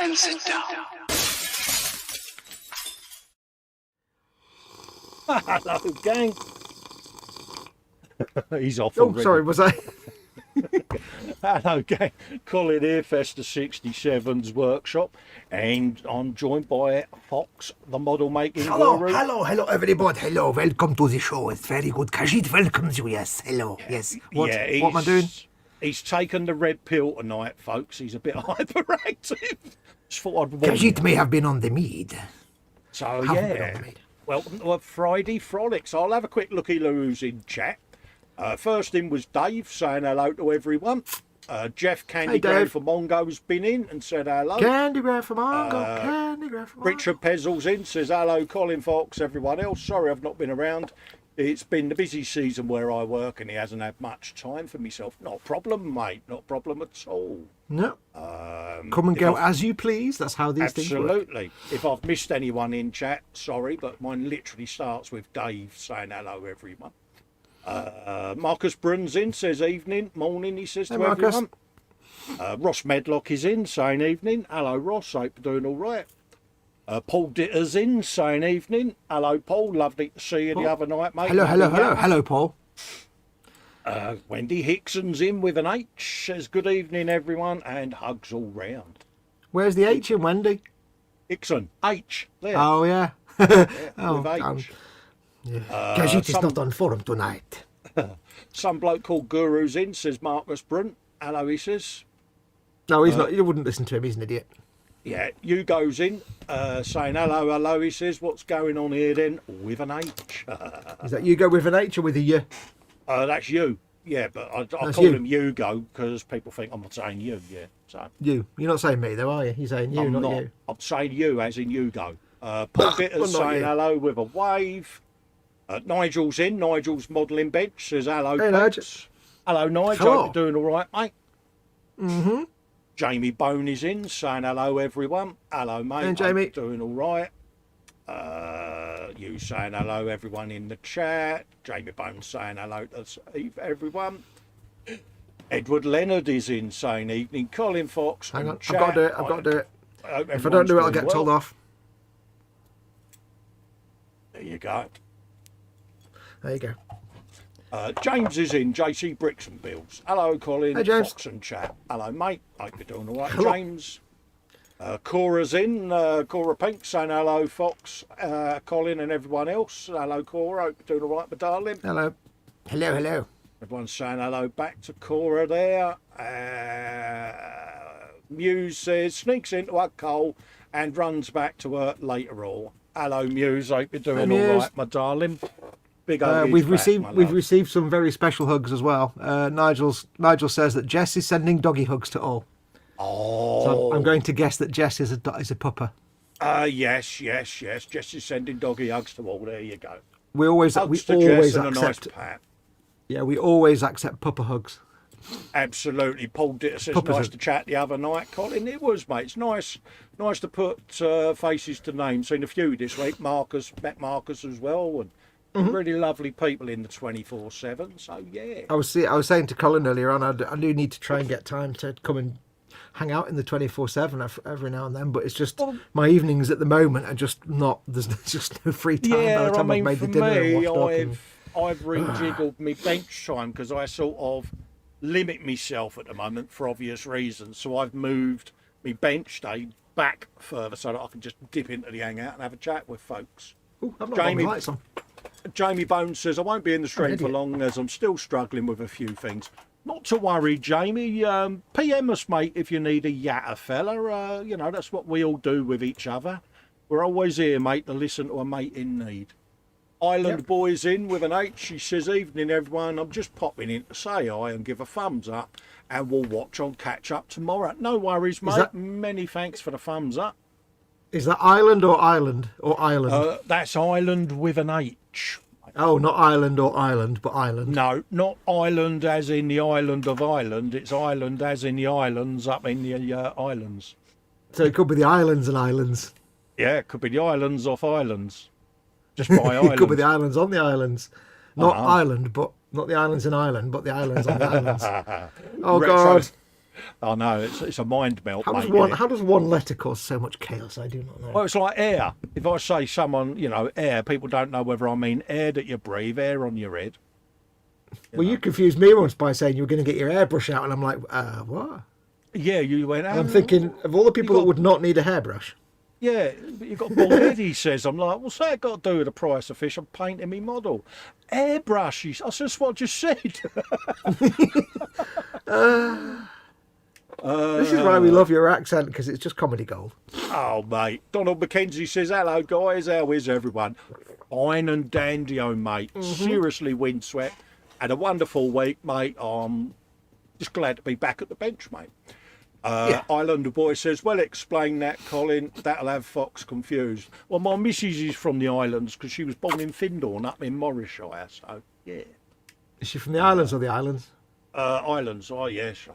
and sit down. Hello, gang. He's off Oh, already. sorry, was I? Hello, gang. Colin here, Festa 67's workshop, and I'm joined by Fox, the model making guru. Hello, everybody. Hello, welcome to the show. It's very good. Kajit welcomes you. Yes, hello. Yes. What am I doing? He's taken the red pill tonight, folks. He's a bit hyperactive. Just thought I'd warn Kajit you. may have been on the mead. So, Haven't been on yeah. the mead. Well, Friday Frolic. So I'll have a quick looky-loo who's in chat. First in was Dave saying hello to everyone. Jeff Candygram from Mongo's been in and said hello. Candygram from Mongo. Candygram from Mongo. Richard Pezzle's in, says hello. Colin Foxx, everyone else. Sorry I've not been around. It's been the busy season where I work and he hasn't had much time for myself. Not a problem, mate. Not a problem at all. No. Come and go as you please. That's how these things work. Absolutely. If I've missed anyone in chat, sorry, but mine literally starts with Dave saying hello, everyone. Marcus Brunn's in, says evening, morning, he says to everyone. Ross Medlock is in, saying evening. Hello, Ross, hope you're doing all right. Paul Ditter's in, saying evening. Hello, Paul, lovely to see you the other night, mate. Hello, Paul. Wendy Hickson's in with an H, says good evening, everyone, and hugs all round. Where's the H in Wendy? Hickson, H, there. Oh, yeah. Yeah, with H. Kajit is not on forum tonight. Some bloke called Guru's in, says Marcus Brunn. Hello, he says. No, he's not. You wouldn't listen to him. He's an idiot. Yeah, Hugo's in, saying hello, he says. What's going on here then? With an H. Is that you go with an H or with a Y? That's you. Yeah, but I call him Hugo because people think I'm saying you, yeah. So You. You're not saying me though, are you? You're saying you, not you. I'm saying you as in Hugo. Paul Bitter's saying hello with a wave. Nigel's in. Nigel's modelling bench says hello. Hey, Nigel. Hello, Nigel. Hello. Hope you're doing all right, mate. Mm-hmm. Jamie Bone is in, saying hello, everyone. Hello, mate. Hey, Jamie. Hope you're doing all right. You saying hello, everyone in the chat. Jamie Bone saying hello to everyone. Edward Leonard is in, saying evening. Colin Foxx. Hang on, chat. I've got to do it. If I don't do it, I'll get told off. There you go. There you go. James is in, JC Bricks and Bills. Hello, Colin. Hey, James. Fox and chat. Hello, mate. Hope you're doing all right, Hello. James. Cora's in. Cora Pink saying hello, Fox, Colin, and everyone else. Hello, Cora. Hope you're doing all right, my darling. Hello. Hello. Everyone's saying hello back to Cora there. Muse says sneaks into her coal and runs back to her later on. Hello, Muse. Hope you're doing all right, my darling. Big we've received some very special hugs as well. Nigel says that Jess is sending doggy hugs to all. Oh, So I'm going to guess that Jess is a pupper. Yes. Jess is sending doggy hugs to all. There you go. We always Hugs to Jess and a nice accept. pat. Yeah, we always accept pupper hugs. Absolutely. Paul Ditter says Puppers nice to chat the other night. Colin, it was, mate. It's nice to put faces to names. Seen a few this week. Met Marcus as well, and really lovely people in the 24/7. So yeah. I was saying to Colin earlier on, I do need to try and get time to come and hang out in the 24/7 every now and then, but it's just my evenings at the moment are just not. There's just no free time. Yeah, by the time I've made the dinner and washed up. I've rejiggled my bench time because I sort of limit myself at the moment for obvious reasons. So I've moved my bench day back further so that I can just dip into the hangout and have a chat with folks. Ooh, I've not got the lights on. Jamie Bones says, I won't be in the stream for long as I'm still struggling with a few things. Not to worry, Jamie. PM us, mate, if you need a yatter fella. That's what we all do with each other. We're always here, mate, to listen to a mate in need. Island Boy's in with an H. She says, evening, everyone. I'm just popping in to say hi and give a thumbs up, and we'll watch on catch up tomorrow. No worries, mate. Many thanks for the thumbs up. Is that Island or Island or Island? That's Island with an H. Oh, not Island or Island, but Island. No, not Island as in the island of Ireland. It's Island as in the islands up in the islands. So it could be the islands and islands. Yeah, it could be the islands off islands. Just by islands. It could be the islands on the islands. Not Ireland, but not the islands in Ireland, but the islands on the islands. Oh, God. I know, it's a mind melt, How mate. does one innit? how does one letter cause so much chaos? I do not know. Well, it's like air. If I say someone, air, people don't know whether I mean air that you breathe, air on your head. Well, you confused me once by saying you were going to get your airbrush out, and I'm like, what? Yeah, you went. And I'm thinking of all the people that got- would not need a hairbrush. Yeah, but you got bald head, he says. I'm like, what's that got to do with the price of fish? I'm painting me model. Airbrush, I said, that's what I just said. This is why we love your accent, because it's just comedy gold. Oh, mate. Donald McKenzie says, hello, guys. How is everyone? Fine and dandy, oh, mate. Seriously, windswept. Had a wonderful week, mate. I'm just glad to be back at the bench, mate. Yeah. Islander boy says, well, explain that, Colin. That'll have Fox confused. Well, my missus is from the islands because she was born in Findorn up in Morrisshire. So, yeah. Is she from the islands or the islands? Islands, oh, yes.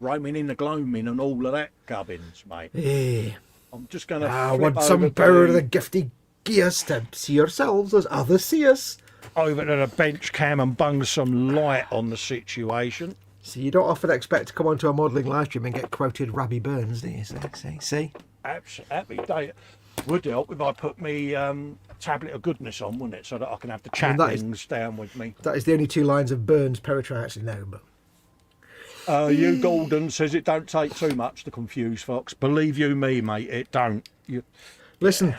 Roaming in the gloaming and all of that gubbins, mate. Yeah. I'm just going to I want some power of the gifty gears to see yourselves as others see us. over to the bench cam and bung some light on the situation. See, you don't often expect to come onto a modelling live stream and get quoted Robbie Burns, do you? See? Absolutely. They would help if I put me tablet of goodness on, wouldn't it? So that I can have the chatlings down with me. That is the only 2 lines of Burns poetry I actually know, but... You Golden says it don't take too much to confuse Fox. Believe you me, mate, it don't. Listen,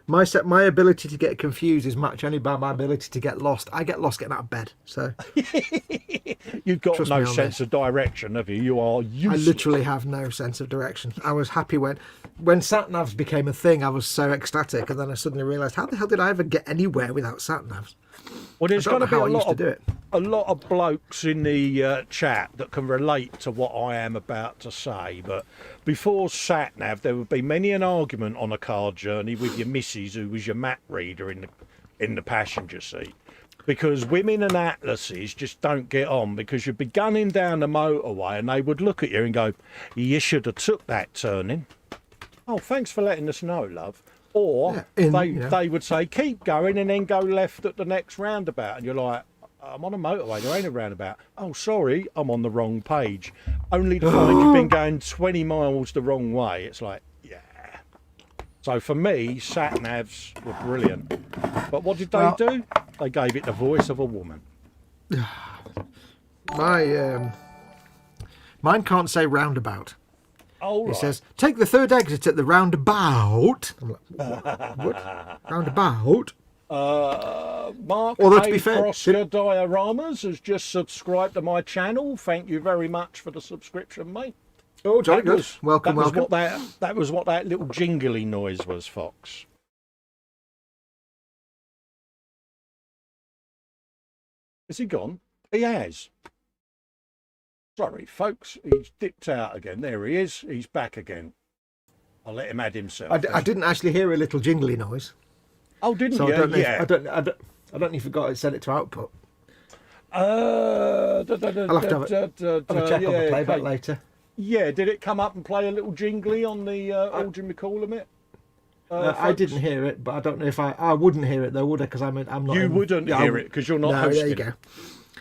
my ability to get confused is matched only by my ability to get lost. I get lost getting out of bed, so... You've got Trust no me on sense this. of direction, have you? You are I useless. literally have no sense of direction. I was happy when sat-navs became a thing. I was so ecstatic, and then I suddenly realised, how the hell did I ever get anywhere without sat-navs? Well, there's I don't going to know be how I used to do it. a lot of blokes in the chat that can relate to what I am about to say. But before sat-nav, there would be many an argument on a car journey with your missus, who was your map reader in the passenger seat. Because women and atlases just don't get on, because you'd be gunning down the motorway and they would look at you and go, you should have took that turning. Oh, thanks for letting us know, love. Or they would say, keep going and then go left at the next roundabout. And you're like, I'm on a motorway, there ain't a roundabout. Oh, sorry, I'm on the wrong page. Only to find you've been going 20 miles the wrong way. It's like, yeah. So for me, sat-navs were brilliant. But what did they do? They gave it the voice of a woman. Mine can't say roundabout. Oh, It says, take the 3rd exit at the roundabout. I'm like, what? Roundabout? Mark Although, to A. be fair, Prosper Dioramas has just subscribed to my channel. Thank you very much for the subscription, mate. Oh, jolly good. Welcome. That was what that little jingly noise was, Fox. Has he gone? He has. Sorry, folks. He's dipped out again. There he is. He's back again. I'll let him add himself. I didn't actually hear a little jingly noise. Oh, didn't So you? I don't know. Yeah. I don't know if you forgot to set it to output. I'll I'll have to have a check on the playback later. Yeah, did it come up and play a little jingly on the Aldrin McCallum it? I didn't hear it, but I don't know if I wouldn't hear it though, would I? Because I'm not. You wouldn't hear it because you're not No, hosting. there you go.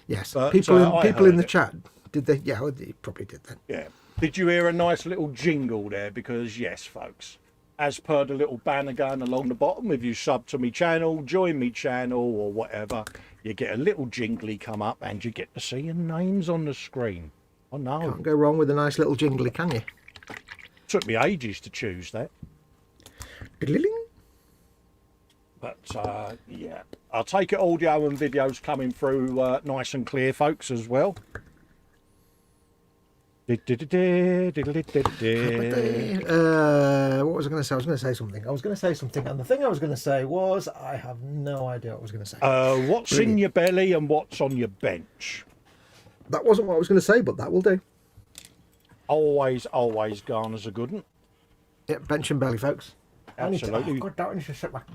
Yes, But, people I in the heard it. chat did they? Yeah, well, they probably did then. Yeah. Did you hear a nice little jingle there? Because yes, folks, as per the little banner going along the bottom, if you sub to me channel, join me channel or whatever, you get a little jingly come up and you get to see your names on the screen. Oh no. Can't go wrong with a nice little jingly, can you? Took me ages to choose that. Diddling. But yeah, I'll take it audio and videos coming through nice and clear, folks, as well. What was I going to say? I was going to say something. And the thing I was going to say was, I have no idea what I was going to say. What's in your belly and what's on your bench? That wasn't what I was going to say, but that will do. Always Garner's a good one. Yeah, bench and belly, folks. Absolutely. God, that one needs to sit back.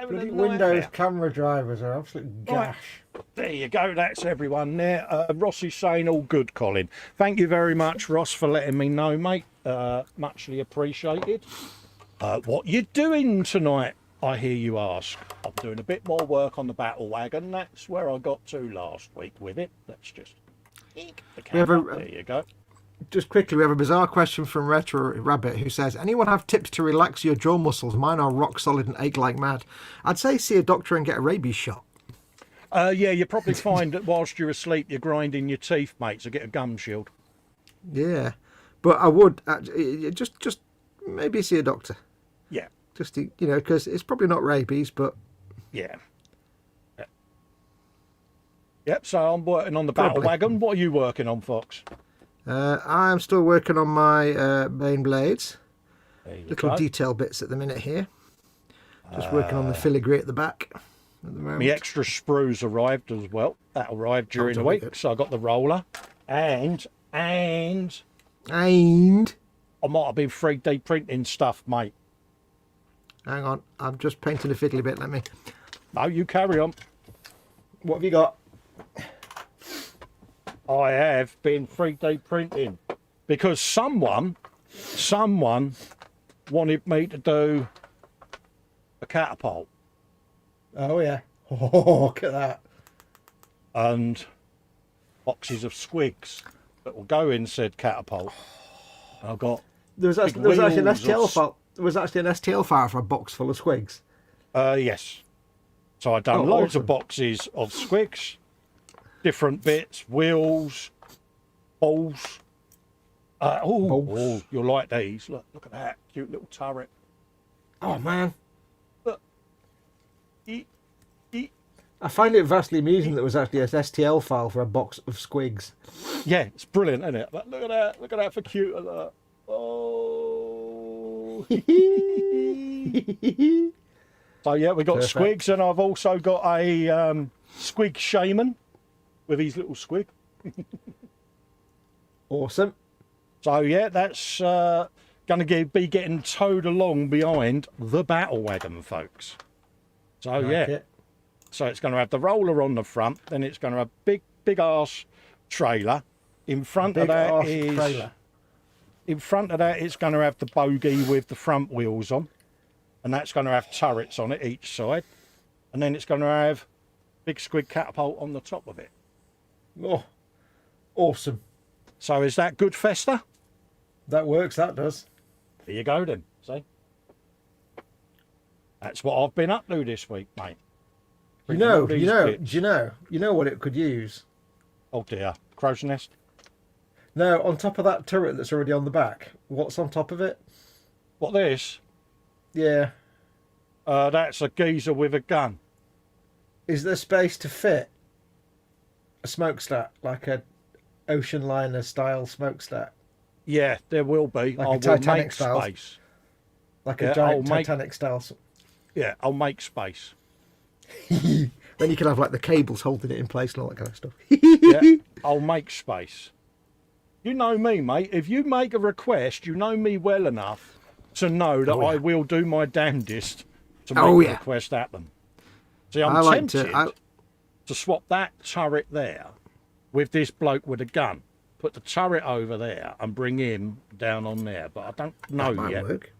Bloody Windows camera drivers are absolute gash. There you go, that's everyone there. Ross is saying all good, Colin. Thank you very much, Ross, for letting me know, mate. Muchly appreciated. What you doing tonight, I hear you ask? I'm doing a bit more work on the battle wagon. That's where I got to last week with it. Let's just We have a, There you go. just quickly, we have a bizarre question from Retro Rabbit who says, anyone have tips to relax your jaw muscles? Mine are rock solid and ache like mad. I'd say see a doctor and get a rabies shot. Yeah, you probably find that whilst you're asleep, you're grinding your teeth, mate, so get a gum shield. Yeah, but I would just maybe see a doctor. Yeah. Just to, because it's probably not rabies, but Yeah. Yep, so I'm working on the battle Probably. wagon. What are you working on, Fox? I'm still working on my Bane blades. There you Little go. detail bits at the minute here. Just working on the filigree at the back at the moment. My extra sprues arrived as well. That arrived during the jolly week. good. So I got the roller. And And I might have been 3D printing stuff, mate. hang on, I'm just painting a fiddly bit. Let me. No, you carry on. What have you got? I have been 3D printing because someone wanted me to do a catapult Oh yeah. Oh, look at that. and boxes of squigs that will go in said catapult. I've got There was actually an wheels STL of- file. There was actually an STL file for a box full of squigs. yes. So I've done Oh, loads awesome. of boxes of squigs, different bits, wheels, balls. Balls. You'll like these. Look at that cute little turret. Oh man. Eat, eat. I find it vastly amusing that there was actually an STL file for a box of squigs. Yeah, it's brilliant, isn't it? But look at that. Look at that for cute. Look. Oh. So yeah, we got Perfect. squigs, and I've also got a squig shaman with his little squig. Awesome. So yeah, that's going to be getting towed along behind the battle wagon, folks. So Like yeah, it. so it's going to have the roller on the front, then it's going to have big ass trailer. In front of Big that arse is trailer. in front of that it's going to have the bogie with the front wheels on, and that's going to have turrets on it each side, and then it's going to have big squid catapult on the top of it. Oh, awesome. So is that good, Festa? That works. That does. There you go then. See, that's what I've been up to this week, mate. Bringing all these bits. Do you know what it could use? Oh dear, crow's nest. No, on top of that turret that's already on the back. What's on top of it? What this? Yeah. That's a geezer with a gun. Is there space to fit a smokestack, like a ocean liner style smokestack, Yeah, there will be. Like I a will Titanic make style? space. like Yeah, a giant I'll make- Titanic style? Yeah, I'll make space. Then you can have like the cables holding it in place and all that kind of stuff. Yeah, I'll make space. You know me, mate. If you make a request, you know me well enough to know that Oh, yeah. I will do my damnedest to make Oh, the yeah. request happen. See, I'm I like tempted to. to swap that turret there with this bloke with a gun. Put the turret over there and bring him down on there, but I don't know That might yet. work.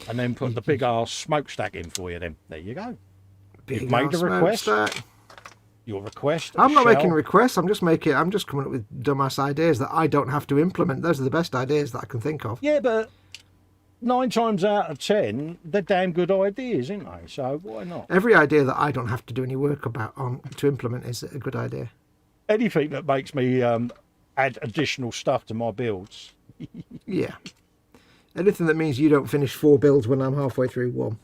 And then put the big ass smokestack in for you. Then there you go. Big made ass the request. smokestack. Your request. I'm not shall- making requests. I'm just coming up with dumbass ideas that I don't have to implement. Those are the best ideas that I can think of. Yeah, but 9 times out of 10, they're damn good ideas, aren't they? So why not? Every idea that I don't have to do any work to implement is a good idea. Anything that makes me add additional stuff to my builds. Yeah. Anything that means you don't finish 4 builds when I'm halfway through 1.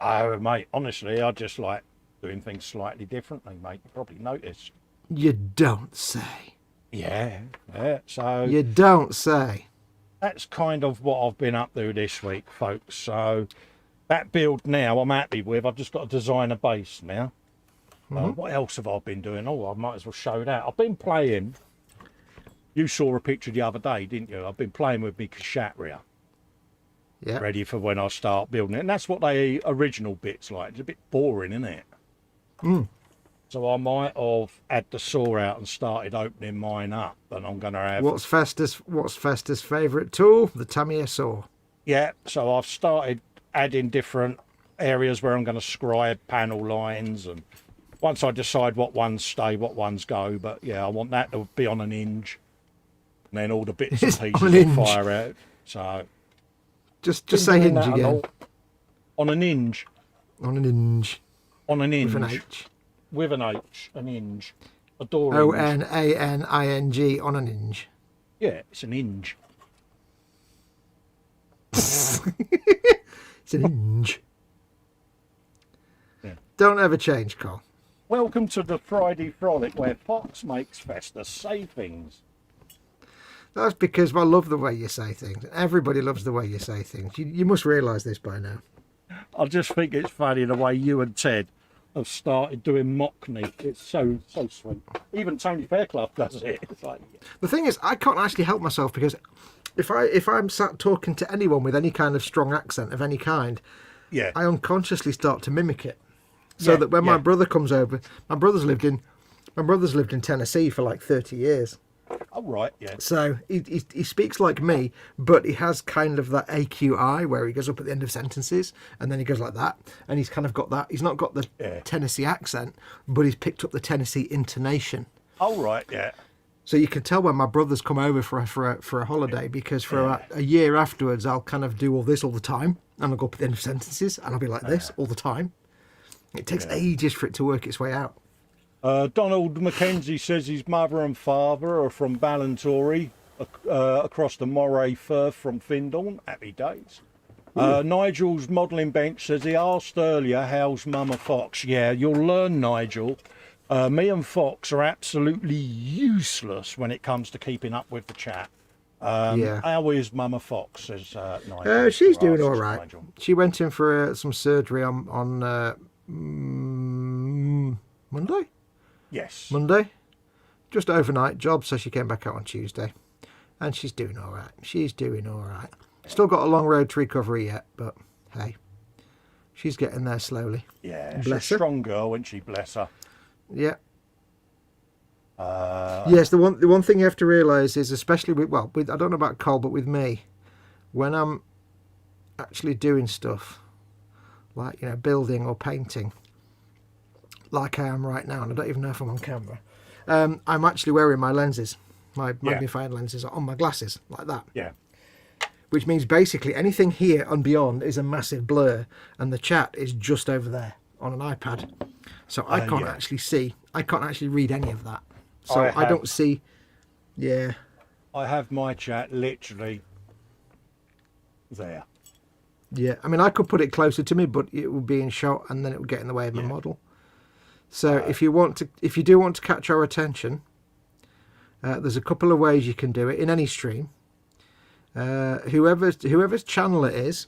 Oh, mate, honestly, I just like doing things slightly differently, mate. You probably noticed. You don't say. Yeah. So You don't say. that's kind of what I've been up to this week, folks. So that build now I'm happy with. I've just got to design a base now. What else have I been doing? Oh, I might as well show that. I've been playing. You saw a picture the other day, didn't you? I've been playing with me Kshatriya, Yeah. ready for when I start building it. And that's what the original bit's like. It's a bit boring, isn't it? So I might have had the saw out and started opening mine up. And I'm going to have... What's Festa's favourite tool? The Tamiya saw. Yeah, so I've started adding different areas where I'm going to scribe panel lines and once I decide what ones stay, what ones go. But yeah, I want that to be on an hinge, and then all the bits and pieces On an will hinge. fire out. So Just say hinge that and again. all. On an hinge. On an hinge. On an hinge. With an H. With an H. An hinge. A door hinge. Onaning on an hinge. Yeah, it's an hinge. It's an hinge. Yeah. Don't ever change, Cole. Welcome to the Friday Frolic, where Fox makes Festa say things. That's because I love the way you say things. Everybody loves the way you say things. You must realise this by now. I just think it's funny the way you and Ted have started doing Mockney. It's so sweet. Even Tony Fairclough does it. It's like, The thing is, I can't actually help myself because if I'm sat talking to anyone with any kind of strong accent of any kind, yeah, I unconsciously start to mimic it. So that when my brother comes over, my brother's lived in Tennessee for like 30 years. Oh, right, yeah. So he speaks like me, but he has kind of that AQI where he goes up at the end of sentences and then he goes like that. And he's kind of got that. He's not got the Tennessee accent, but he's picked up the Tennessee intonation. Oh, right, yeah. So you can tell when my brothers come over for a holiday because for about a year afterwards, I'll kind of do all this all the time. And I'll go up at the end of sentences and I'll be like this all the time. It takes ages for it to work its way out. Donald Mackenzie says his mother and father are from Ballantory, across the Moray Firth from Findorn. Happy days. Nigel's modelling bench says he asked earlier, how's Mama Fox? Yeah, you'll learn, Nigel. Me and Fox are absolutely useless when it comes to keeping up with the chat. How is Mama Fox? Says Nigel. She's doing all right. Nigel. She went in for some surgery on Monday. Yes. Monday. Just overnight job, so she came back out on Tuesday. And she's doing all right. She's doing all right. Still got a long road to recovery yet, but hey, she's getting there slowly. Yeah, Bless she's a her. strong girl, isn't she? Bless her. Yeah. Yes, the one thing you have to realise is, especially with I don't know about Cole, but with me, when I'm actually doing stuff like building or painting, like I am right now, and I don't even know if I'm on camera, I'm actually wearing my lenses, my magnifying lenses on my glasses, like that. Yeah. Which means basically anything here and beyond is a massive blur, and the chat is just over there on an iPad. So I can't actually see. I can't actually read any of that. So I don't see. Yeah. I have my chat literally there. Yeah. I mean, I could put it closer to me, but it would be in shot, and then it would get in the way of my model. So if you do want to catch our attention, there's a couple of ways you can do it in any stream. Whoever's channel it is,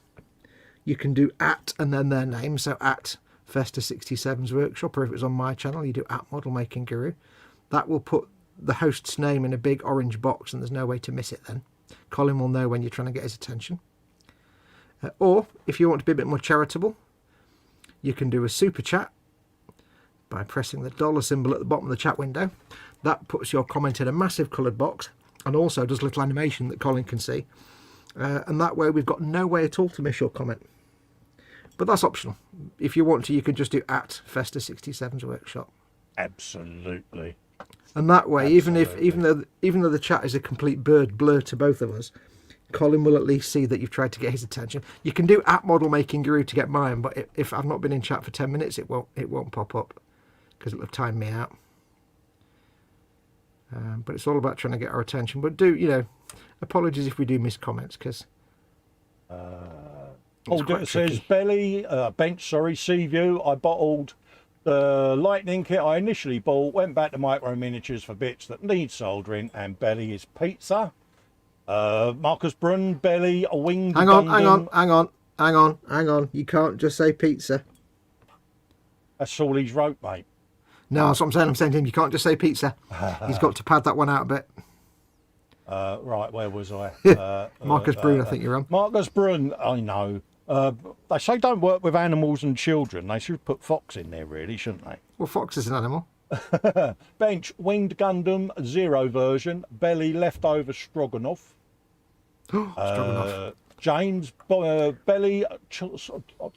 you can do @ and then their name. So @ Festa 67's workshop, or if it's on my channel, you do @ Model Making Guru. That will put the host's name in a big orange box, and there's no way to miss it then. Colin will know when you're trying to get his attention. Or if you want to be a bit more charitable, you can do a super chat by pressing the dollar symbol at the bottom of the chat window. That puts your comment in a massive coloured box and also does a little animation that Colin can see. And that way we've got no way at all to miss your comment. But that's optional. If you want to, you can just do @ Festa 67's workshop. Absolutely. And that way, even though the chat is a complete blur to both of us, Colin will at least see that you've tried to get his attention. You can do @ Model Making Guru to get mine, but if I've not been in chat for 10 minutes, it won't pop up because it'll have timed me out. But it's all about trying to get our attention. But apologies if we do miss comments, because it says bench, sea view. I bottled the lightning kit I initially bought, went back to Micro Miniatures for bits that need soldering, and Belly is pizza. Marcus Brunn, Belly, a winged Hang on. You can't just say pizza. That's all he's wrote, mate. No, that's what I'm saying. I'm saying to him, you can't just say pizza. He's got to pad that one out a bit. Right, where was I? Marcus Brunn, I think you're on. Marcus Brunn, I know. They say don't work with animals and children. They should put Fox in there, really, shouldn't they? Well, Fox is an animal. Bench, Winged Gundam, 0 version. Belly, leftover stroganoff. Stroganoff. James, Belly,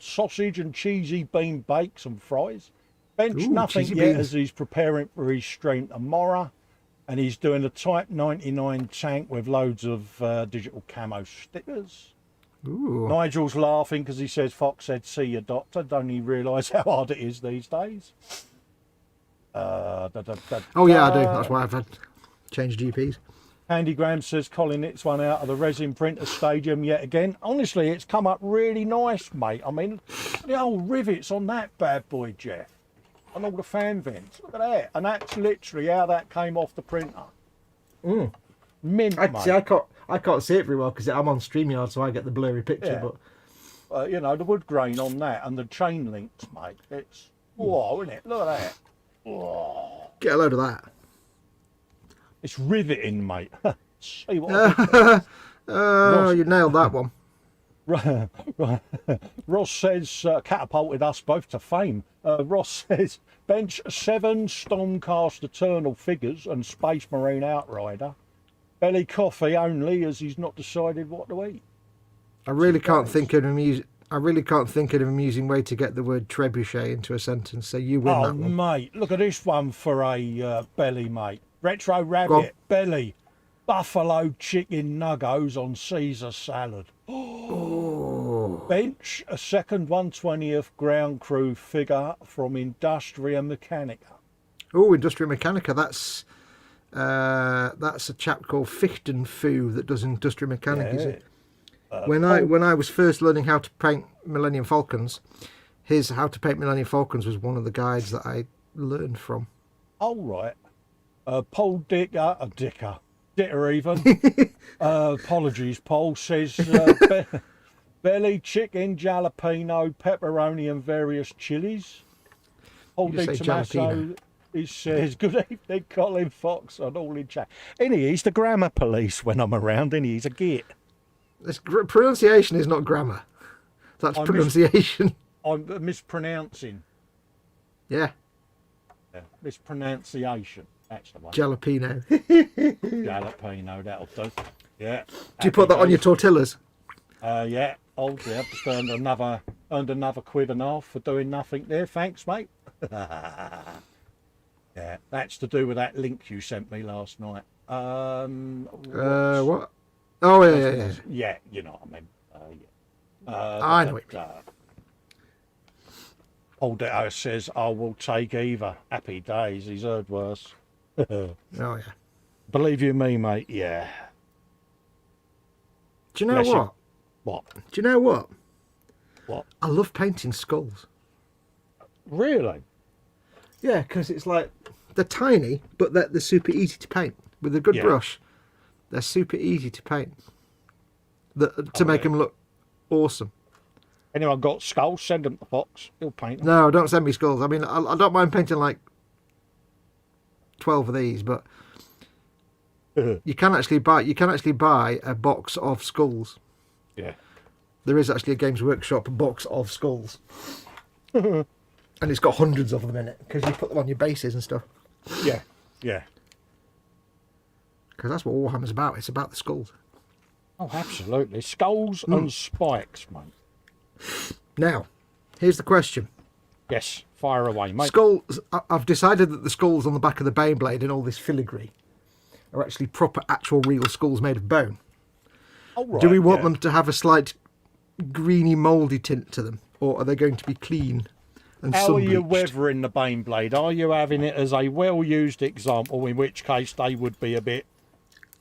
sausage and cheesy bean bakes and fries. Bench Ooh, nothing cheesy yet beans. as he's preparing for his stream tomorrow. And he's doing a Type 99 tank with loads of digital camo stickers. Ooh. Nigel's laughing because he says Fox said, see your doctor. Don't he realise how hard it is these days? Oh, yeah, I do. That's why I've had changed GPs. Andy Graham says Colin hits one out of the resin printer stadium yet again. Honestly, it's come up really nice, mate. I mean, the old rivets on that bad boy, Jeff. And all the fan vents. Look at that. And that's literally how that came off the printer. Mint, mate. I can't see it very well because I'm on StreamYard, so I get the blurry picture. Yeah. But You know, the wood grain on that and the chain links, mate. It's, whoa, isn't it? Look at that. Whoa. get a load of that. It's riveting, mate. See what I did Oh, you nailed that one. there? Ross says, catapulted us both to fame. Ross says, bench 7 Stormcast Eternal figures and Space Marine Outrider. Belly coffee only as he's not decided what to eat. I really can't think of an amusing way to get the word trebuchet into a sentence. So you win Oh, that one. mate, look at this one for a belly, mate. Retro Rabbit, belly, buffalo chicken nuggos on Caesar salad. Oh. Bench, a second 1/20th ground crew figure from Industria Mechanica. Oh, Industria Mechanica. That's a chap called Fichtenfu that does Industria Mechanica. Is it? When I was first learning how to paint Millennium Falcons, his How to Paint Millennium Falcons was one of the guides that I learned from. All right. Paul Dicker even. Apologies, Paul says belly, chicken, jalapeno, pepperoni, and various chilies. Paul You say D. Tommaso, jalapeno. he says, good evening, Colin Fox, and all in chat. He's the grammar police when I'm around, he's a git. This pronunciation is not grammar. That's pronunciation. I'm mispronouncing. Yeah. Mispronunciation. That's the one. Jalapeno. Jalapeno, that'll do. Yeah. Do you put that on your tortillas? Yeah. Oh, yeah. I've just earned another £1.50 for doing nothing there. Thanks, mate. Yeah, that's to do with that link you sent me last night. What? Oh, yeah. Yeah, you know what I mean. I know it. Old Ditto says, I will take either. Happy days, he's heard worse. Oh, yeah. Believe you me, mate, yeah. Do you know Bless you. what? What? Do you know what? What? I love painting skulls. Really? Yeah, because it's like, they're tiny, but they're super easy to paint. With a good Yeah. brush, they're super easy to paint. To make them look awesome. Anyone got skulls, send them to Fox. He'll paint them. No, don't send me skulls. I mean, I don't mind painting like 12 of these, but you can actually buy a box of skulls. Yeah. There is actually a Games Workshop box of skulls. And it's got hundreds of them in it, because you put them on your bases and stuff. Yeah. Yeah. Because that's what Warhammer's about. It's about the skulls. Oh, absolutely. Skulls and spikes, mate. Now, here's the question. Yes, fire away, mate. Skulls. I've decided that the skulls on the back of the Beyblade and all this filigree are actually proper, actual, real skulls made of bone. Oh, right, Do we want yeah. them to have a slight greeny, mouldy tint to them, or are they going to be clean and How are you sun-bleached? weathering the Baneblade? Are you having it as a well-used example, in which case they would be a bit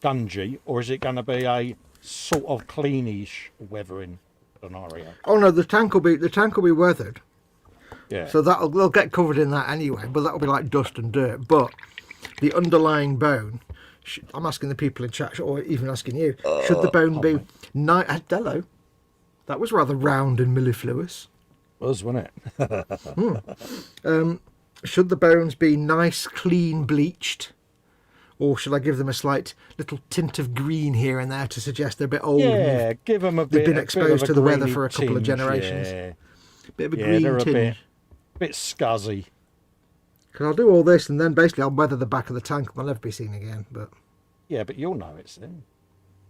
gungy, or is it going to be a sort of cleanish weathering scenario? Oh no, the tank will be weathered, Yeah. so they'll get covered in that anyway. But that'll be like dust and dirt. But the underlying bone, I'm asking the people in chat, or even asking you, should the bone be hello? That was rather round and mellifluous. Was, wasn't it? Should the bones be nice, clean, bleached? Or should I give them a slight little tint of green here and there to suggest they're a bit old? Yeah, give them a bit. They've been a bit exposed of to the weather greeny for a couple of tinge, generations. Yeah, Bit of a yeah, green they're a tinge. bit scuzzy. Because I'll do all this and then basically I'll weather the back of the tank. They'll never be seen again. But Yeah, but you'll know it's them.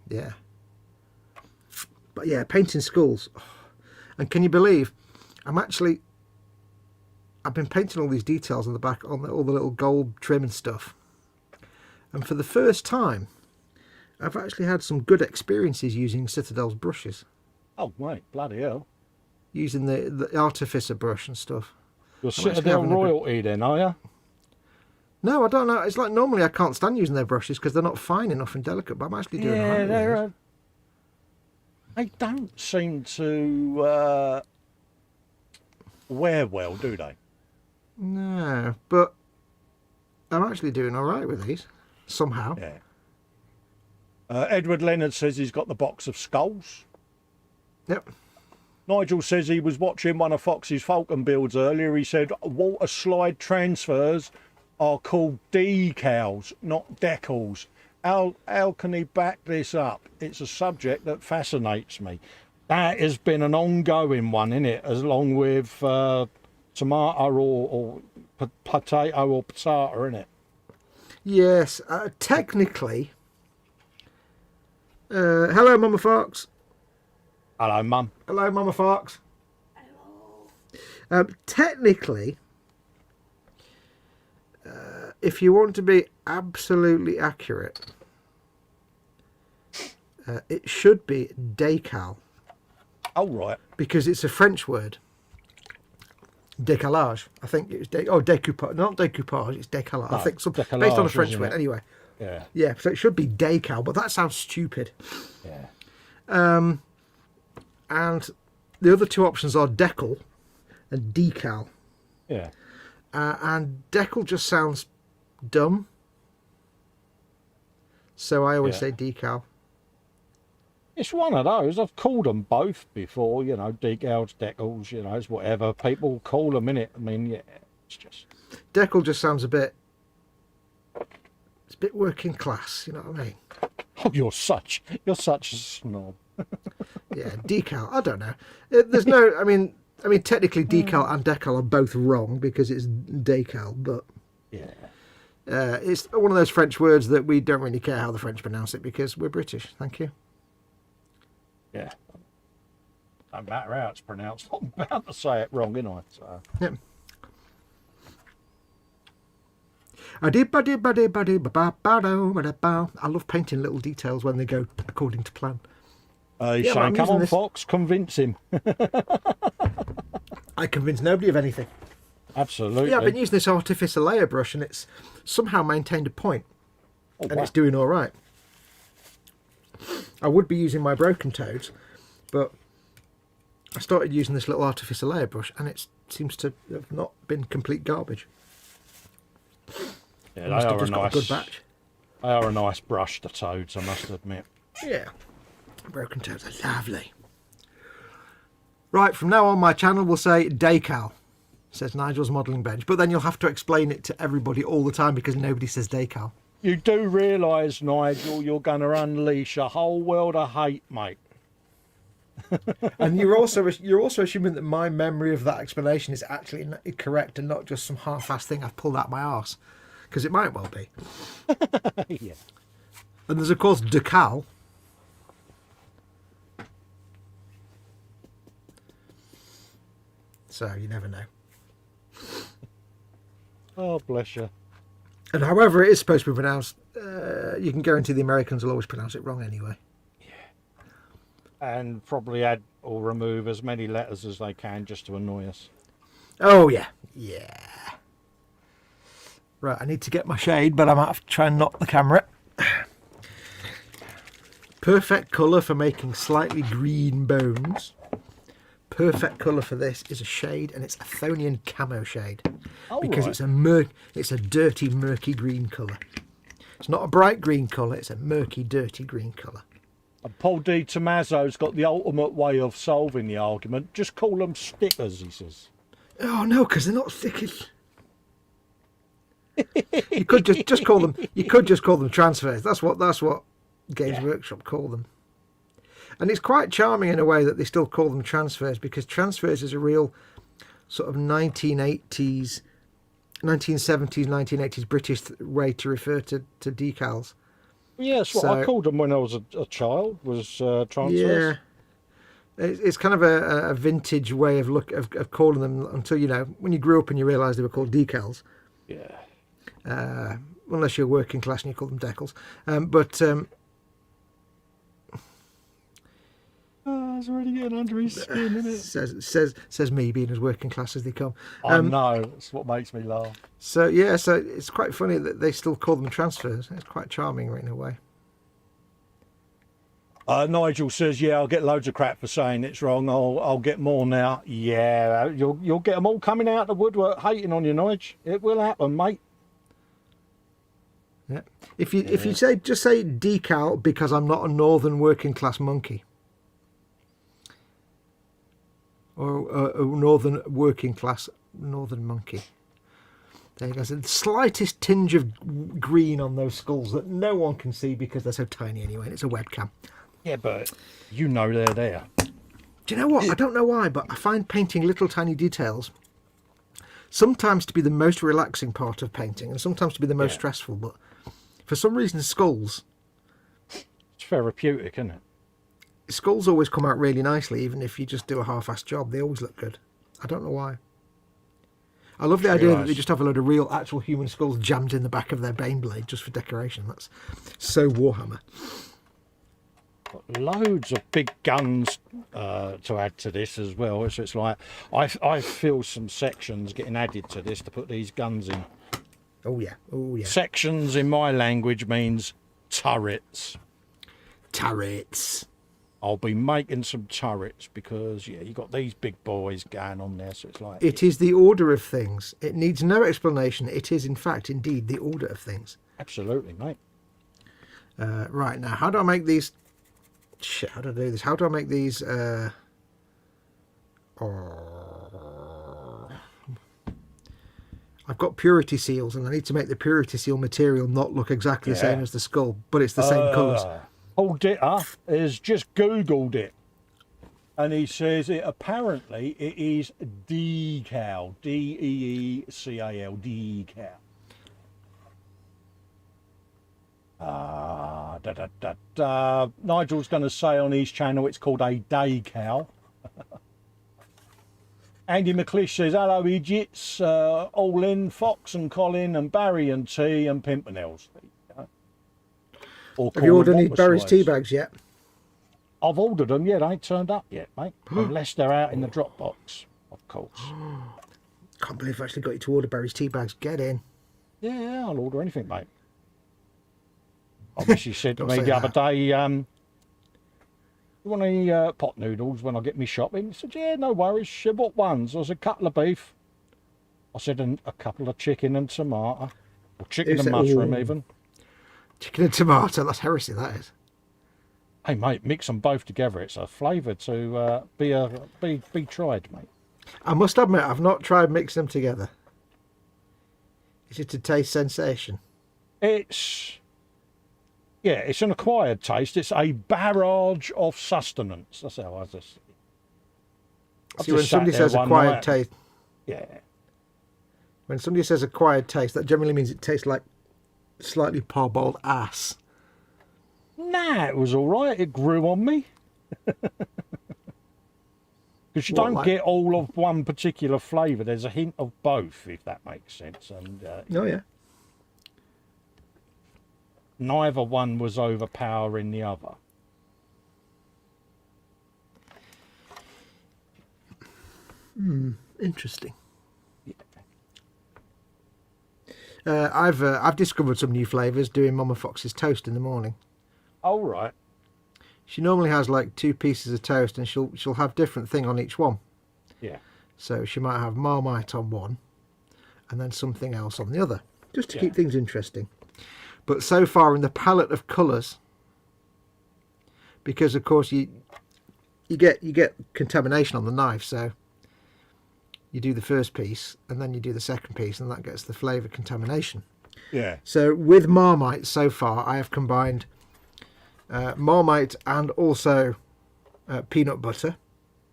yeah. But yeah, painting skulls. And can you believe I'm actually I've been painting all these details on the back, on all the little gold trim and stuff. And for the first time, I've actually had some good experiences using Citadel's brushes. Oh, mate, bloody hell. Using the Artificer brush and stuff. You're Citadel royalty then, are you? No, I don't know. It's like normally I can't stand using their brushes because they're not fine enough and delicate, but I'm actually doing all right with these. They don't seem to wear well, do they? No, but I'm actually doing all right with these, somehow. Yeah. Edward Leonard says he's got the box of skulls. Yep. Nigel says he was watching one of Fox's Falcon builds earlier. He said water slide transfers are called decals, not decals. How can he back this up? It's a subject that fascinates me. That has been an ongoing one, isn't it? As long with tomato or potato or patata, isn't it? Yes, technically. Hello, Mama Fox. Hello, Mum. Hello, Mama Fox. Hello. Technically, if you want to be absolutely accurate, it should be decal. Oh, right. Because it's a French word. Décalage. I think it's découpage. Not découpage, it's décalage. No, I think some, décalage, based on a French isn't word. it? Anyway. Yeah. Yeah, so it should be decal, but that sounds stupid. Yeah. And the other two options are decal and decal. Yeah. And decal just sounds dumb. So I always say decal. It's one of those. I've called them both before, you know, decals, decals, you know, it's whatever. People call them, innit? I mean, yeah, it's just... Decal just sounds it's a bit working class, you know what I mean? Oh, you're such a snob. Yeah, decal, I don't know. There's no, I mean, technically decal and decal are both wrong because it's decal, but... Yeah. It's one of those French words that we don't really care how the French pronounce it because we're British. Thank you. Yeah. No matter how it's pronounced, I'm bound to say it wrong, ain't I? So. Yep. I love painting little details when they go according to plan. He's saying, come on, Fox, convince him. I convince nobody of anything. Absolutely. Yeah, I've been using this Artificer layer brush and it's somehow maintained a point. Oh, and wow. it's doing all right. I would be using my Broken Toads, but I started using this little Artificer layer brush and it seems to have not been complete garbage. Yeah, I must have just got a good nice, batch. they are a nice brush, the Toads, I must admit. Yeah, Broken Toads are lovely. Right, from now on my channel will say decal, says Nigel's Modelling Bench, but then you'll have to explain it to everybody all the time because nobody says decal. You do realise, Nigel, you're going to unleash a whole world of hate, mate. And you're also assuming that my memory of that explanation is actually correct and not just some half-assed thing I've pulled out my arse, because it might well be. Yeah. And there's of course decal. So you never know. Oh, bless you. And however it is supposed to be pronounced, you can guarantee the Americans will always pronounce it wrong anyway. And probably add or remove as many letters as they can just to annoy us. Oh, yeah. Yeah. Right, I need to get my shade, but I might have to try and knock the camera. Perfect colour for making slightly green bones. Perfect colour for this is a shade, and it's a Athonian camo shade. Oh, because right. it's a dirty, murky green colour. It's not a bright green colour, it's a murky, dirty green colour. And Paul D. Tommaso's got the ultimate way of solving the argument. Just call them stickers, he says. Oh no, because they're not stickers. You could just call them. You could just call them transfers. That's what Games Workshop call them. And it's quite charming in a way that they still call them transfers, because transfers is a real sort of 1970s, 1980s British way to refer to decals. Yeah, that's what I called them when I was a child, was transfers. It's kind of a vintage way of of calling them until, you know, when you grew up and you realised they were called decals. Yeah. Unless you're working class and you call them decals. It's already getting under his skin, isn't it? Says me being as working class as they come. I know. It's what makes me laugh. So yeah, so it's quite funny that they still call them transfers. It's quite charming in a way. Nigel says, "Yeah, I'll get loads of crap for saying it's wrong. I'll get more now. Yeah, you'll get them all coming out of the woodwork hating on you, Nigel. It will happen, mate." Yeah. If you just say decal because I'm not a northern working class monkey, or a northern working class northern monkey. There you go. So the slightest tinge of green on those skulls that no one can see because they're so tiny anyway. And it's a webcam. Yeah, but you know they're there. Do you know what? I don't know why, but I find painting little tiny details sometimes to be the most relaxing part of painting, and sometimes to be the most stressful. But for some reason, skulls. It's therapeutic, isn't it? Skulls always come out really nicely, even if you just do a half-assed job. They always look good. I don't know why. I love the idea that they just have a load of real, actual human skulls jammed in the back of their bane blade just for decoration. That's so Warhammer. Got loads of big guns to add to this as well. So it's like I feel some sections getting added to this to put these guns in. Oh yeah, oh yeah. Sections in my language means turrets. Turrets. I'll be making some turrets because, yeah, you got these big boys going on there, so it's like... It is the order of things. It needs no explanation. It is, in fact, indeed, the order of things. Absolutely, mate. Right, now, how do I make these... Shit, how do I do this? How do I make these... I've got purity seals, and I need to make the purity seal material not look exactly the same as the skull, but it's the same colours. Old Ditter has just Googled it, and he says apparently it is decal, D-E-E-C-A-L, decal. Nigel's going to say on his channel it's called a daycal. Andy McClish says, "Hello, idiots, all in, Fox and Colin and Barry and T and Pimpernels." Have you ordered any Barry's tea bags yet? I've ordered them, yeah, they ain't turned up yet, mate. Unless they're out in the Dropbox, of course. Can't believe I've actually got you to order Barry's tea bags. Get in. Yeah, I'll order anything, mate. Obviously said to me the other day, you want any pot noodles when I get me shopping? He said, yeah, no worries. She said, what ones? I said, a couple of beef. I said, and a couple of chicken and tomato. Or chicken and mushroom, even. Chicken and tomato, that's heresy, that is. Hey, mate, mix them both together. It's a flavour to be tried, mate. I must admit, I've not tried mixing them together. Is it a taste sensation? It's an acquired taste. It's a barrage of sustenance. That's how I just... See, when somebody says acquired taste... Yeah. When somebody says acquired taste, that generally means it tastes like slightly parboiled ass. Nah, it was all right. It grew on me. Because you don't get all of one particular flavour. There's a hint of both, if that makes sense. And oh, yeah. Neither one was overpowering the other. Interesting. I've discovered some new flavours doing Mama Fox's toast in the morning. Oh, right. She normally has like 2 pieces of toast, and she'll have different thing on each one. Yeah. So she might have Marmite on one, and then something else on the other, just to keep things interesting. But so far in the palette of colours, because of course you get contamination on the knife, so you do the first piece and then you do the second piece, and that gets the flavour contamination. Yeah. So with Marmite so far, I have combined Marmite and also peanut butter.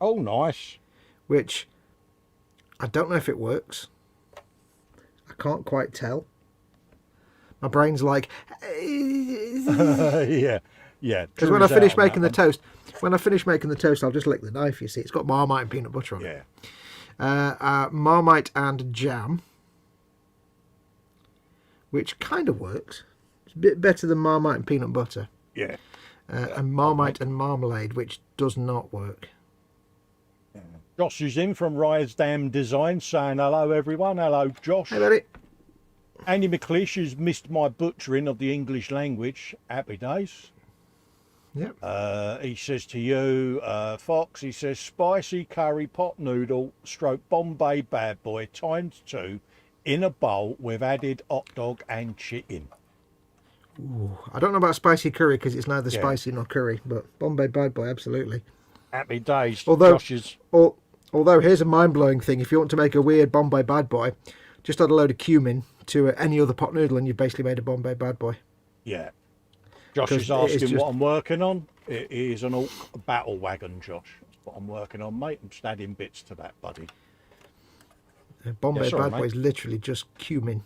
Oh, nice. Which I don't know if it works. I can't quite tell. My brain's like... Yeah. Yeah. Because when I jury's finish out on making the that toast, I'll just lick the knife. You see, it's got Marmite and peanut butter on one. it. Yeah. Marmite and jam, which kind of works. It's a bit better than Marmite and peanut butter. Yeah. And Marmite and marmalade, which does not work. Josh is in from Ryesdam Design saying hello everyone. Hello Josh. Hey, buddy. Andy McLeish has missed my butchering of the English language. Happy days. Yep. He says to you, Fox, he says spicy curry pot noodle stroke Bombay bad boy ×2 in a bowl with added hot dog and chicken. Ooh, I don't know about spicy curry because it's neither Yeah. spicy nor curry, but Bombay bad boy, absolutely. Happy days. Although, Josh's... although here's a mind-blowing thing. If you want to make a weird Bombay bad boy, just add a load of cumin to any other pot noodle and you've basically made a Bombay bad boy. Yeah. Josh 'Cause is asking just... what I'm working on. It is an Orc battle wagon, Josh. That's what I'm working on, mate. I'm just adding bits to that, buddy. Bombay sorry, bad boy mate. is literally just cumin.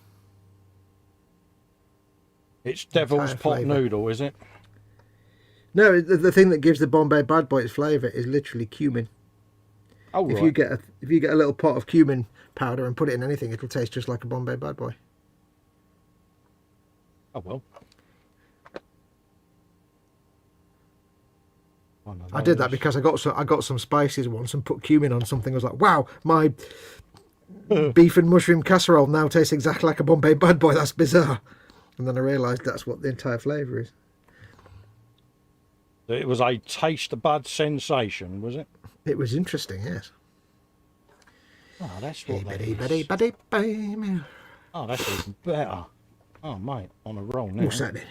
It's devil's Entire pot flavour. noodle, is it? No, the thing that gives the Bombay bad boy its flavour is literally cumin. Oh, If right. you get a little pot of cumin powder and put it in anything, it'll taste just like a Bombay bad boy. Oh, well. I did that because I got some spices once and put cumin on something. I was like, wow, my beef and mushroom casserole now tastes exactly like a Bombay bad boy. That's bizarre. And then I realised that's what the entire flavour is. It was a taste bud sensation, was it? It was interesting, yes. Oh, that's what that Hey, is. buddy. Oh, that's even better. Oh, mate, on a roll now. What's that then?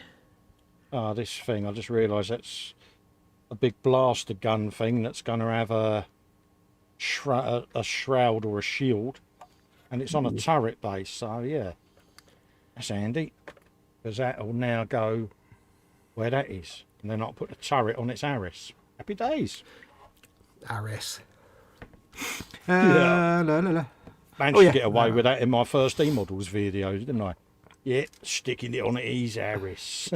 Oh, this thing, I just realised that's a big blaster gun thing that's going to have a shroud or a shield. And it's on a turret base, so yeah. That's handy. Because that'll now go where that is. And then I'll put the turret on its arris. Happy days. Aris. Yeah. La, la, la. Managed to get away with that in my first E-Models videos, didn't I? Yeah, sticking it on his arris.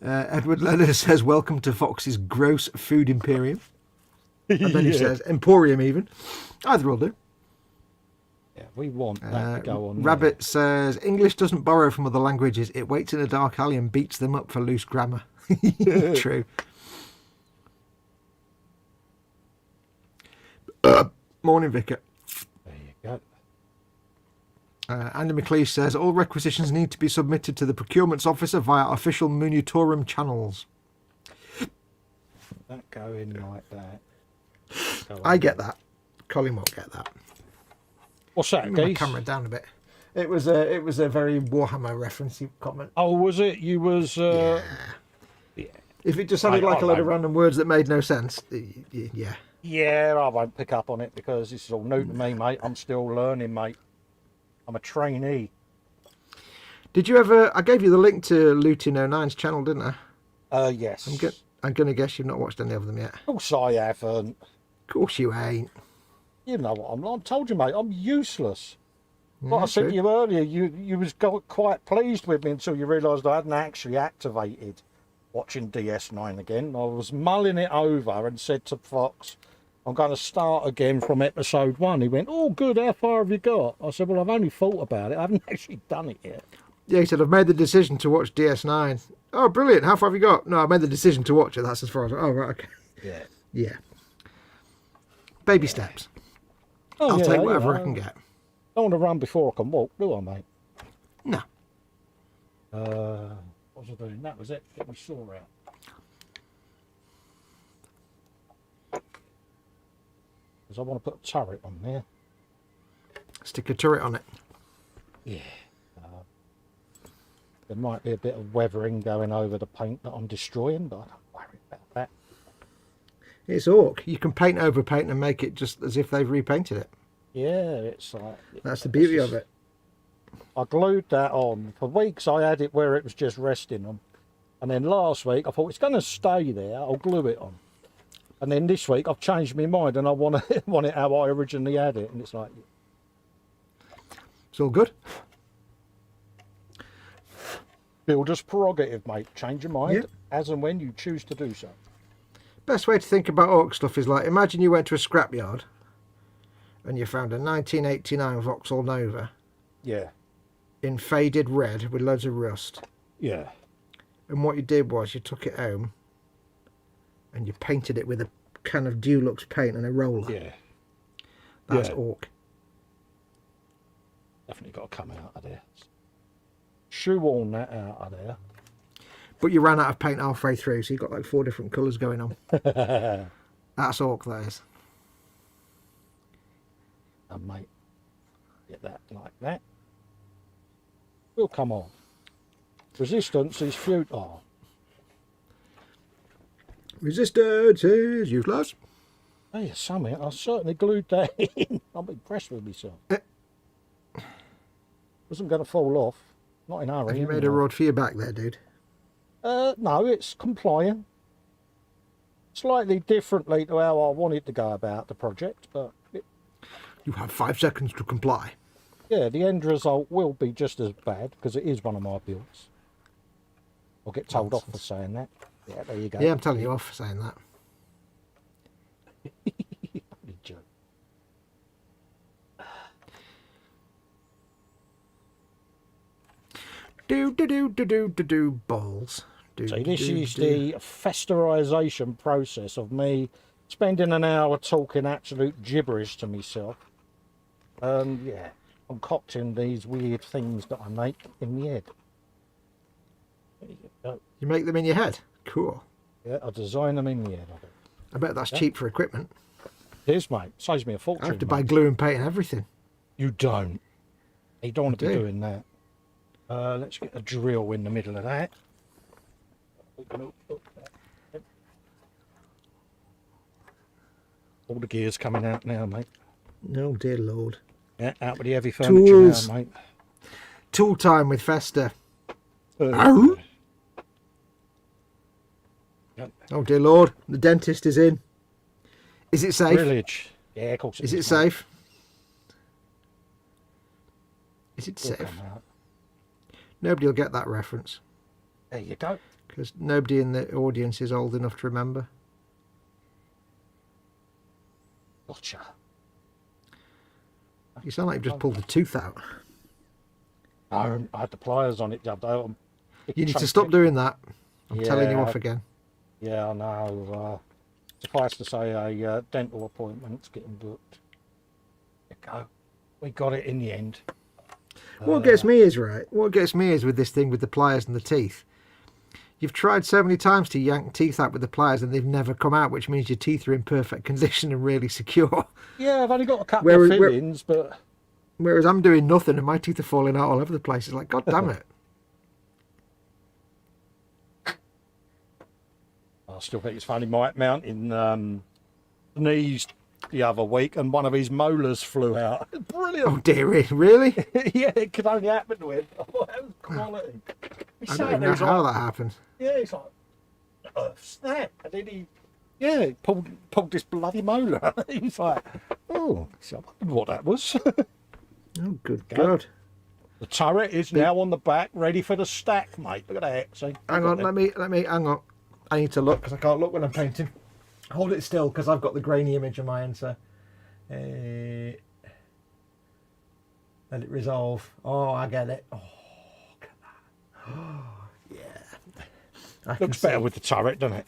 Edward Leonard says, welcome to Fox's gross food imperium. And then he says, emporium even. Either will do. Yeah, we want that to go on. Rabbit says, English doesn't borrow from other languages. It waits in a dark alley and beats them up for loose grammar. True. Morning, Vicar. There you go. Andy McLeish says, all requisitions need to be submitted to the procurement's officer via official Munitorum channels. That go in like that. I get that. Colin won't get that. What's that, Move my Geese? camera down a bit. It was a very Warhammer referencey comment. Oh, was it? You was... yeah. If it just sounded like a load of won't. random words that made no sense, yeah. Yeah, I won't pick up on it because this is all new to me, mate. I'm still learning, mate. I'm a trainee. Did you ever? I gave you the link to Lutin09's channel, didn't I? Yes. I'm gonna guess you've not watched any of them yet. Of course I haven't. Of course you ain't. You know what I'm like. I told you, mate, I'm useless. Like I said true. to you earlier, you was quite pleased with me until you realised I hadn't actually activated watching DS9 again. I was mulling it over and said to Fox, I'm going to start again from episode 1. He went, oh, good, how far have you got? I said, well, I've only thought about it. I haven't actually done it yet. Yeah, he said, I've made the decision to watch DS9. Oh, brilliant. How far have you got? No, I made the decision to watch it. That's as far as... Oh, right, okay. Yeah. Yeah. Baby steps. Oh, I'll yeah, take whatever yeah. I can get. I don't want to run before I can walk, do I, mate? No. What was I doing? That was it. Get my saw out. Because I want to put a turret on there. Stick a turret on it. Yeah. There might be a bit of weathering going over the paint that I'm destroying, but I don't worry about that. It's Orc. You can paint over paint and make it just as if they've repainted it. Yeah, it's like... That's the beauty of it. I glued that on. For weeks I had it where it was just resting on. And then last week I thought it's going to stay there, I'll glue it on. And then this week I've changed my mind and I want it how I originally had it. And it's like... It's all good. Builder's prerogative, mate. Change your mind. as and when you choose to do so. Best way to think about orc stuff is like, imagine you went to a scrapyard and you found a 1989 Vauxhall Nova. Yeah. In faded red with loads of rust. Yeah. And what you did was you took it home and you painted it with a kind of Dulux paint and a roller. Yeah. That's orc. Definitely got to come out of there. Shoehorn that out of there. But you ran out of paint halfway through, so you've got like 4 different colours going on. That's orc, that is. And mate, get that like that. Will come on. Resistance is futile. Resistance is useless. Hey, something. I certainly glued that in. I'm impressed with myself. Wasn't going to fall off. Not in a hurry. Have you made a rod for your back there, dude? No, it's compliant. Slightly differently to how I wanted to go about the project, but... You have 5 seconds to comply. Yeah, the end result will be just as bad, because it is one of my builds. I'll get told off for saying that. Yeah, there you go. Yeah, I'm telling you off for saying that. Joke. Do balls. So this is the festerization process of me spending an hour talking absolute gibberish to myself. Yeah, concocting these weird things that I make in the head. There you go. You make them in your head? Cool. Yeah, I design them in the head. I bet that's cheap for equipment. It is, mate. Saves me a fortune. I have to buy glue and paint and everything. You don't. You don't want to be doing that. Let's get a drill in the middle of that. All the gears coming out now, mate. Oh, dear Lord. Yeah, out with the heavy furniture now, mate. Tool time with Festa. Oh, oh, dear Lord. The dentist is in. Is it safe? Village. Yeah, of course it is. Is it safe? Is it It'll safe? come out. Nobody will get that reference. There you go. Because nobody in the audience is old enough to remember. Gotcha. You sound like you've just pulled a tooth out. I had the pliers on it, Dad. You need to stop doing that. I'm telling you Yeah. off again. Yeah, I know. Suffice to say, a dental appointment's getting booked. There you go. We got it in the end. What gets me is what gets me is with this thing with the pliers and the teeth. You've tried so many times to yank teeth out with the pliers and they've never come out, which means your teeth are in perfect condition and really secure. Yeah, I've only got a couple of fillings, but... Whereas I'm doing nothing and my teeth are falling out all over the place. It's like, God damn it. I still think it's funny, Mike mounting knees the other week and one of his molars flew out. Brilliant. Oh dearie, really? Yeah, it could only happen to him. Oh, that was quality. I don't even know how that happened. Yeah, he's like, snap. And then he pulled this bloody molar. He was like, oh, I wondered what that was. Oh, good God. The turret is now on the back, ready for the stack, mate. Look at that. See? Hang on, let me, hang on. I need to look because I can't look when I'm painting. Hold it still because I've got the grainy image on my end, so. Let it resolve. Oh, I get it. Oh, look at that. Oh, yeah. Looks better with the turret, doesn't it?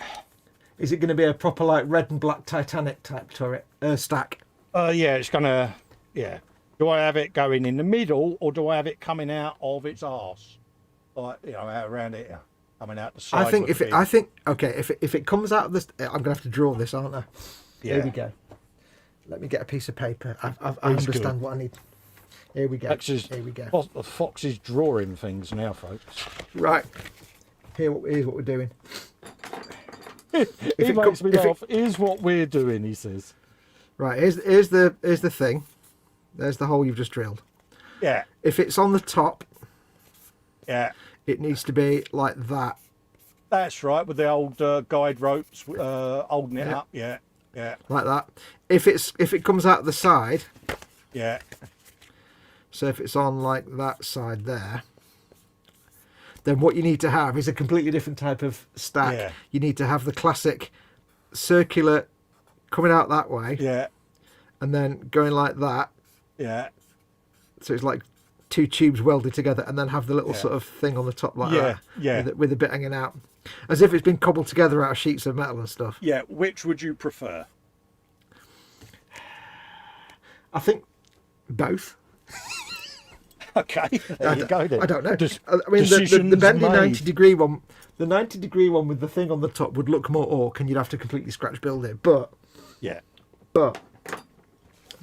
Is it going to be a proper, like, red and black Titanic type turret? Stack? Yeah, it's going to, yeah. Do I have it going in the middle or do I have it coming out of its arse? Like, you know, out around it, coming out the side. If it comes out of this, I'm going to have to draw this, aren't I? Yeah. Here we go. Let me get a piece of paper. I understand what I need. Here we go. Here we go. Fox is drawing things now, folks. Right. Here's what we're doing. He makes me laugh. Here's what we're doing, he says. Right, here's the thing. There's the hole you've just drilled. Yeah. If it's on the top, yeah, it needs to be like that. That's right, with the old guide ropes holding it up. Yeah, yeah. Like that. If it comes out the side. Yeah. So if it's on like that side there, then what you need to have is a completely different type of stack. Yeah. You need to have the classic circular coming out that way, Yeah. and then going like that. Yeah. So it's like two tubes welded together, and then have the little sort of thing on the top like that. Yeah. With a bit hanging out. As if it's been cobbled together out of sheets of metal and stuff. Yeah. Which would you prefer? I think both. Okay. There you go then. I don't know. I mean, the Decisions bendy made. 90-degree one, the 90-degree one with the thing on the top would look more orc, and you'd have to completely scratch build it. But Yeah.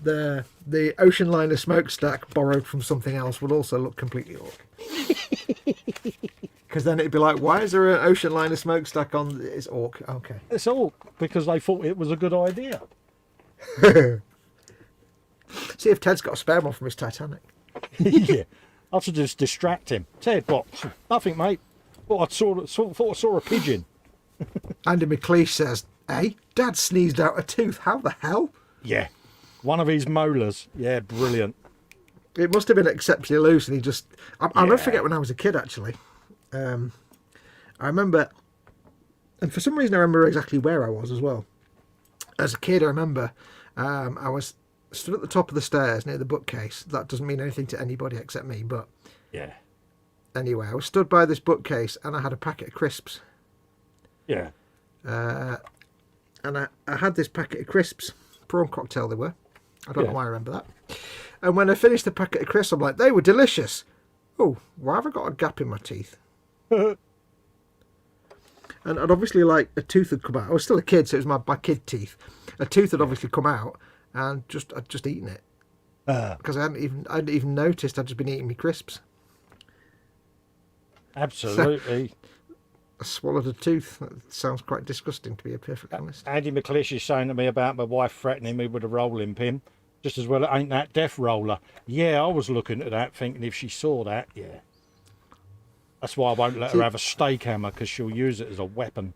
the ocean liner smokestack borrowed from something else would also look completely orc. Because then it'd be like, why is there an ocean liner smokestack on? It's orc. Okay. It's all because they thought it was a good idea. See if Ted's got a spare one from his Titanic. Yeah. I have to just distract him. Ted, what? Nothing, mate. Thought I saw a pigeon. Andy McLeish says, "Hey, Dad sneezed out a tooth. How the hell?" Yeah. One of his molars. Yeah, brilliant. It must have been exceptionally loose, and he just... I'll never Yeah. forget when I was a kid, actually. I remember... And for some reason, I remember exactly where I was as well. As a kid, I remember I was stood at the top of the stairs near the bookcase. That doesn't mean anything to anybody except me, but... Yeah. Anyway, I was stood by this bookcase, and I had a packet of crisps. Yeah. And I had this packet of crisps. Prawn cocktail they were. I don't know why I remember that. And when I finished the packet of crisps, I'm like, they were delicious. Oh, why have I got a gap in my teeth? And obviously, like, a tooth had come out. I was still a kid, so it was my kid teeth. A tooth had obviously come out, and I'd just eaten it. Because I hadn't even noticed I'd just been eating my crisps. Absolutely. I swallowed a tooth. That sounds quite disgusting, to be perfectly honest. Andy McLeish is saying to me about my wife threatening me with a rolling pin. Just as well, it ain't that death roller. Yeah, I was looking at that, thinking if she saw that, yeah. That's why I won't let her have a steak hammer, because she'll use it as a weapon.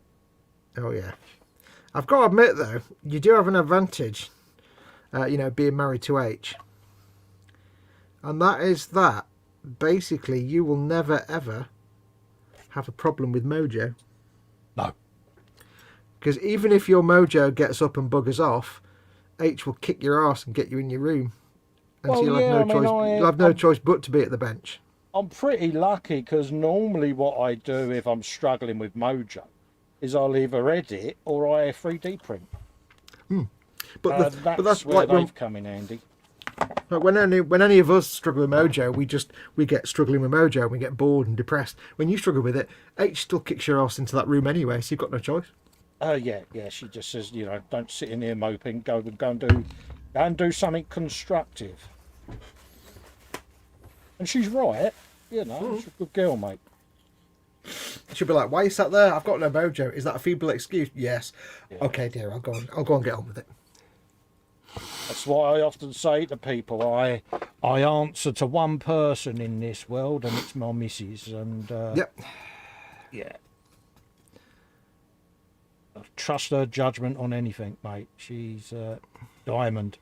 Oh, yeah. I've got to admit, though, you do have an advantage, being married to H. And that is that, basically, you will never, ever have a problem with Mojo. No. Because even if your Mojo gets up and buggers off, H will kick your arse and get you in your room. And so you'll have no choice but to be at the bench. I'm pretty lucky, because normally what I do if I'm struggling with Mojo is I'll either edit or I 3D print. But that's where like they've come in handy. when any of us struggle with Mojo, we get struggling with Mojo and we get bored and depressed. When you struggle with it, H still kicks your ass into that room anyway, so you've got no choice. Oh yeah. She just says, don't sit in here moping. Go and do something constructive. And she's right. She's a good girl, mate. She'll be like, "Why are you sat there? I've got no Mojo." Is that a feeble excuse? Yes. Yeah. Okay, dear. I'll go and get on with it. That's why I often say to people, I answer to one person in this world, and it's my missus. And Yep. yeah. Trust her judgment on anything, mate. She's diamond.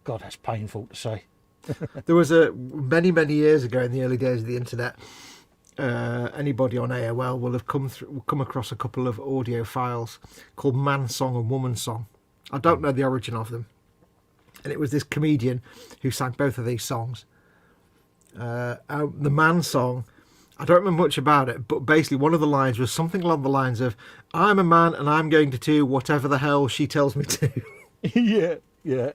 God, that's painful to say. There was many years ago in the early days of the internet. Anybody on AOL will have come across a couple of audio files called Man Song and Woman Song. I don't know the origin of them, and it was this comedian who sang both of these songs. The Man Song, I don't remember much about it, but basically one of the lines was something along the lines of, "I'm a man and I'm going to do whatever the hell she tells me to." Yeah.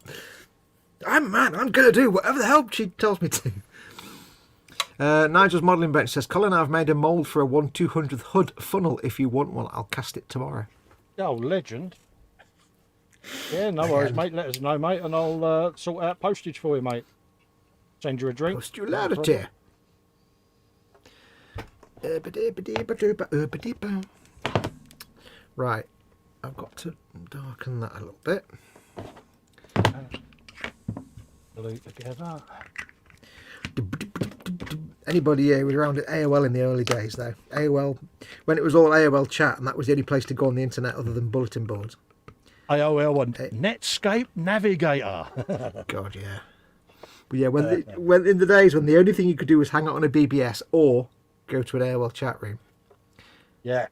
I'm a man, I'm going to do whatever the hell she tells me to. Nigel's Modelling Bench says, "Colin, I've made a mould for a 1/200th hood funnel. If you want one, I'll cast it tomorrow." Oh, legend. Yeah, no worries, mate. Let us know, mate, and I'll sort out postage for you, mate. Send you a drink. Post you later, Right, I've got to darken that a little bit. Glue together. Anybody here was around at AOL in the early days, though? AOL, when it was all AOL chat, and that was the only place to go on the internet other than bulletin boards. AOL and Netscape Navigator. God, yeah. But yeah, when in the days when the only thing you could do was hang out on a BBS or go to an AOL chat room. Yeah.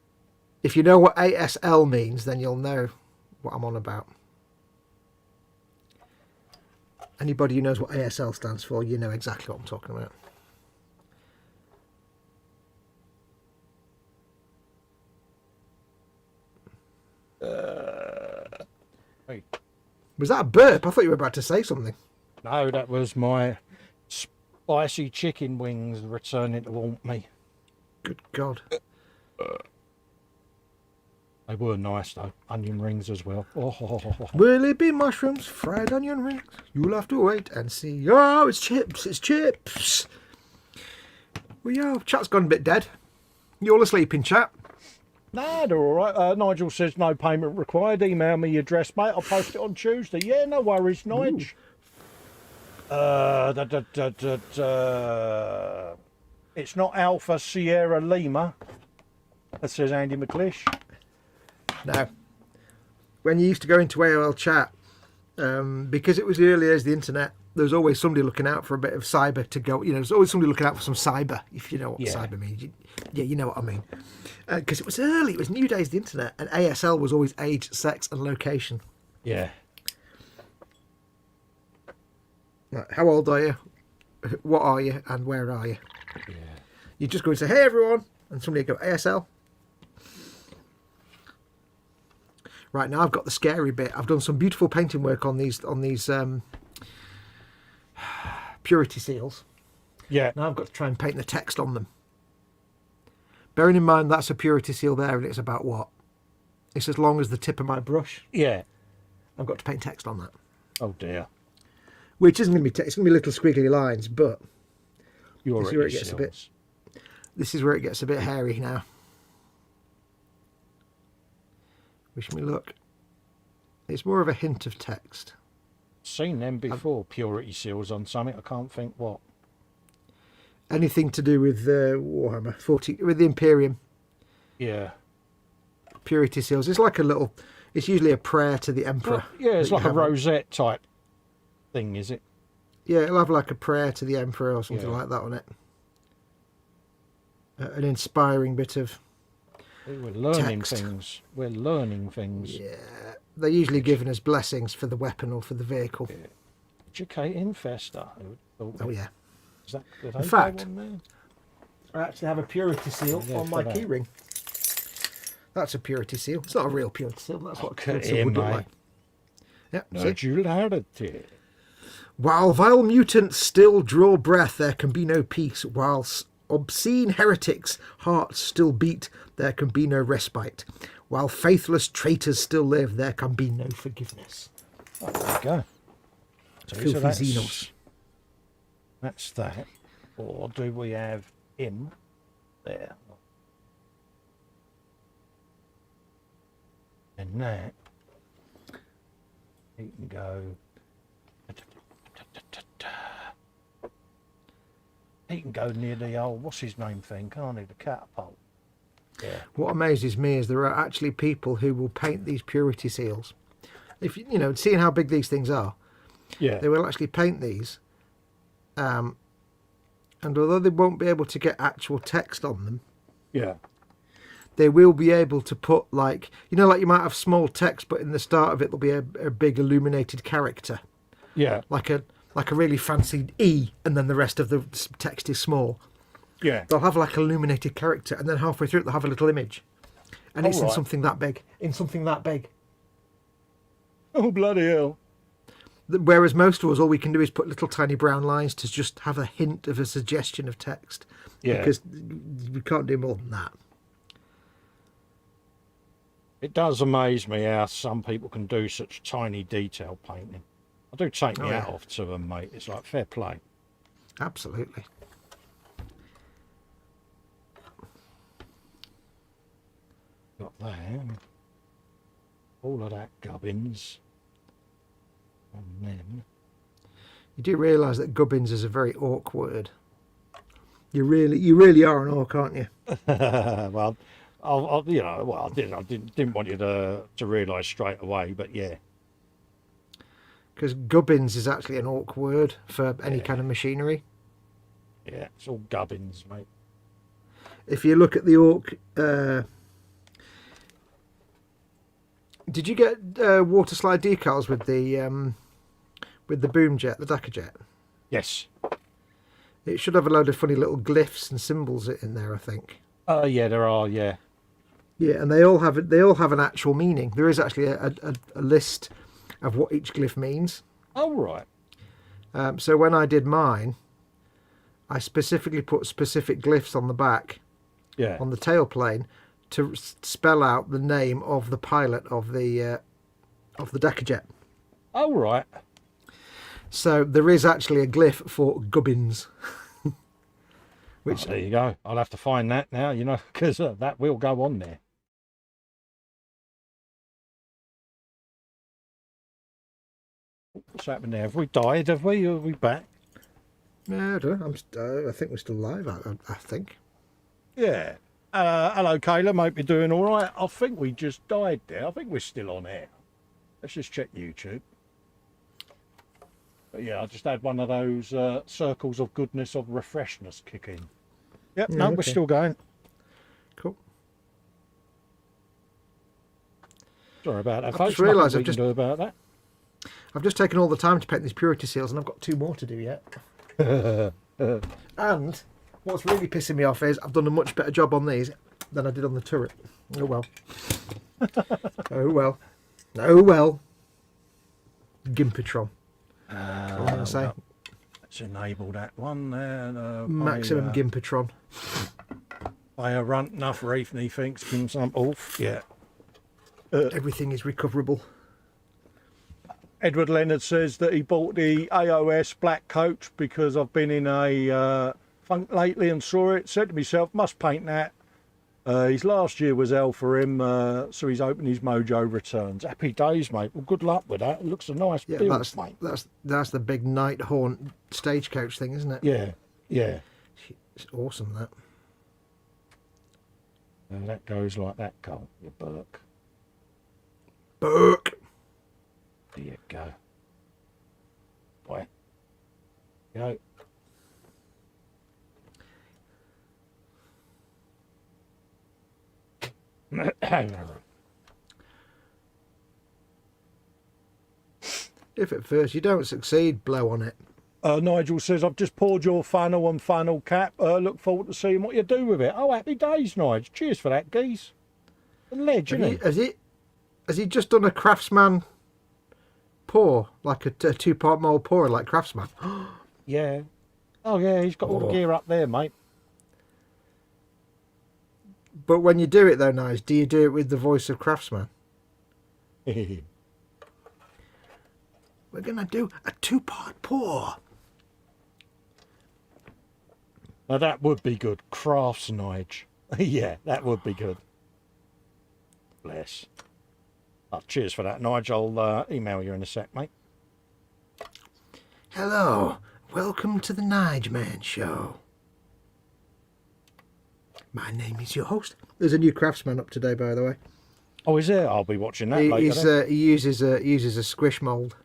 If you know what ASL means, then you'll know what I'm on about. Anybody who knows what ASL stands for, you know exactly what I'm talking about. Hey. Was that a burp? I thought you were about to say something. No, that was my spicy chicken wings returning to haunt me. Good God. They were nice though. Onion rings as well. Oh. Will it be mushrooms, fried onion rings? You'll have to wait and see. Oh, it's chips, it's chips. Well, yeah, chat's gone a bit dead. You all asleep in chat? Nah, they're all right. Nigel says no payment required. Email me your address, mate. I'll post it on Tuesday. Yeah, no worries, Nige. It's not Alpha Sierra Lima. That says Andy McLeish. No. When you used to go into AOL chat, because it was the early days of the internet, there was always somebody looking out for a bit of cyber to go. You know, there's always somebody looking out for some cyber, if you know what cyber means. Yeah, you know what I mean. Because it was early, it was new days of the internet, and ASL was always age, sex, and location. Yeah. Right, how old are you? What are you? And where are you? Yeah. You just go and say, "Hey, everyone," and somebody would go, "ASL." Right, now I've got the scary bit. I've done some beautiful painting work on these purity seals. Yeah. Now I've got to try and paint the text on them. Bearing in mind that's a purity seal there, and it's about what? It's as long as the tip of my brush. Yeah. I've got to paint text on that. Oh dear. Which isn't going to be it's going to be little squiggly lines, but You're this is where it gets a bit. This is where it gets a bit hairy now. Wish me luck. It's more of a hint of text. Seen them before, purity seals on something. I can't think what. Anything to do with Warhammer 40, with the Imperium. Yeah. Purity seals. It's like a little. It's usually a prayer to the Emperor. Well, yeah, it's like a rosette type thing, is it? Yeah, it'll have like a prayer to the Emperor or something like that on it. An inspiring bit of. We're learning text. things. We're learning things. Yeah, they're usually given as blessings for the weapon or for the vehicle. Yeah. Educating Festa. Oh yeah. Is that, In fact, I actually have a purity seal on my keyring. That's a purity seal. It's not a real purity seal. That's what a purity seal would look like. Yeah. Nodularity. While vile mutants still draw breath, there can be no peace. Whilst obscene heretics' hearts still beat, there can be no respite. While faithless traitors still live, there can be no forgiveness. Oh, there you go. Filthy Xenos. That's that. Or do we have him there? And that. He can go. He can go near the old, what's his name thing, can't he? The catapult. Yeah. What amazes me is there are actually people who will paint these purity seals. If you know, seeing how big these things are, Yeah. they will actually paint these. And although they won't be able to get actual text on them, Yeah. they will be able to put like like you might have small text, but in the start of it there'll be a big illuminated character. Yeah. Like a really fancy E, and then the rest of the text is small. Yeah. They'll have like an illuminated character, and then halfway through it they'll have a little image, and it's in something that big. Oh, bloody hell. Whereas most of us, all we can do is put little tiny brown lines to just have a hint of a suggestion of text. Yeah. Because we can't do more than that. It does amaze me how some people can do such tiny detail painting. I do take my hat off to them, mate. It's like fair play. Absolutely. Got that. All of that gubbins. And then. You do realise that gubbins is a very orc word. You really are an orc, aren't you? Well, I didn't want you to realise straight away, but yeah. Because gubbins is actually an awkward word for any kind of machinery. Yeah, it's all gubbins, mate. If you look at the orc, did you get water slide decals with the boom jet, the Dakar jet? Yes. It should have a load of funny little glyphs and symbols in there, I think. Yeah, there are. Yeah. Yeah, and they all have an actual meaning. There is actually a list of what each glyph means. Oh, right. So when I did mine, I specifically put specific glyphs on the back, on the tail plane, to spell out the name of the pilot of the Dakar jet. Oh, right. So there is actually a glyph for gubbins. Which there you go. I'll have to find that now, you know, because that will go on there. What's happened there? Have we died? Have we? Or are we back? No, I don't know. I think we're still live. I think. Yeah. Hello, Caleb. Hope you're doing all right. I think we just died there. I think we're still on air. Let's just check YouTube. But yeah, I just had one of those circles of goodness, of refreshness kick in. Yep, no, we're still going. Cool. Sorry about that, I've folks. just realised Nothing we can do about that. I've just taken all the time to paint these purity seals, and I've got 2 more to do yet. And what's really pissing me off is I've done a much better job on these than I did on the turret. Oh well. Oh well. Oh well. Gimpatron. I'm going to say. Let's enable that one there. Maximum Gimpatron. By a run enough reef, and he thinks can some off. Yeah. Everything is recoverable. Edward Leonard says that he bought the AOS black coach because I've been in a funk lately and saw it. Said to myself, must paint that. His last year was hell for him, so he's hoping his mojo returns. Happy days, mate. Well, good luck with that. It looks a nice build, mate. That's the big night haunt stagecoach thing, isn't it? Yeah, yeah. It's awesome, that. And that goes like that, Cole. You Burke. Burke! There you go. Boy. Go. If at first you don't succeed, blow on it. Nigel says, I've just poured your funnel and funnel cap. Look forward to seeing what you do with it. Oh, happy days, Nigel. Cheers for that, geese. And ledge, isn't it? Has he just done a Craftsman pour? Like a 2-part mould pour like Craftsman? Yeah. Oh, yeah, he's got all the gear up there, mate. But when you do it, though, Nige, do you do it with the voice of Craftsman? We're going to do a 2-part pour. Now, that would be good. Crafts, Nige. Yeah, that would be good. Bless. Oh, cheers for that, Nigel. I'll email you in a sec, mate. Hello. Welcome to the Nige Man Show. My name is your host. There's a new Craftsman up today, by the way. Oh, is there? I'll be watching that later. He uses a squish mould.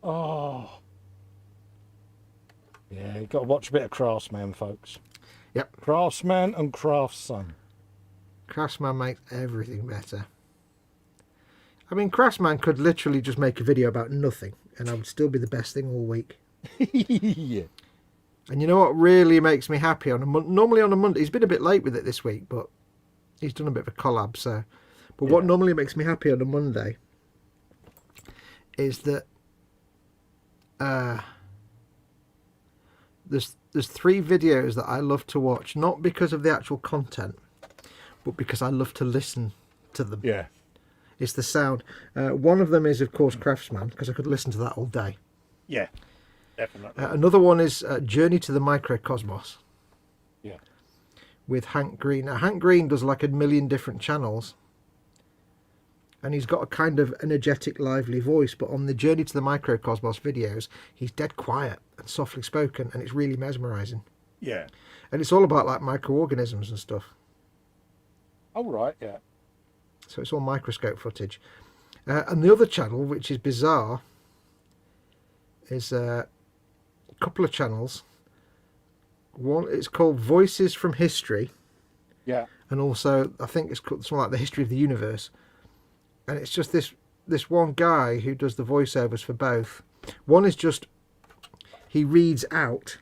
Oh. Yeah, you've got to watch a bit of Craftsman, folks. Yep. Craftsman and Craftsson. Craftsman makes everything better. I mean, Craftsman could literally just make a video about nothing, and I would still be the best thing all week. Yeah. And you know what really makes me happy? Normally on a Monday, he's been a bit late with it this week, but he's done a bit of a collab, so... But what normally makes me happy on a Monday is that there's 3 videos that I love to watch, not because of the actual content, but because I love to listen to them. Yeah. It's the sound. One of them is, of course, Craftsman, because I could listen to that all day. Yeah, definitely. Another one is Journey to the Microcosmos. Yeah. With Hank Green. Now, Hank Green does like a million different channels. And he's got a kind of energetic, lively voice. But on the Journey to the Microcosmos videos, he's dead quiet and softly spoken. And it's really mesmerising. Yeah. And it's all about like microorganisms and stuff. Oh, right, yeah. So it's all microscope footage. And the other channel, which is bizarre, is a couple of channels. One, it's called Voices from History. Yeah. And also, I think it's called something like The History of the Universe. And it's just this one guy who does the voiceovers for both. One is just, he reads out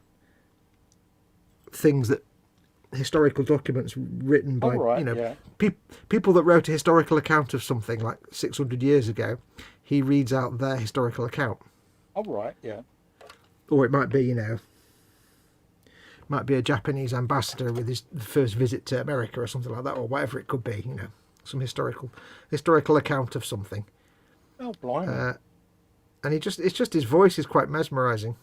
things that, historical documents written by, people that wrote a historical account of something like 600 years ago. He reads out their historical account. All right, yeah. Or it might be, might be a Japanese ambassador with his first visit to America or something like that, or whatever it could be, some historical account of something. Oh, blimey. And it's just his voice is quite mesmerising.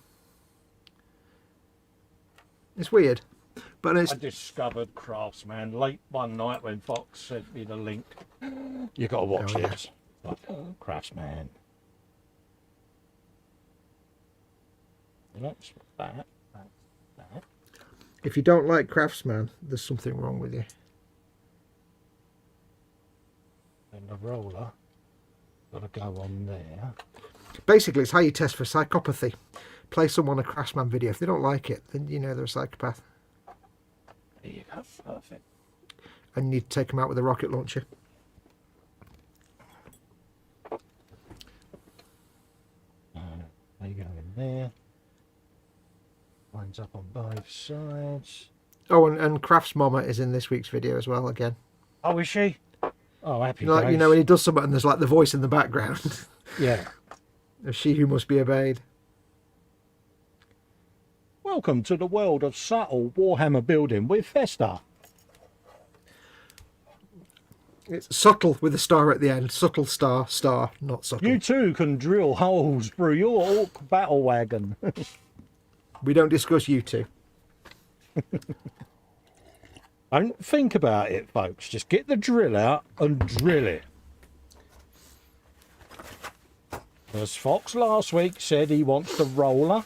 It's weird, but I discovered Craftsman late one night when Fox sent me the link. You got to watch this. Like, Craftsman. That's that. If you don't like Craftsman, there's something wrong with you. And the roller got to go on there. Basically, it's how you test for psychopathy. Play someone a Craftsman video. If they don't like it, then they're a psychopath. There you go, perfect. And you need to take them out with a rocket launcher. There you go in there. Lines up on both sides. Oh, and Crafts Mama is in this week's video as well, again. Oh, is she? Oh, happy Like, days. when he does something and there's like the voice in the background. Yeah. Of She Who Must Be Obeyed. Welcome to the world of subtle Warhammer building with Festa. It's subtle with a star at the end. Subtle star, not subtle. You too can drill holes through your orc battle wagon. We don't discuss you two. Don't think about it, folks. Just get the drill out and drill it. As Fox last week said, he wants the roller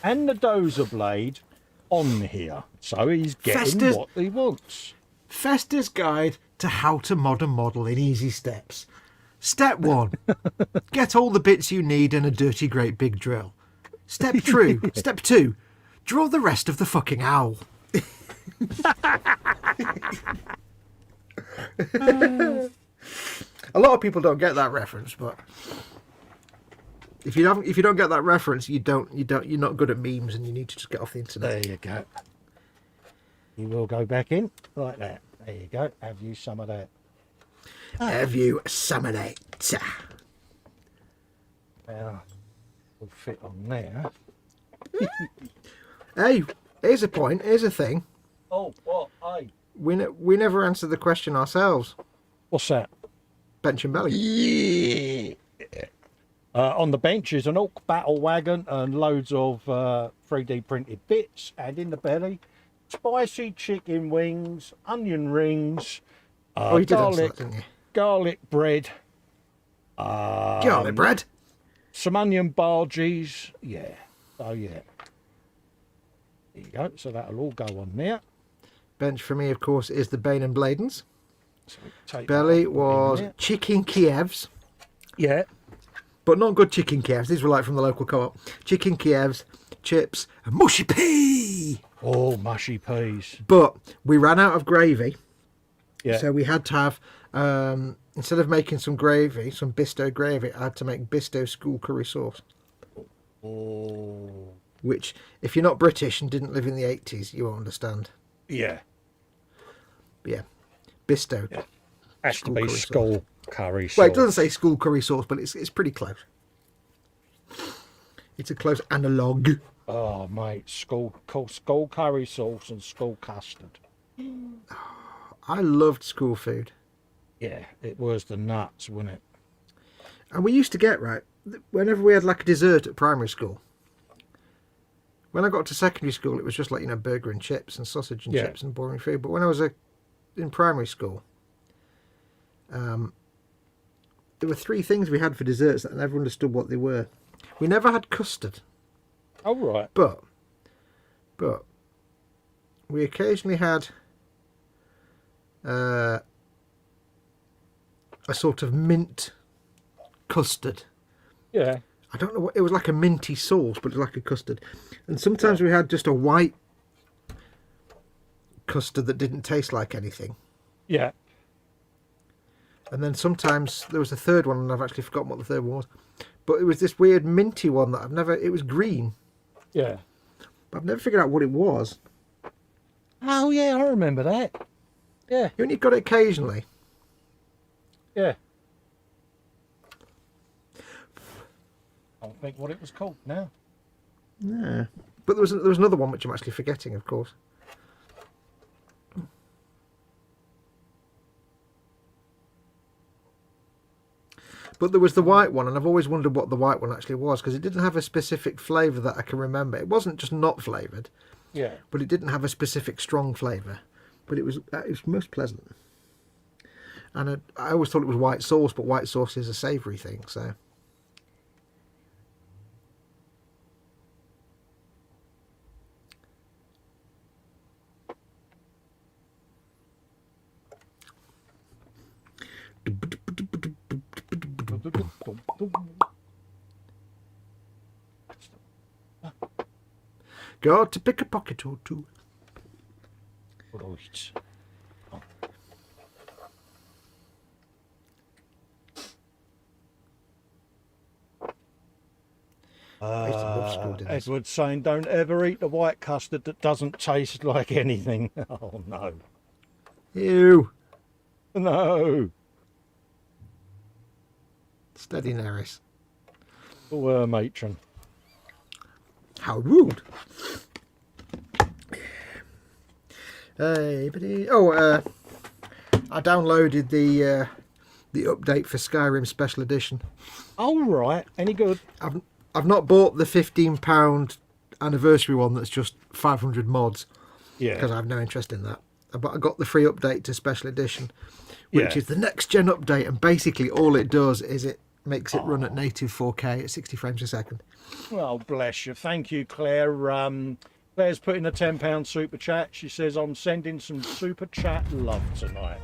and the dozer blade on here. So he's getting what he wants. Festa's Guide to How to Mod a Model in Easy Steps. Step 1. Get all the bits you need and a dirty great big drill. Step 2. Draw the rest of the fucking owl. A lot of people don't get that reference, but if you don't get that reference, you're not good at memes, and you need to just get off the internet. There you go. You will go back in like that. There you go. Have you some of that? Have you some of that? Now, will fit on there. Hey, here's a point. Here's a thing. Oh, what? Hey. We never answered the question ourselves. What's that? Bench and belly. Yeah. On the bench is an orc battle wagon and loads of 3D printed bits, and in the belly, spicy chicken wings, onion rings, You did answer that, didn't you? garlic bread, Garlic bread. some onion barges. Yeah. Oh yeah. There you go. So that'll all go on there. Bench for me, of course, is the Bane and Bladens. So take Belly that was in there. chicken Kievs. Yeah. But not good chicken Kievs. These were like from the local co-op. Chicken Kievs, chips, and mushy pea. Oh, mushy peas. But we ran out of gravy. Yeah. So we had to have, instead of making some gravy, some Bisto gravy, I had to make Bisto school curry sauce. Oh. Which, if you're not British and didn't live in the 80s, you won't understand. Yeah. But yeah, Bisto. Yeah. Has to be curry skull curry sauce. Well, it doesn't say school curry sauce, but it's pretty close. It's a close analogue. Oh, mate, skull curry sauce and skull custard. I loved school food. Yeah, it was the nuts, wasn't it? And we used to get, right, whenever we had like a dessert at primary school, when I got to secondary school, it was just like, burger and chips and sausage and chips and boring food. But when I was in primary school, there were 3 things we had for desserts that I never understood what they were. We never had custard. Oh, right. But we occasionally had a sort of mint custard. Yeah. I don't know what it was, like a minty sauce, but it was like a custard. And sometimes we had just a white custard that didn't taste like anything. Yeah. And then sometimes there was a third one, and I've actually forgotten what the third one was. But it was this weird minty one that I've never... It was green. Yeah. But I've never figured out what it was. Oh, yeah, I remember that. Yeah. You only got it occasionally. Yeah. I don't think what it was called now. Yeah. But there was another one which I'm actually forgetting, of course. But there was the white one, and I've always wondered what the white one actually was, because it didn't have a specific flavour that I can remember. It wasn't just not flavoured, Yeah. but it didn't have a specific strong flavour. But it was most pleasant. And I always thought it was white sauce, but white sauce is a savoury thing, so... Got to pick a pocket or two. Right. Edward's saying, don't ever eat the white custard that doesn't taste like anything. Oh, no. Ew. No. Steady, Neris. Oh, matron. How rude. Hey, buddy. Oh, I downloaded the update for Skyrim Special Edition. Oh, right. Any good? I've not bought the £15 anniversary one that's just 500 mods. Yeah. Because I have no interest in that. But I got the free update to Special Edition, which Yeah. is the next gen update, and basically all it does is it makes it run at native 4K at 60 frames a second. Well, bless you. Thank you, Claire. Claire's put in a £10 super chat. She says, I'm sending some super chat love tonight.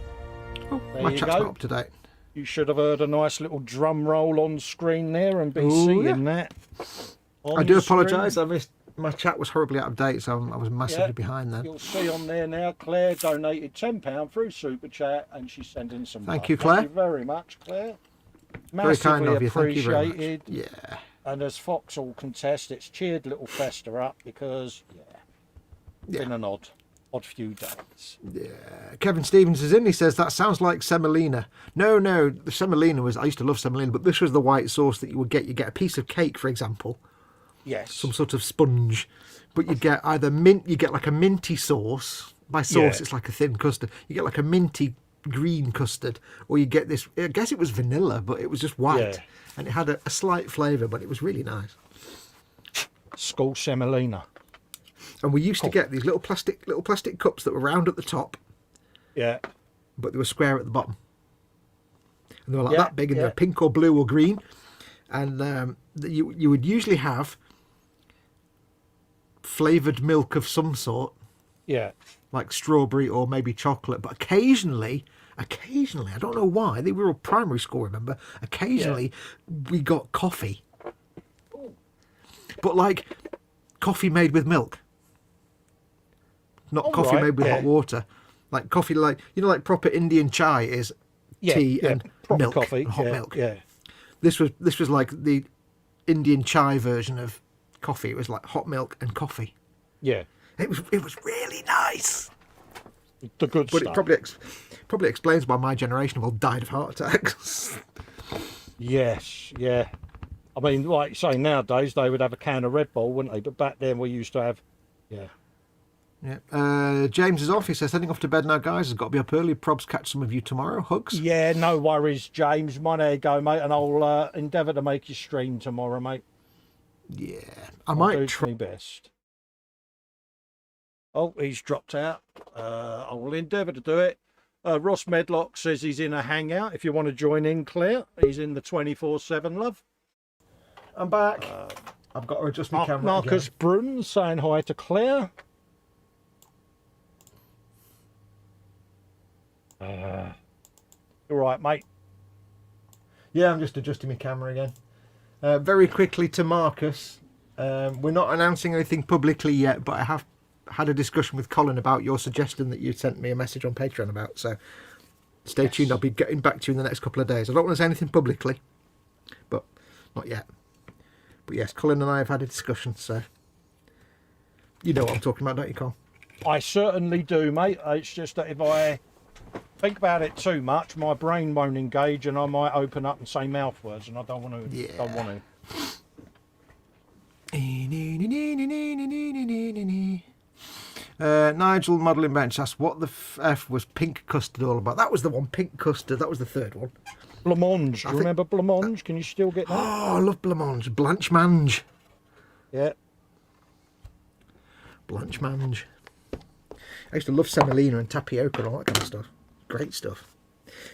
Oh, There my you chat's go. not up to date. You should have heard a nice little drum roll on screen there and be Ooh, seeing that. on I do the screen. apologise. I missed. My chat was horribly out of date, so I was massively Yeah. behind then. You'll see on there now, Claire donated £10 through super chat and she's sending some Thank love. you, Claire. Thank you very much, Claire. Very kind Massively of you. Thank you very much. appreciated. Yeah. And as Fox will contest, it's cheered little Festa up because, been an odd few days. Yeah. Kevin Stevens is in. He says that sounds like semolina. No, the semolina was. I used to love semolina, but this was the white sauce that you would get. You get a piece of cake, for example, Yes. some sort of sponge, but you get either mint. You get like a minty sauce. By sauce, Yeah. it's like a thin custard. You get like a minty green custard, or you get this. I guess it was vanilla, but it was just white, Yeah. and it had a slight flavour, but it was really nice. School semolina. And we used to get these little plastic cups that were round at the top, Yeah. but they were square at the bottom. And they were like Yeah, that big, and they yeah. were pink or blue or green. And you would usually have flavoured milk of some sort, Yeah. like strawberry or maybe chocolate. But occasionally, I don't know why, we were all primary school, remember? Occasionally, we got coffee. But like coffee made with milk. Not All coffee right, made with yeah. hot water. Like coffee, like, like proper Indian chai is tea and proper milk, coffee. and hot yeah. milk. Yeah. This was like the Indian chai version of coffee. It was like hot milk and coffee. Yeah. It was really nice. The good But stuff. it probably explains why my generation have all died of heart attacks. Yes, yeah. I mean, like you say, nowadays they would have a can of Red Bull, wouldn't they? But back then we used to have, yeah. Yeah. James is off. He says, heading off to bed now, guys. Has got to be up early. Probs catch some of you tomorrow. Hugs. Yeah, no worries, James. Mine, there you go, mate. And I'll endeavour to make you stream tomorrow, mate. Yeah. I I'll might do try. my best. Oh, he's dropped out. I will endeavour to do it. Ross Medlock says he's in a hangout. If you want to join in, Claire, he's in the 24/7, love. I'm back. I've got to adjust my camera. Marcus again. Brun saying hi to Claire. All right, mate. Yeah, I'm just adjusting my camera again. Very quickly to Marcus. We're not announcing anything publicly yet, but I have had a discussion with Colin about your suggestion that you sent me a message on Patreon about. So stay tuned. I'll be getting back to you in the next couple of days. I don't want to say anything publicly, but not yet. But yes, Colin and I have had a discussion, so you know what I'm talking about, don't you, Colin? I certainly do, mate. It's just that if I think about it too much, my brain won't engage, and I might open up and say mouth words, and I don't want to. Yeah. Don't want to. Nigel Modelling Bench asks, what the F was pink custard all about? That was the one, pink custard. That was the third one. Blancmange. Do you remember blancmange? Can you still get that? Oh, I love blancmange. Blanchemange. Yeah. Blanchemange. I used to love semolina and tapioca and all that kind of stuff. Great stuff.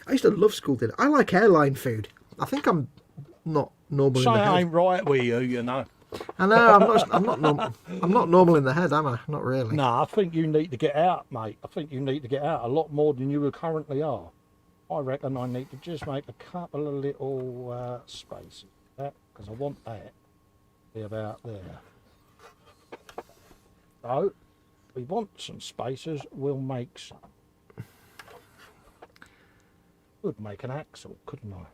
I used to love school dinner. I like airline food. I think I'm not normal in the head. ain't right with you, you know. I know. I'm not normal. I'm not normal in the head, am I? Not really. No, I think you need to get out, mate. I think you need to get out a lot more than you currently are. I reckon I need to just make a couple of little spaces, because I want that to be about there. So, if we want some spaces, we'll make some. Could make an axle, couldn't I?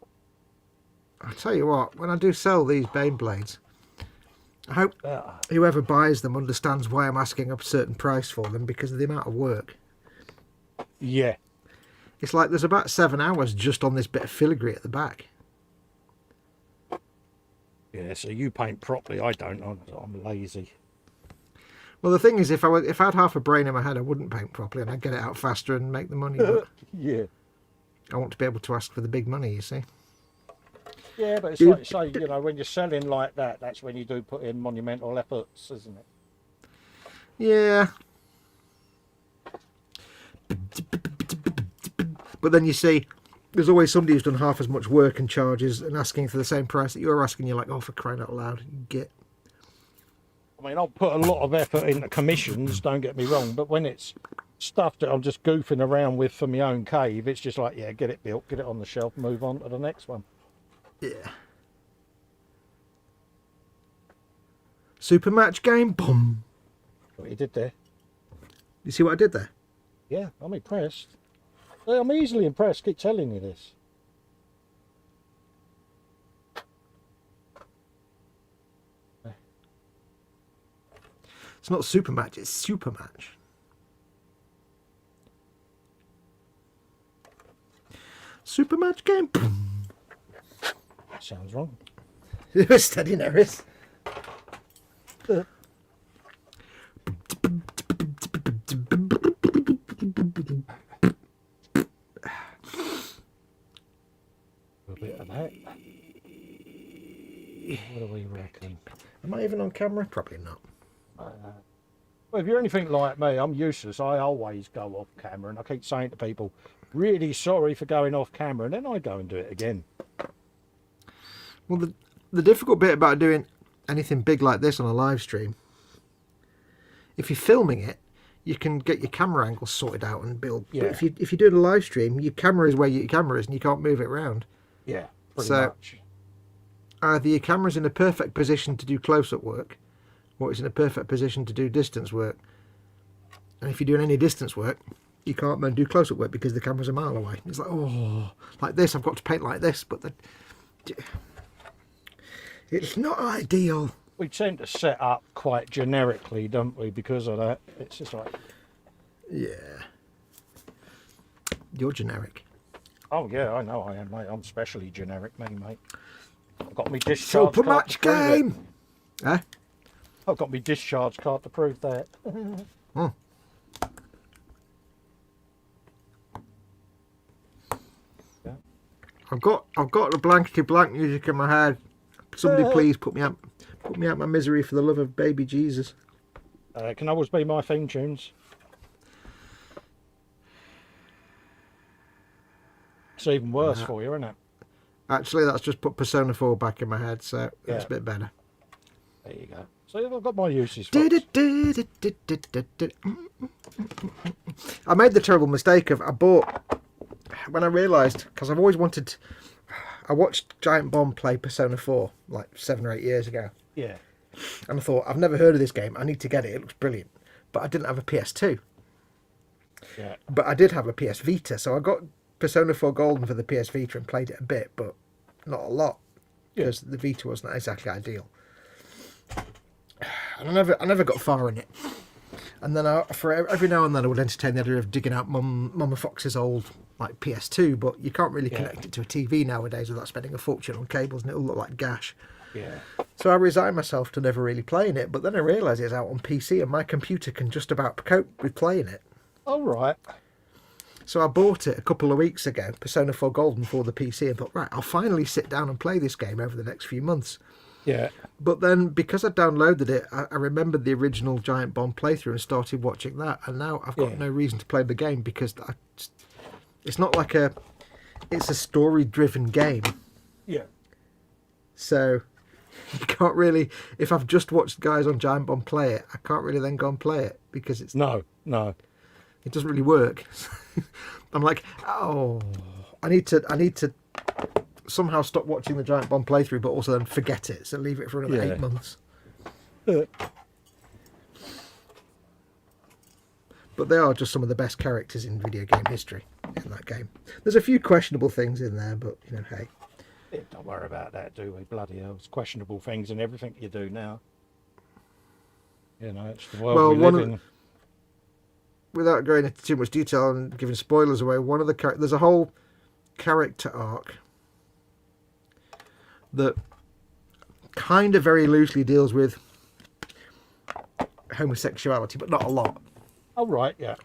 I'll tell you what, when I do sell these Bane blades, I hope whoever buys them understands why I'm asking a certain price for them, because of the amount of work. Yeah. It's like there's about 7 hours just on this bit of filigree at the back. Yeah, so you paint properly, I don't. I'm lazy. Well, the thing is, if I had half a brain in my head, I wouldn't paint properly, and I'd get it out faster and make the money. But Yeah. I want to be able to ask for the big money, you see. Yeah, but it's like you say, you know, when you're selling like that, that's when you do put in monumental efforts, isn't it? Yeah. But then you see, there's always somebody who's done half as much work and charges and asking for the same price that you're asking. You're like, oh, for crying out loud, you get. I mean, I'll put a lot of effort into commissions, don't get me wrong, but when it's stuff that I'm just goofing around with for my own cave, it's just like, yeah, get it built, get it on the shelf, move on to the next one. Yeah. Super match game, boom. What you did there? You see what I did there? Yeah, I'm impressed. I'm easily impressed, keep telling you this. It's not super match, it's super match. Super match game. Boom. Sounds wrong. Steady, Norris. A bit of that. What do we reckon? Am I even on camera? Probably not. Well, if you're anything like me, I'm useless. I always go off camera, and I keep saying to people, really sorry for going off camera, and then I go and do it again. Well, the difficult bit about doing anything big like this on a live stream, if you're filming it, you can get your camera angles sorted out and build. Yeah. But if you're doing a live stream, your camera is where your camera is, and you can't move it around. Yeah, pretty So, much. Either your camera's in a perfect position to do close-up work, or it's in a perfect position to do distance work. And if you're doing any distance work, you can't then do close-up work because the camera's a mile away. It's like, oh, like this, I've got to paint like this, but it's not ideal. We tend to set up quite generically, don't we, because of that. It's just like... Yeah. You're generic. Oh, yeah, I know I am, mate. I'm specially generic, me, mate. I've got me discharge Super card match to prove it. game! Eh? I've got me discharge card to prove that. Hmm. Yeah. I've got the blankety blank music in my head. Somebody please put me out my misery for the love of baby Jesus. Can always be my theme tunes. It's even worse for you, isn't it? Actually, that's just put Persona 4 back in my head, so Yeah. it's a bit better. There you go. So I've got my uses for it. I made the terrible mistake of I bought, when I realised, because I've always wanted, I watched Giant Bomb play Persona 4 like 7 or 8 years ago. Yeah. And I thought, I've never heard of this game. I need to get it. It looks brilliant. But I didn't have a PS2. Yeah. But I did have a PS Vita. So I got Persona 4 Golden for the PS Vita and played it a bit, but not a lot. Because the Vita wasn't exactly ideal. And I never got far in it. And then every now and then I would entertain the idea of digging out Mama Fox's old like PS2, but you can't really connect it to a TV nowadays without spending a fortune on cables, and it'll look like gash. Yeah. So I resigned myself to never really playing it, but then I realised it's out on PC and my computer can just about cope with playing it. All right. So I bought it a couple of weeks ago, Persona 4 Golden for the PC, and thought, right, I'll finally sit down and play this game over the next few months. Yeah. But then, because I downloaded it, I remembered the original Giant Bomb playthrough and started watching that, and now I've got no reason to play the game because it's not like it's a story-driven game. Yeah. So you can't really, if I've just watched guys on Giant Bomb play it, I can't really then go and play it because it's No. it doesn't really work. I'm like, oh, I need to somehow stop watching the Giant Bomb playthrough, but also then forget it. So leave it for another 8 months. But they are just some of the best characters in video game history in that game. There's a few questionable things in there, but you know, hey. Yeah, don't worry about that, do we? Bloody hell. It's questionable things in everything you do now. You know, it's the world we live in. Without going into too much detail and giving spoilers away, there's a whole character arc that kind of very loosely deals with homosexuality, but not a lot. Oh, right, yeah.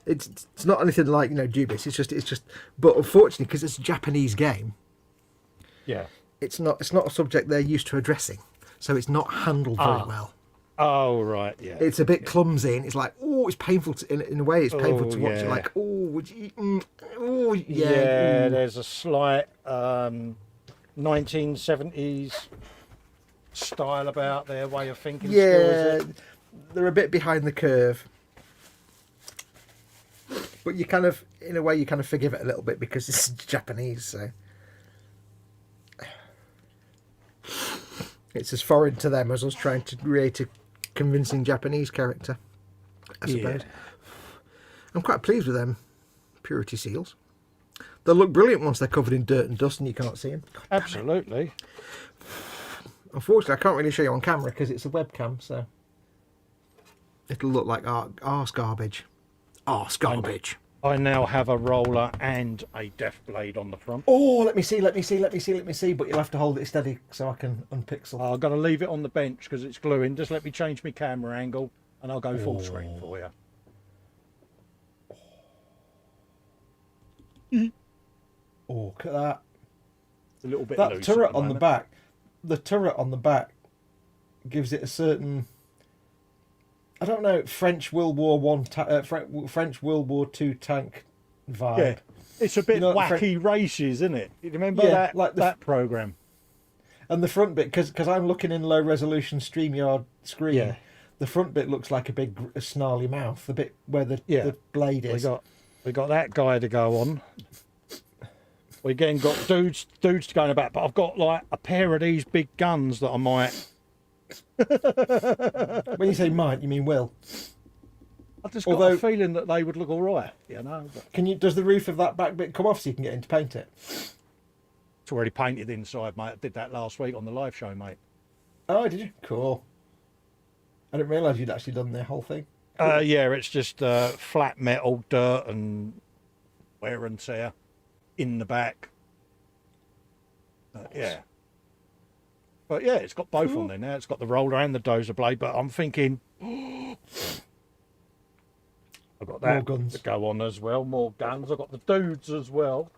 It's not anything like, dubious. It's just. But unfortunately, because it's a Japanese game, it's not a subject they're used to addressing, so it's not handled very well. Oh, right, yeah. It's a bit clumsy, and it's like, it's painful in a way. It's painful to watch. You're like, would you? Yeah, there's a slight 1970s style about their way of thinking. Yeah, they're a bit behind the curve. But you kind of, in a way, you kind of forgive it a little bit because it's Japanese, so it's as foreign to them as us trying to create a convincing Japanese character, I suppose. I'm quite pleased with them Purity Seals. They'll look brilliant once they're covered in dirt and dust and you can't see them. Absolutely. Unfortunately, I can't really show you on camera because it's a webcam, so it'll look like arse garbage. Arse garbage. I now have a roller and a death blade on the front. Oh, let me see. But you'll have to hold it steady so I can unpixel. I've got to leave it on the bench because it's gluing. Just let me change my camera angle and I'll go full screen for you. Oh, look at that. It's a little bit That loose turret at the on the moment. back. The turret on the back gives it a certain, I don't know, French World War French World War II tank vibe. Yeah, it's a bit like wacky races, isn't it? You remember Yeah, like that program? And the front bit, because I'm looking in low resolution StreamYard screen, Yeah. the front bit looks like a big snarly mouth. The bit where the blade is. We got that guy to go on. We again got dudes to go in the back, but I've got like a pair of these big guns that I might. When you say might, you mean will. I just got a feeling that they would look all right, you know. But Does the roof of that back bit come off so you can get in to paint it? it's already painted inside, mate. I did that last week on the live show, mate. Oh, did you? Cool. I didn't realise you'd actually done the whole thing. Yeah, it's just flat metal, dirt and wear and tear in the back. Yeah. But yeah, it's got both on there now. It's got the roller and the dozer blade, but I'm thinking I've got that More guns to go on as well. More guns. I've got the dudes as well.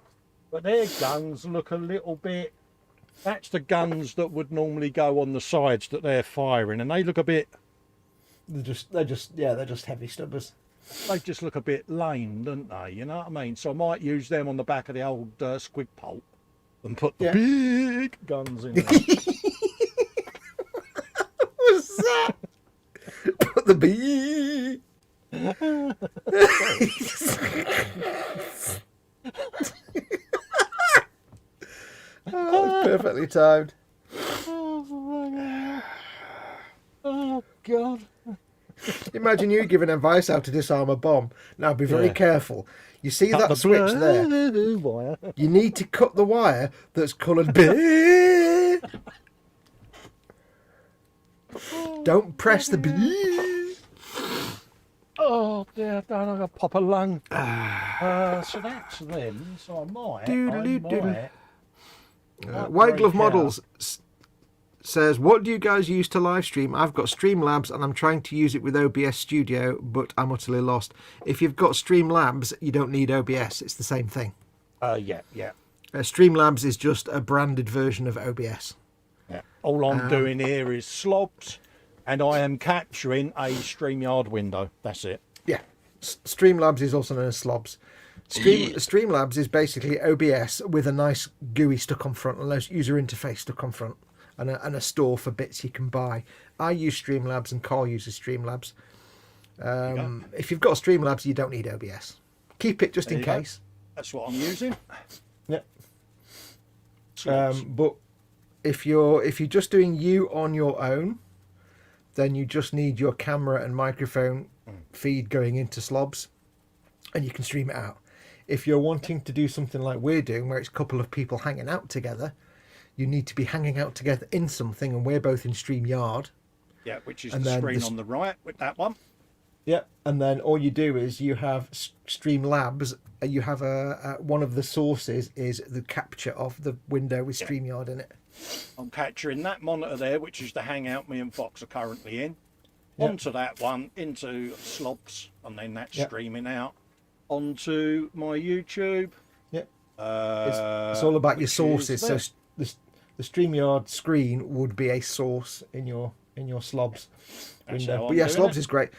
But their guns look a little bit... That's the guns that would normally go on the sides that they're firing, and they look a bit... They're just heavy stubbers. They just look a bit lame, don't they? You know what I mean? So I might use them on the back of the old squig pole and put the big guns in there. What's that? Put the bee. Perfectly timed. Oh, God. Imagine you giving advice how to disarm a bomb. Now be very careful. You see that switch there? Wire. You need to cut the wire that's coloured B. Don't press the B. Oh dear, don't I got pop a lung. So that's them. So I might. White Glove Models says, what do you guys use to live stream? I've got Streamlabs and I'm trying to use it with OBS Studio, but I'm utterly lost. If you've got Streamlabs, you don't need OBS. It's the same thing. Yeah. Streamlabs is just a branded version of OBS. Yeah. All I'm doing here is slobs, and I am capturing a StreamYard window. That's it. Yeah. Streamlabs is also known as Slobs. Streamlabs is basically OBS with a nice GUI stuck on front, a nice user interface stuck on front, and a store for bits you can buy. I use Streamlabs and Carl uses Streamlabs. If you've got Streamlabs, you don't need OBS. Keep it just in case. That's what I'm using. Yep. But if you're just doing you on your own, then you just need your camera and microphone feed going into Slobs, and you can stream it out. If you're wanting to do something like we're doing, where it's a couple of people hanging out together, you need to be hanging out together in something, and we're both in StreamYard. Yeah, which is the screen on the right with that one. Yeah, and then all you do is you have Streamlabs. You have one of the sources is the capture of the window with StreamYard in it. I'm capturing that monitor there, which is the hangout me and Fox are currently in, onto that one, into Slobs, and then that's streaming out onto my YouTube. Yep. It's all about your sources. So the StreamYard screen would be a source in your Slobs window. But yeah, Slobs is great.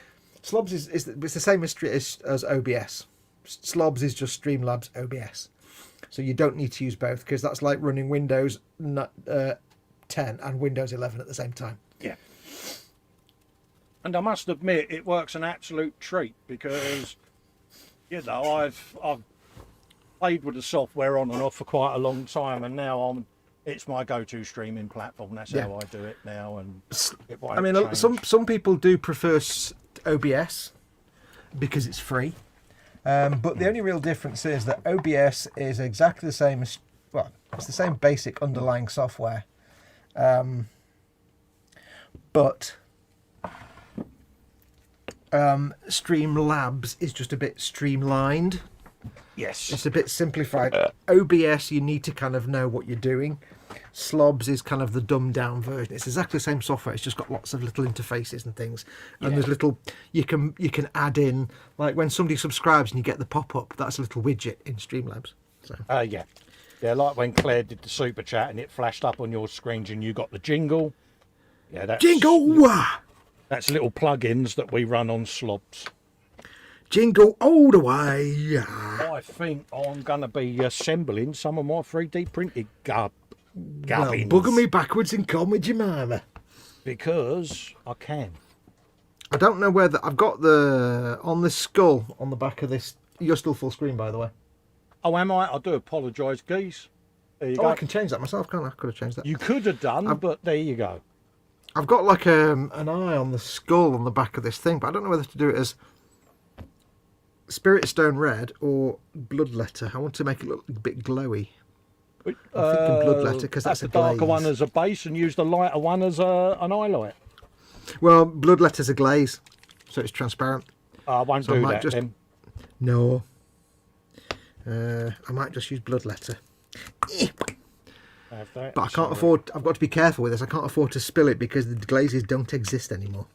Slobs is it's the same as OBS. Slobs is just Streamlabs OBS. So you don't need to use both, because that's like running Windows 10 and Windows 11 at the same time. Yeah. And I must admit, it works an absolute treat, because, you know, I've played with the software on and off for quite a long time, and now it's my go-to streaming platform. That's how I do it now. And I mean, some people do prefer OBS because it's free. But the only real difference is that OBS is exactly the same as, well, it's the same basic underlying software. But Streamlabs is just a bit streamlined. Yes. It's a bit simplified. OBS, you need to kind of know what you're doing. Slobs is kind of the dumbed down version. It's exactly the same software. It's just got lots of little interfaces and things. And there's little, you can add in, like when somebody subscribes and you get the pop-up, that's a little widget in Streamlabs. So. Yeah, like when Claire did the super chat and it flashed up on your screens and you got the jingle. Yeah, that's jingle. That's little plugins that we run on Slobs. Jingle all the way. I think I'm going to be assembling some of my 3D printed gubbins. Well, bugger me backwards and come with your mama. Because I can. I don't know whether I've got on the skull on the back of this. You're still full screen, by the way. Oh, am I? I do apologise, geese. There you go. I can change that myself, can't I? I could have changed that. You could have done, but there you go. I've got like an eye on the skull on the back of this thing, but I don't know whether to do it as Spirit Stone Red or Bloodletter. I want to make it look a bit glowy. I'm thinking Bloodletter because that's a darker glaze. one as a base and use the lighter one as an highlight. Well, Bloodletter's a glaze, so it's transparent. I won't do that then. No. I might just use Bloodletter. But I can't afford. I've got to be careful with this. I can't afford to spill it because the glazes don't exist anymore.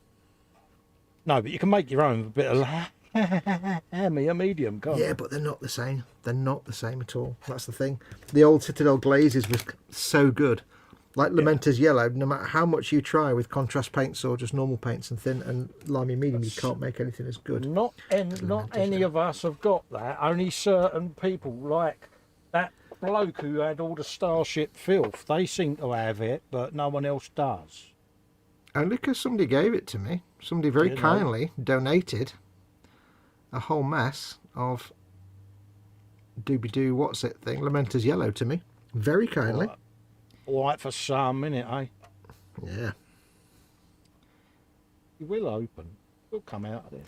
No, but you can make your own with a bit of hammy, a medium, can't you? Yeah, but they're not the same. They're not the same at all. That's the thing. The old Citadel glazes was so good. Like Lamenter's Yellow, no matter how much you try with contrast paints or just normal paints and thin and limey medium, you can't make anything as good. Not any of us have got that. Only certain people, like that bloke who had all the Starship filth. They seem to have it, but no one else does. Only because somebody gave it to me. Somebody very kindly donated a whole mess of doobie-doo what's it thing, Lamenter's Yellow to me. Very kindly. All right for some, innit, eh? Yeah. It will open. It'll come out of there.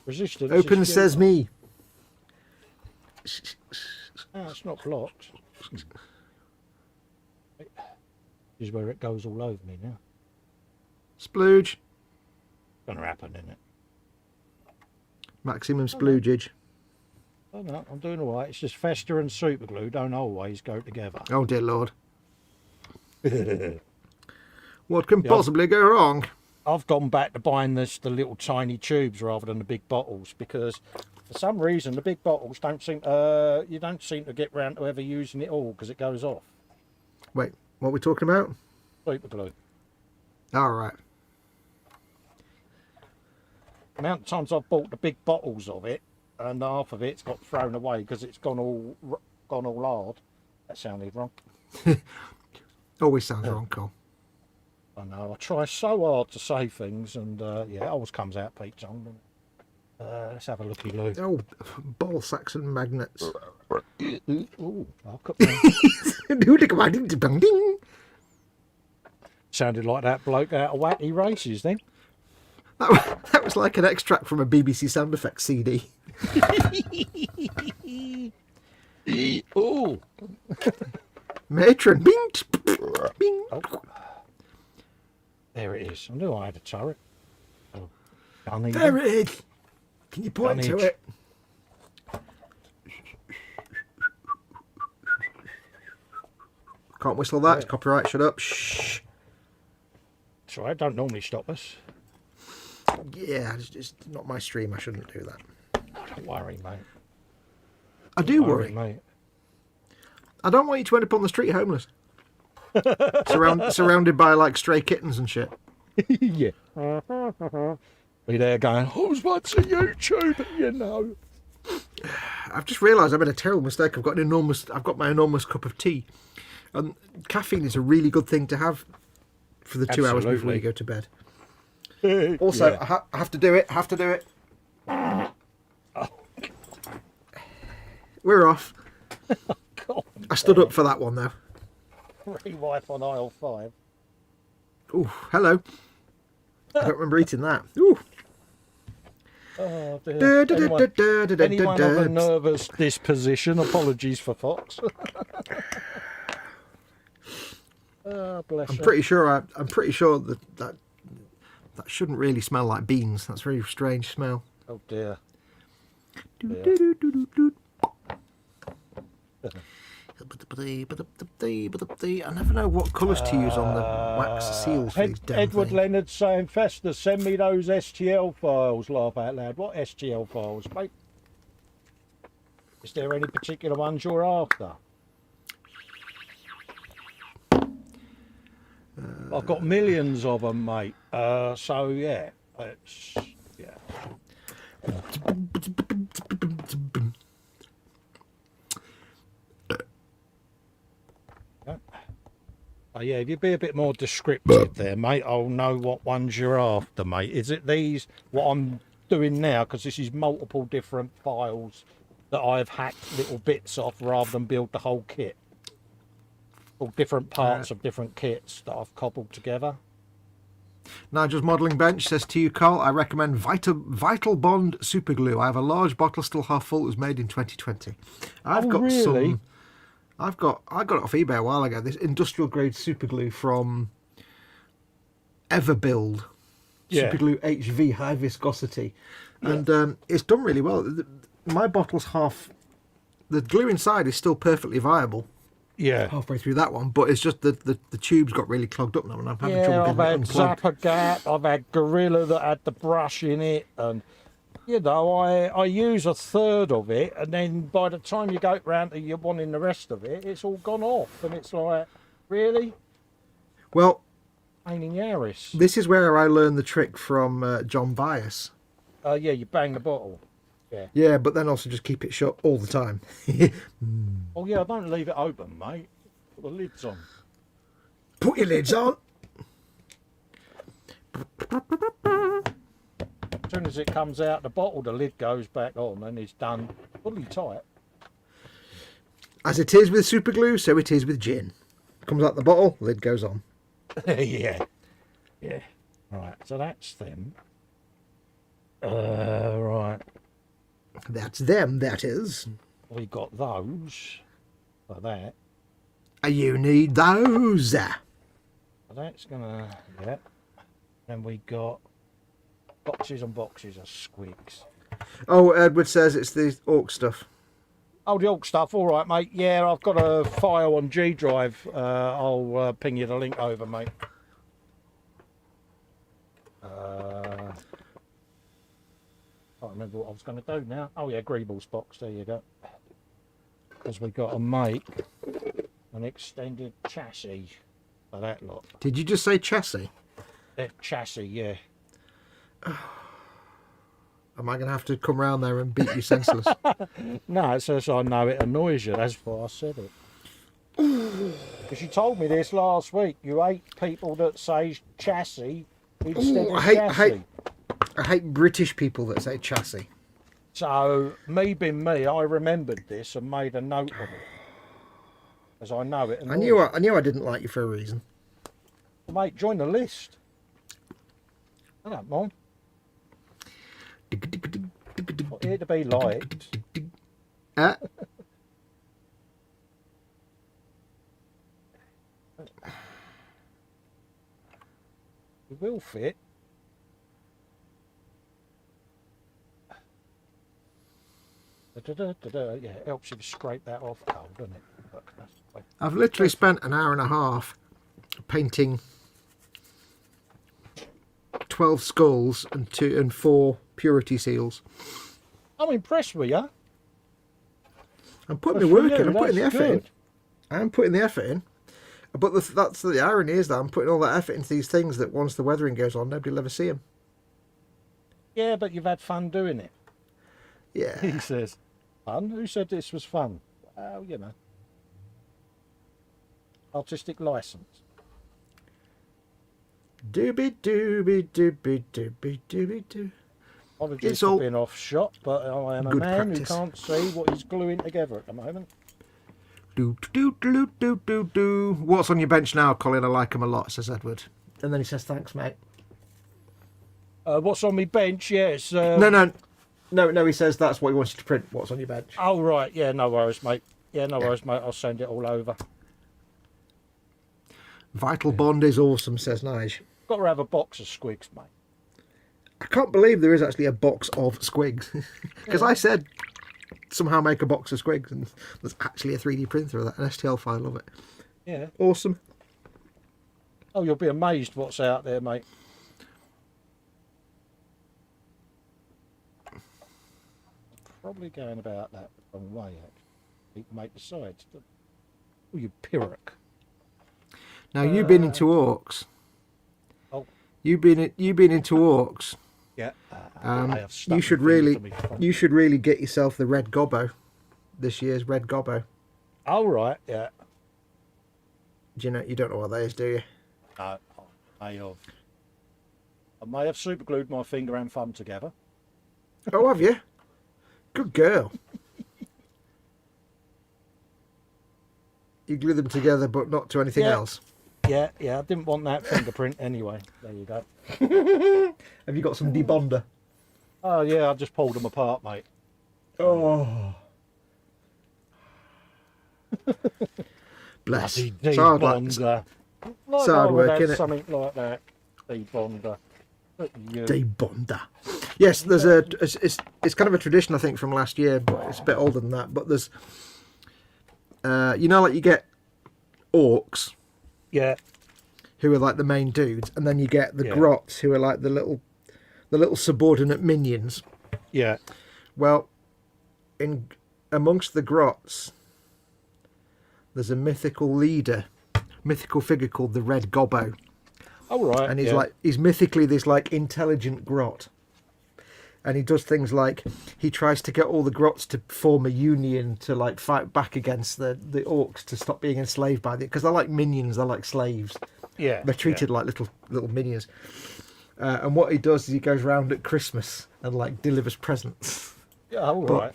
Resistance. Open is sesame. No, it's not blocked. This is where it goes all over me now. Splooge. Gonna happen, isn't it? Maximum sploogage. Oh no, I'm doing all right. It's just Festa and super glue don't always go together. Oh dear Lord. What can possibly go wrong? I've gone back to buying the little tiny tubes rather than the big bottles because for some reason the big bottles don't seem you don't seem to get round to ever using it all because it goes off. Wait, what are we talking about? Super glue. All right. The amount of times I've bought the big bottles of it and half of it's got thrown away because it's gone all hard. That sounded wrong. Always sounds wrong, Cole. I know. I try so hard to say things, and yeah, it always comes out Pete's tongue. Doesn't it? Let's have a looky, Lou. Oh, ball sacks and magnets. Ooh, I'll cut my... Sounded like that bloke out of Wacky Races then. That was like an extract from a BBC sound effects CD. Ooh. Matron, bing, bing. Oh. There it is. I knew I had a turret. Oh, there it is. Can you point to it? Can't whistle that. It's copyright. Shut up. Shh. That's right. Don't normally stop us. Yeah, it's not my stream. I shouldn't do that. Oh, don't worry, mate. I do worry, mate. I don't want you to end up on the street homeless. Surrounded by like stray kittens and shit. Yeah. Be there going, I was watching YouTube, you know. I've just realised I made a terrible mistake. I've got my enormous cup of tea. And caffeine is a really good thing to have for the 2 hours before you go to bed. Also, yeah. I have to do it. Oh. We're off. God, I stood up for that one though. Re-wife on aisle 5. Ooh, hello. I don't remember eating that. Ooh. Oh dear. Anyone of a nervous disposition, apologies for Fox. Oh, bless I'm pretty sure that shouldn't really smell like beans. That's a very strange smell. Oh dear. I never know what colours to use on the wax seals for these damn Edward things. Leonard saying, Festa, send me those STL files. Laugh out loud. What STL files, mate? Is there any particular ones you're after? I've got millions of them, mate. So yeah, yeah. Oh yeah, if you be a bit more descriptive there, mate, I'll know what ones you're after, mate. Is it these, what I'm doing now, because this is multiple different files that I've hacked little bits off rather than build the whole kit? All different parts of different kits that I've cobbled together. Nigel's Modelling Bench says to you, Carl, I recommend Vital Bond Super Glue. I have a large bottle still half full. It was made in 2020. I got it off eBay a while ago. This industrial grade super glue from Everbuild. Yeah. Super glue HV, high viscosity. And it's done really well. My bottle's half... The glue inside is still perfectly viable. Yeah. Halfway through that one, but it's just the tubes got really clogged up now and I'm having trouble getting it unplugged. I've had Zappa Gap, I've had Gorilla that had the brush in it, and you know, I use a third of it, and then by the time you go round to you wanting the rest of it, it's all gone off, and it's like, really? Well, pain in the arse. This is where I learned the trick from John Bias. Yeah, you bang the bottle. Yeah. Yeah, but then also just keep it shut all the time. Oh yeah, don't leave it open, mate. Put the lids on. Put your lids on. As soon as it comes out the bottle, the lid goes back on and it's done fully tight. As it is with super glue, so it is with gin. Comes out the bottle, lid goes on. Yeah. Yeah. Right, so that's them. Right. That's them, that is. We got those for that. You need those. So that's gonna, yeah. Then we got boxes and boxes of squigs. Oh, Edward says it's the orc stuff. Oh, the Orc stuff, all right, mate. Yeah, I've got a file on G Drive. I'll ping you the link over, mate. I can't remember what I was going to do now. Oh, yeah, Greebles box. There you go. Because we got to make an extended chassis for that lot. Did you just say chassis? Chassis, yeah. Am I going to have to come round there and beat you senseless? No, it says I know it annoys you. That's why I said it. Because you told me this last week. You hate people that say chassis instead of chassis. I hate British people that say chassis. So, me being me, I remembered this and made a note of it. As I know it. I knew I didn't like you for a reason. Well, mate, join the list. I don't mind. Not here to be liked. It will fit. Yeah, it helps you to scrape that off cold, doesn't it? I've literally spent an hour and a half painting 12 skulls and 4 purity seals. I'm impressed with you. I'm putting the work in. I'm That's putting the effort in. good. I'm putting the effort in. But that's the irony is that I'm putting all that effort into these things that once the weathering goes on, nobody will ever see them. Yeah, but you've had fun doing it. Yeah. He says, fun? Who said this was fun? Well, you know. Artistic license. Doobie doobie doobie doobie doobie doo. Apologies It's for all being off shot, but I am a good man practice. who can't see what he's gluing together at the moment. Do do do do do do. What's on your bench now, Colin? I like him a lot, says Edward. And then he says, "Thanks, mate." What's on my bench? Yes. No. He says that's what he wants you to print. What's on your bench? Oh right, yeah, no worries, mate. Yeah, no worries, mate. I'll send it all over. Vital Bond is awesome, says Nige. Got to have a box of squigs, mate. I can't believe there is actually a box of squigs. Because I said somehow make a box of squigs, and there's actually a 3D printer of that, an STL file of it. Yeah. Awesome. Oh, you'll be amazed what's out there, mate. Probably going about that the wrong way, actually. You can make the sides. Oh, you Pyrrhic. Now you've been into orcs. Oh. You've been into orcs. Yeah. You should really get yourself the red gobbo. This year's red gobbo. Oh right, yeah. Do you know? You don't know what that is, do you? No, I may have superglued my finger and thumb together. Oh, have you? Good girl. You glue them together, but not to anything else. Yeah, I didn't want that fingerprint anyway. There you go. Have you got some debonder? Oh yeah, I just pulled them apart, mate. Oh. Bless. It's hard work, innit? Something like that. Debonder. Debonder. Yes, there's it's kind of a tradition, I think, from last year, but it's a bit older than that. But there's, like you get orcs. Yeah. Who are like the main dudes, and then you get the grots, who are like the little subordinate minions. Yeah. Well, amongst the grots, there's a mythical figure called the Red Gobbo. Oh right. And he's mythically this like intelligent grot. And he does things like he tries to get all the grots to form a union to like fight back against the orcs to stop being enslaved by because they're like minions, they're like slaves. Yeah. They're treated like little minions. And what he does is he goes round at Christmas and like delivers presents. Yeah, all right.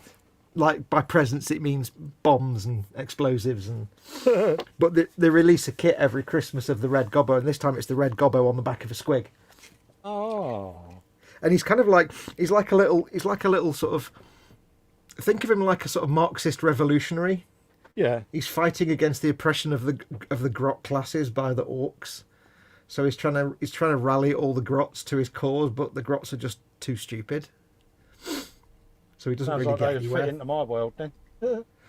like by presents it means bombs and explosives, and but they release a kit every Christmas of the red gobbo, and this time it's the red gobbo on the back of a squig. Oh. And he's kind of like he's like a little sort of, think of him like a sort of Marxist revolutionary. Yeah. He's fighting against the oppression of the grot classes by the orcs. So he's trying to rally all the grots to his cause, but the grots are just too stupid. So he doesn't Sounds really like get they would anywhere. fit into my world then.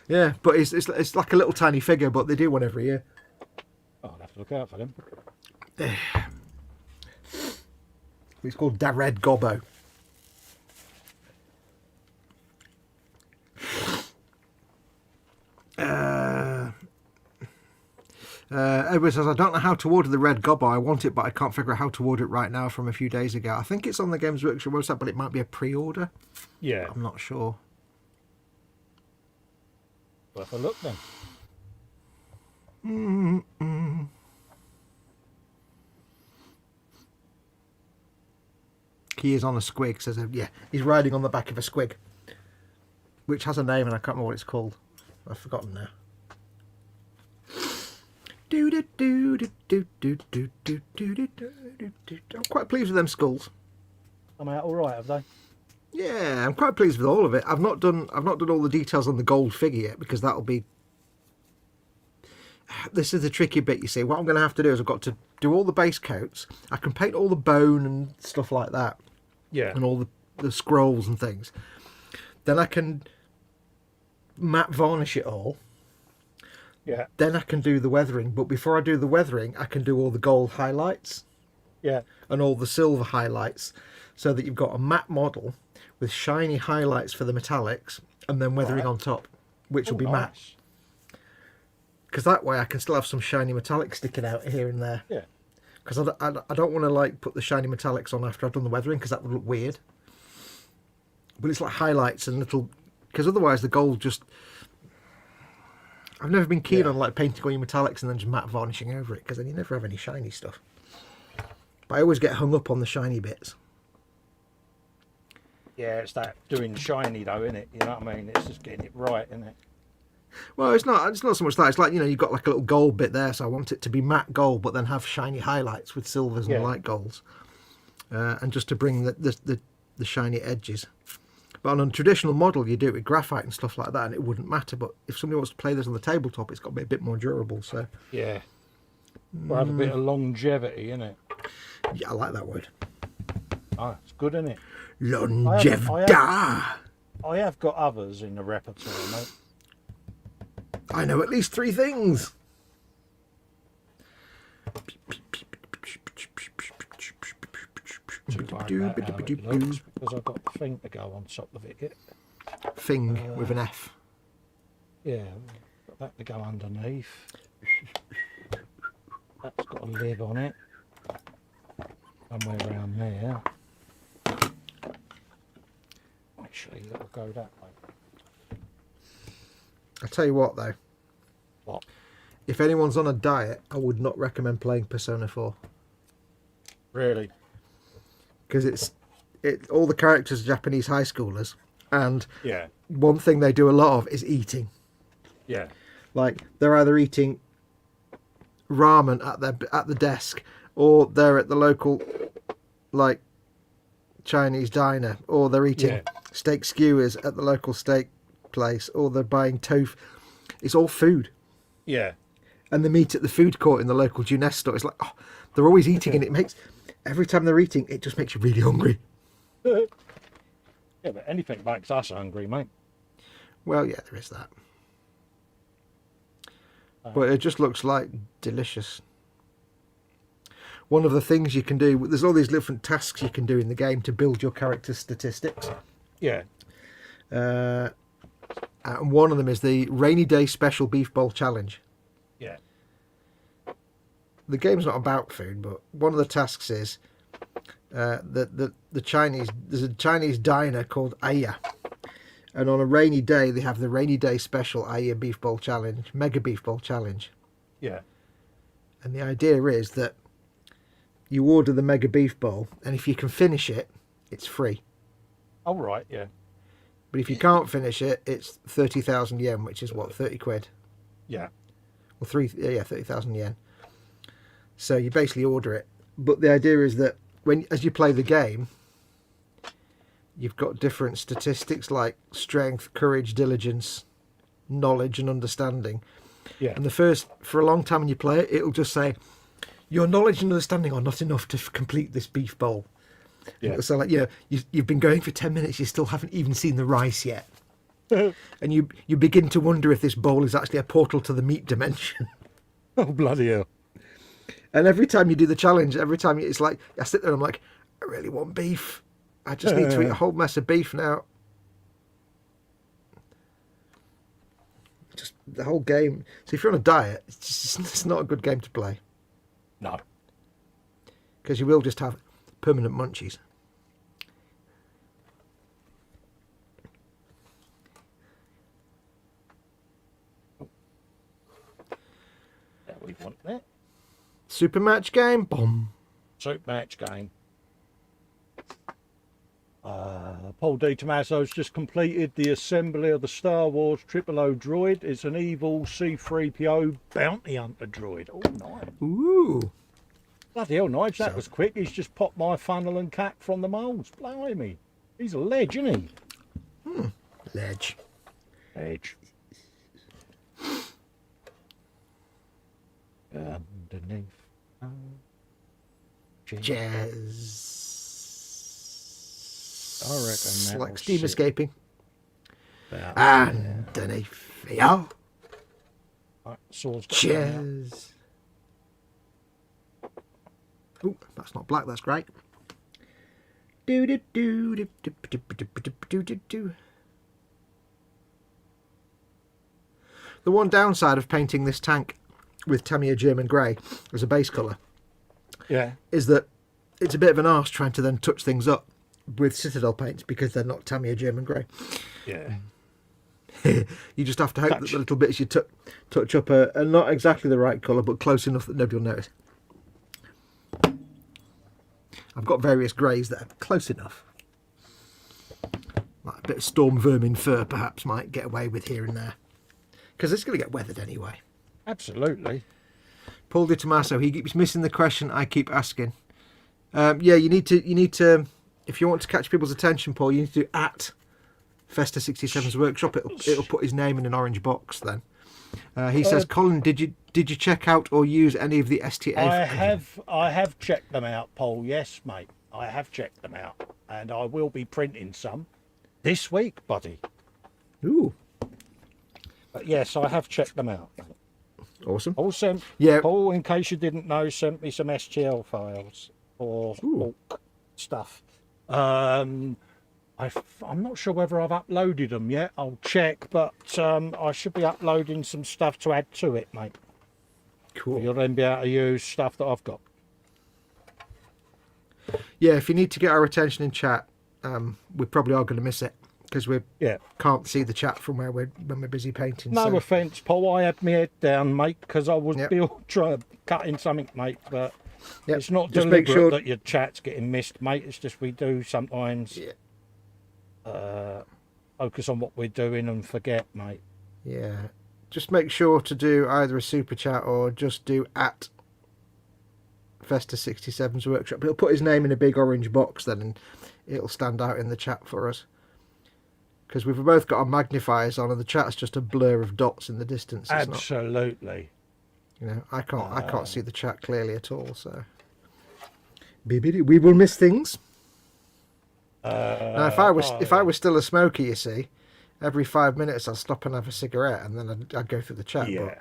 Yeah, but it's like a little tiny figure, but they do one every year. Oh, I'll have to look out for them. It's called Da Red Gobbo. Edward says, I don't know how to order the red gobbo. I want it, but I can't figure out how to order it right now from a few days ago. I think it's on the Games Workshop website, but it might be a pre-order. Yeah. I'm not sure. Worth a look then. He is on a squig, says, yeah, he's riding on the back of a squig, which has a name and I can't remember what it's called. I've forgotten now. I'm quite pleased with them skulls. I'm out all right, have they? Yeah, I'm quite pleased with all of it. I've not done all the details on the gold figure yet, because that'll be. This is the tricky bit, you see. What I'm going to have to do is I've got to do all the base coats. I can paint all the bone and stuff like that. Yeah. And all the scrolls and things. Then I can matte varnish it all. Yeah. Then I can do the weathering. But before I do the weathering, I can do all the gold highlights. Yeah. And all the silver highlights. So that you've got a matte model with shiny highlights for the metallics and then weathering on top, which will be matte. Because that way I can still have some shiny metallics sticking out here and there. Yeah. Because I don't want to like put the shiny metallics on after I've done the weathering, because that would look weird. But it's like highlights and little, because otherwise the gold just. I've never been keen on like painting all your metallics and then just matte varnishing over it, because then you never have any shiny stuff. But I always get hung up on the shiny bits. Yeah, it's that doing shiny though, isn't it? You know what I mean? It's just getting it right, isn't it? Well, it's not so much that. It's like, you've got like a little gold bit there, so I want it to be matte gold, but then have shiny highlights with silvers and light golds, and just to bring the shiny edges. But on a traditional model, you do it with graphite and stuff like that, and it wouldn't matter. But if somebody wants to play this on the tabletop, it's got to be a bit more durable. So yeah, we'll have a bit of longevity, innit? Yeah, I like that word. Oh, it's good, isn't it? Longevity. I have got others in the repertoire, mate. I know at least 3 things. Too worried about how it looks, because I've got a thing to go on top of it. Thing with an F. Yeah, got that to go underneath. That's got a lid on it. Somewhere around there. Actually, that'll go that way. I tell you what, though. What? If anyone's on a diet, I would not recommend playing Persona 4. Really? Because all the characters are Japanese high schoolers, and Yeah. one thing they do a lot of is eating. Yeah. Like, they're either eating ramen at the desk, or they're at the local like Chinese diner, or they're eating steak skewers at the local steak place, or they're buying tofu. It's all food. Yeah. And they meet at the food court in the local Juness store. It's like, oh, they're always eating, and it makes, every time they're eating, it just makes you really hungry. Yeah, but anything makes us hungry, mate. Well, yeah, there is that. But it just looks like delicious. One of the things you can do, there's all these different tasks you can do in the game to build your character's statistics. Yeah. And one of them is the Rainy Day Special Beef Bowl Challenge. Yeah. The game's not about food, but one of the tasks is the Chinese. There's a Chinese diner called Aya, and on a rainy day they have the Rainy Day Special Aya Beef Bowl Challenge, Mega Beef Bowl Challenge. Yeah. And the idea is that you order the Mega Beef Bowl, and if you can finish it, it's free. Oh, right, yeah. But if you can't finish it, it's 30,000 yen, which is what, 30 quid? Yeah. Well, 30,000 yen. So you basically order it. But the idea is that as you play the game, you've got different statistics like strength, courage, diligence, knowledge, and understanding. Yeah. And for a long time when you play it, it'll just say, your knowledge and understanding are not enough to complete this beef bowl. Yeah. So like, you've been going for 10 minutes, you still haven't even seen the rice yet. And you begin to wonder if this bowl is actually a portal to the meat dimension. Oh, bloody hell. And every time you do the challenge, it's like, I sit there and I'm like, I really want beef. I just need to eat a whole mess of beef now. Just the whole game. So if you're on a diet, it's not a good game to play. No. Because you will just have permanent munchies. Yeah, we want that. Super match game? Boom. Super match game. Paul D. Tomaso's just completed the assembly of the Star Wars 000 droid. It's an evil C-3PO bounty hunter droid. Oh, nice. Ooh. Bloody hell, Nige, that was quick. He's just popped my funnel and cap from the moulds. Blimey. He's a ledge, isn't he? Ledge. Ledge. Underneath. Jazz. I reckon that like will steam sit escaping. about Underneath. Yeah. Right, saw's got to come out. Cheers. Oh, that's not black. That's great. Do do do do do do do do do do. The one downside of painting this tank with Tamiya German grey as a base colour, Yeah. is that it's a bit of an arse trying to then touch things up with Citadel paints because they're not Tamiya German grey. Yeah. You just have to hope that the little bits you touch up are not exactly the right colour, but close enough that nobody will notice. I've got various greys that are close enough. Like a bit of storm vermin fur perhaps might get away with here and there. Because it's going to get weathered anyway. Absolutely. Paul Di Tommaso, he keeps missing the question I keep asking. Yeah, you need to, if you want to catch people's attention, Paul, you need to do at Festa 67's workshop. It'll put his name in an orange box then. He says, Colin, did you check out or use any of the STA? I have checked them out, Paul. Yes, mate. I have checked them out, and I will be printing some this week, buddy. Ooh, But yes, I have checked them out. awesome. Paul sent, Yeah. Paul, in case you didn't know, sent me some STL files for bulk stuff. I'm not sure whether I've uploaded them yet. I'll check, but I should be uploading some stuff to add to it, mate. Cool. You'll then be able to use stuff that I've got. Yeah, if you need to get our attention in chat, we probably are going to miss it because we can't see the chat from when we're busy painting. No so. offence, Paul. I had my head down, mate, because I was still trying to cut in something, mate. But it's not Just make deliberate sure that your chat's getting missed, mate. It's just we do sometimes focus on what we're doing and forget, mate. Yeah. Just make sure to do either a super chat or just do at Festa 67's workshop. He'll put his name in a big orange box then and it'll stand out in the chat for us. Because we've both got our magnifiers on and the chat's just a blur of dots in the distance. It's Absolutely. not, I can't see the chat clearly at all, so we will miss things. Now, if I was still a smoker, you see, every 5 minutes I'll stop and have a cigarette, and then I'd go through the chat. Yeah. But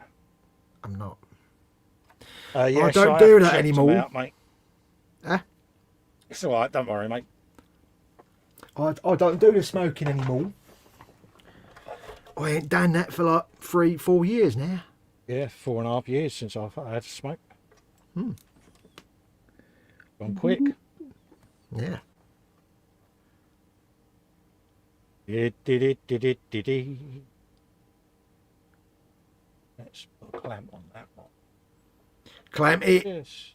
I'm not. Yes, I don't do that anymore. Out, mate. It's all right. Don't worry, mate. I don't do the smoking anymore. I ain't done that for like 3-4 years now. Yeah, 4.5 years since I've had to smoke. Gone quick. Yeah. Let's put a clamp on that one. Clamp it. Yes.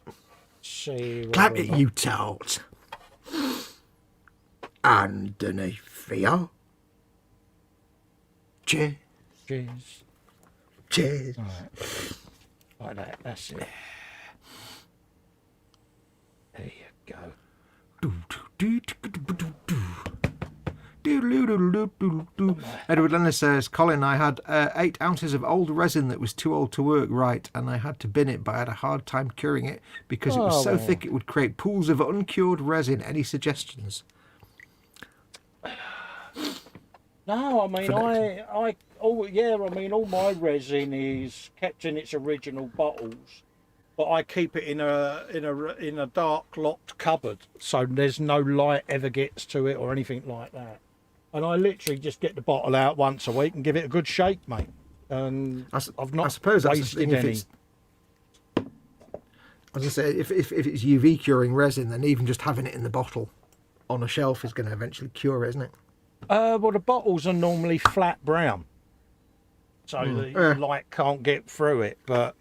See. Clamp it, you tart. Underneath here. Cheers. Cheers. Cheers. Right. Like that. That's it. There you go. Edward Lennon says, Colin, I had 8 ounces of old resin that was too old to work right, and I had to bin it, but I had a hard time curing it because it was so thick it would create pools of uncured resin. Any suggestions? No, I mean, all my resin is kept in its original bottles, but I keep it in a dark locked cupboard, so there's no light ever gets to it or anything like that. And I literally just get the bottle out once a week and give it a good shake, mate. And I've not wasted any. I was gonna say, if it's UV curing resin, then even just having it in the bottle on a shelf is going to eventually cure it, isn't it? Well, the bottles are normally flat brown, so the light can't get through it. But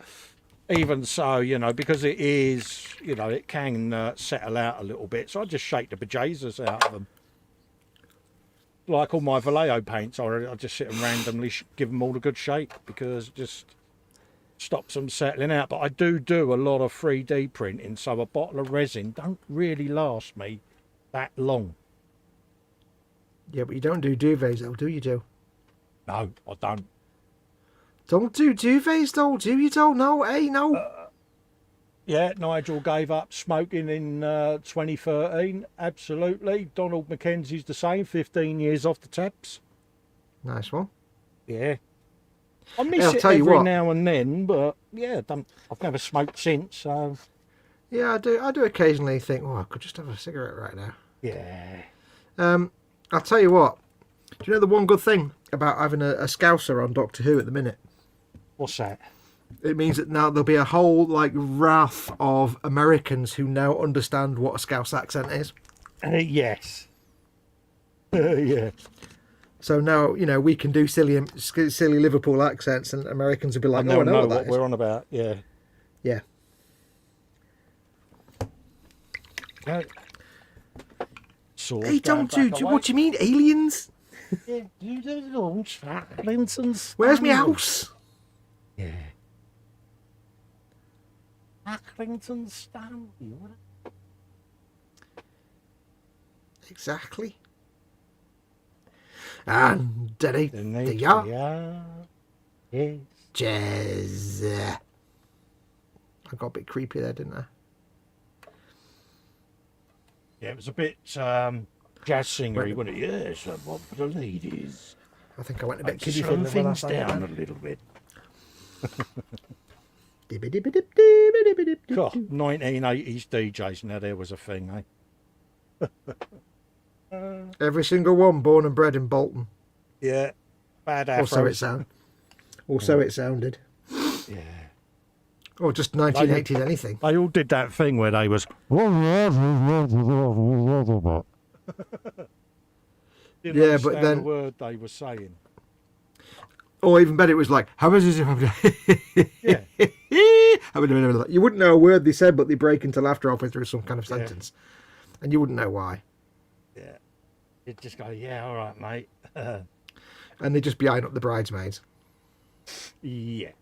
even so, because it is, it can settle out a little bit. So I just shake the bejesus out of them. Like all my Vallejo paints, I just sit and randomly give them all a good shake because it just stops them settling out. But I do a lot of 3D printing, so a bottle of resin don't really last me that long. Yeah, but you don't do duvets, though, do you, Joe? No, I don't. Don't do duvets, though, do you, Joe? No, hey, no. Yeah, Nigel gave up smoking in 2013. Absolutely. Donald Mackenzie's the same. 15 years off the taps. Nice one. Yeah. I miss it every now and then, but yeah, I've never smoked since. So. Yeah, I do occasionally think, I could just have a cigarette right now. Yeah. I'll tell you what. Do you know the one good thing about having a Scouser on Doctor Who at the minute? What's that? It means that now there'll be a whole wrath of Americans who now understand what a Scouse accent is. Yes. Yeah. So now we can do silly Liverpool accents, and Americans will be like, I know what what we're on about. Yeah. Yeah. Hey, don't do. What do you mean, aliens? Yeah, you don't launch Clinton's. Where's my house? Yeah. Accrington Stanley. Exactly. And there they are. Yes. Jazz. I got a bit creepy there, didn't I? Yeah, it was a bit jazz singery, wasn't it? Yes, what the ladies. I think I went a bit kiddie slow things down a little bit. God, 1980s DJs, now there was a thing, eh? Every single one born and bred in Bolton. Yeah, bad afros. Also it sounded. Yeah. Or just 1980s anything. They all did that thing where they was... Didn't yeah, but then... the word they were saying. Or even better, it was like, how is this? Yeah. You wouldn't know a word they said, but they break into laughter halfway through some kind of sentence. Yeah. And you wouldn't know why. Yeah. You'd just go, yeah, all right, mate. And they'd just be eyeing up the bridesmaids. Yeah.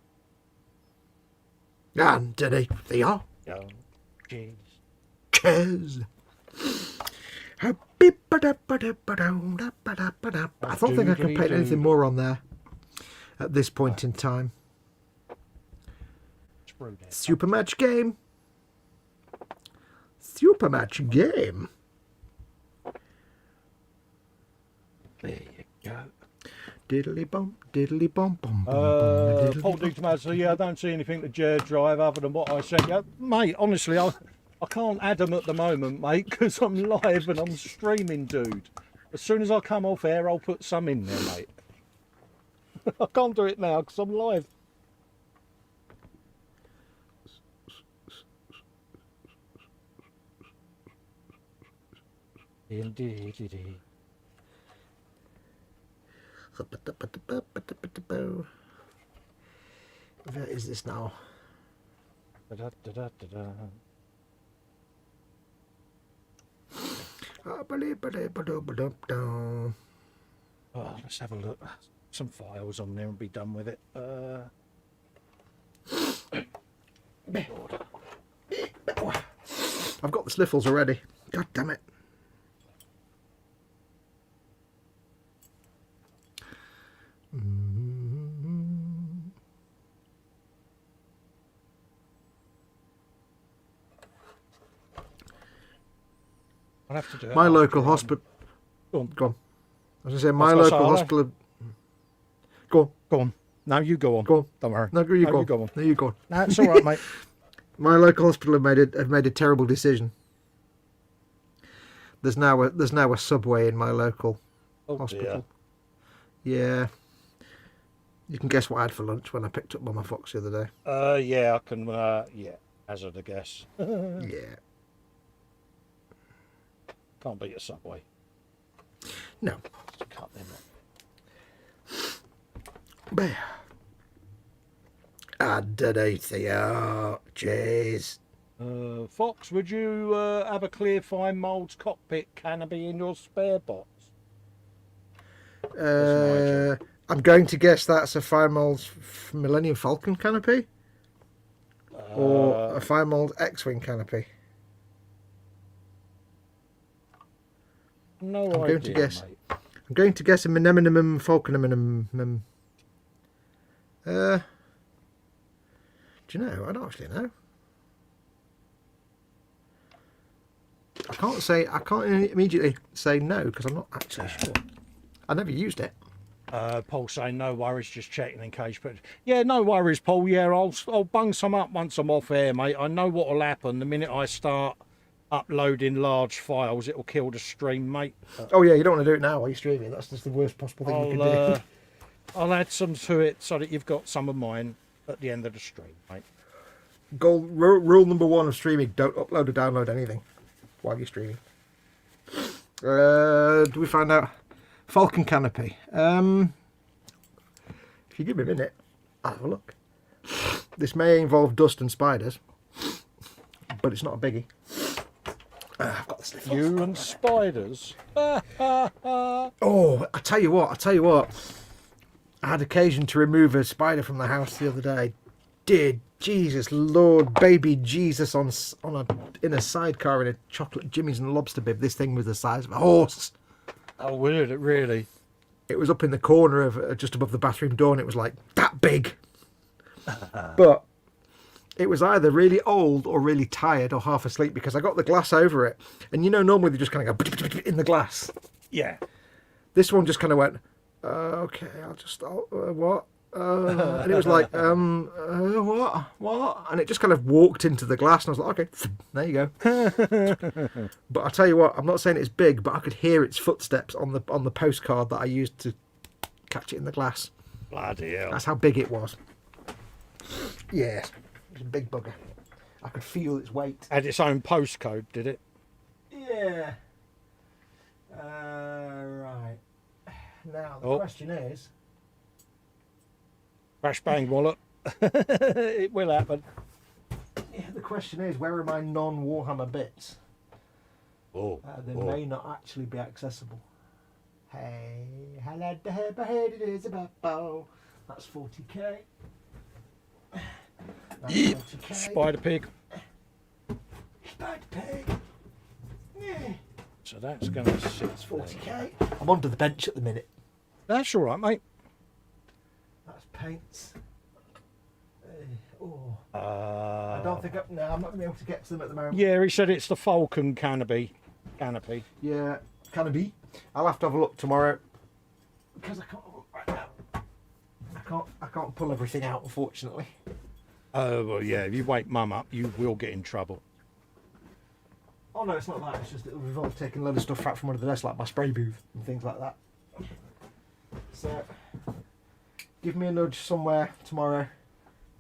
And they are. Oh, cheers. Cheers. I don't think I can paint anything more on there at this point in time. Super match game. Super match game. There you go. Diddly bum, diddly bum, bum, Paul Diggs, so yeah, I don't see anything to Jared Drive other than what I sent you. Mate, honestly, I can't add them at the moment, mate, because I'm live and I'm streaming, dude. As soon as I come off air, I'll put some in there, mate. I can't do it now because I'm live. Indeed. Where is this now? Oh, let's have a look. some files on there and be done with it. I've got the sniffles already. God damn it. I'll have to do it. My local hospital. Go on. Go on. I was going to say, my I was local gonna say, hospital. Go on. Go on. No, you go on. Go on. Don't worry. No, you go on. go on. No, you go on. No, it's all right, mate. My local hospital have made a terrible decision. There's now a Subway in my local hospital. Yeah. You can guess what I had for lunch when I picked up Mama Fox the other day. Yeah, I can. Yeah, hazard a guess. Yeah. Can't beat a Subway. No. Just cut them up. Underneath the arches. Fox, would you have a clear fine moulds cockpit canopy in your spare box? I'm going to guess that's a Fire Mold Millennium Falcon canopy. Or a Fire Mold X-Wing canopy. No I'm idea, going to guess. mate. I'm going to guess a Mineminum Falconum. Do you know? I don't actually know. I can't immediately say no because I'm not actually sure. I never used it. Paul saying no worries, just checking in case. But yeah, no worries, Paul. Yeah, I'll bung some up once I'm off air, mate. I know what'll happen the minute I start uploading large files. It'll kill the stream, mate. Oh yeah, you don't want to do it now while you're streaming. That's just the worst possible thing you can do. I'll add some to it so that you've got some of mine at the end of the stream, mate. Rule number 1 of streaming: don't upload or download anything while you're streaming. Do we find out? Falcon canopy. If you give me a minute, I'll have a look. This may involve dust and spiders, but it's not a biggie. I've got the sniffles. You and spiders. Oh, I tell you what. I had occasion to remove a spider from the house the other day. Did Jesus Lord baby Jesus in a sidecar in a chocolate Jimmy's and lobster bib. This thing was the size of a horse. Oh, weird, it really? It was up in the corner of just above the bathroom door, and it was like that big. But it was either really old or really tired or half asleep because I got the glass over it, and normally they just kind of go in the glass. Yeah. This one just kind of went, okay, what? And it was like, what? And it just kind of walked into the glass, and I was like, okay, there you go. But I tell you what, I'm not saying it's big, but I could hear its footsteps on the postcard that I used to catch it in the glass. Bloody hell. That's how big it was. Yeah, it was a big bugger. I could feel its weight. Had its own postcode, did it? Yeah. Right. Now, the question is... Crash bang wallet. It will happen. Yeah, the question is, where are my non-Warhammer bits? They may not actually be accessible. Hey, hello, it is about bow. That's 40k. That's 40k. Spider pig. Spider pig. Yeah. So that's going to sit. That's 40k. I'm under the bench at the minute. That's all right, mate. That's paints. I don't think I'm not going to be able to get to them at the moment. Yeah, he said it's the Falcon canopy. Yeah, canopy. I'll have to have a look tomorrow because I can't look right now. I can't pull everything out, unfortunately. Oh well, yeah. If you wake Mum up, you will get in trouble. Oh no, it's not that. It's just it'll involve taking a load of stuff out from under the desk, like my spray booth and things like that. So, give me a nudge somewhere tomorrow,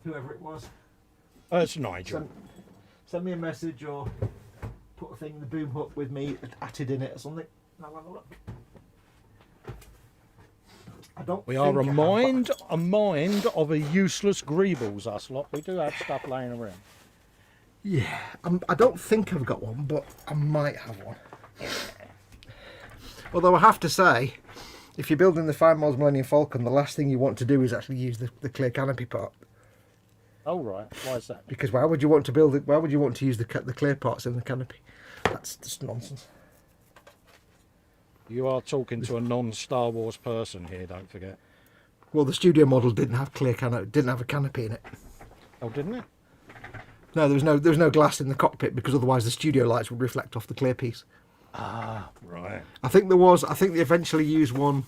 whoever it was. It's Nigel. Send me a message or put a thing in the boom hook with me atted in it or something. And I'll have a look. We are a mind of a useless greebles, us lot. We do have stuff laying around. Yeah, I don't think I've got one, but I might have one. Although I have to say, if you're building the Fine Mods Millennium Falcon, the last thing you want to do is actually use the clear canopy part. Oh right, why is that? Because why would you want to build it? Why would you want to use the clear parts in the canopy? That's just nonsense. You are talking to a non-Star Wars person here. Don't forget. Well, the studio model didn't have didn't have a canopy in it. Oh, didn't it? No, there was no glass in the cockpit because otherwise the studio lights would reflect off the clear piece. Ah, right. I think there was. I think they eventually used one.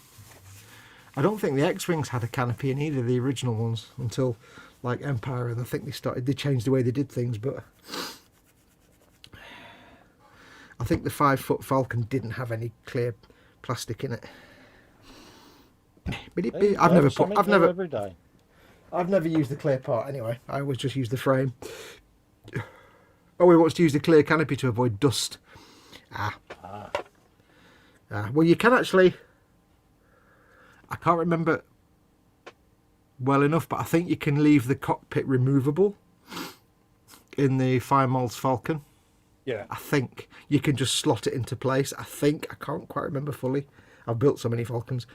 I don't think the X-wings had a canopy in either of the original ones until like Empire, and I think they changed the way they did things. But I think the 5-foot Falcon didn't have any clear plastic in it. But I've never used the clear part anyway. I always just use the frame. Oh, he wants to use the clear canopy to avoid dust. Well, you can actually. I can't remember well enough, but I think you can leave the cockpit removable in the Fine Mods Falcon. Yeah. I think you can just slot it into place. I can't quite remember fully. I've built so many Falcons.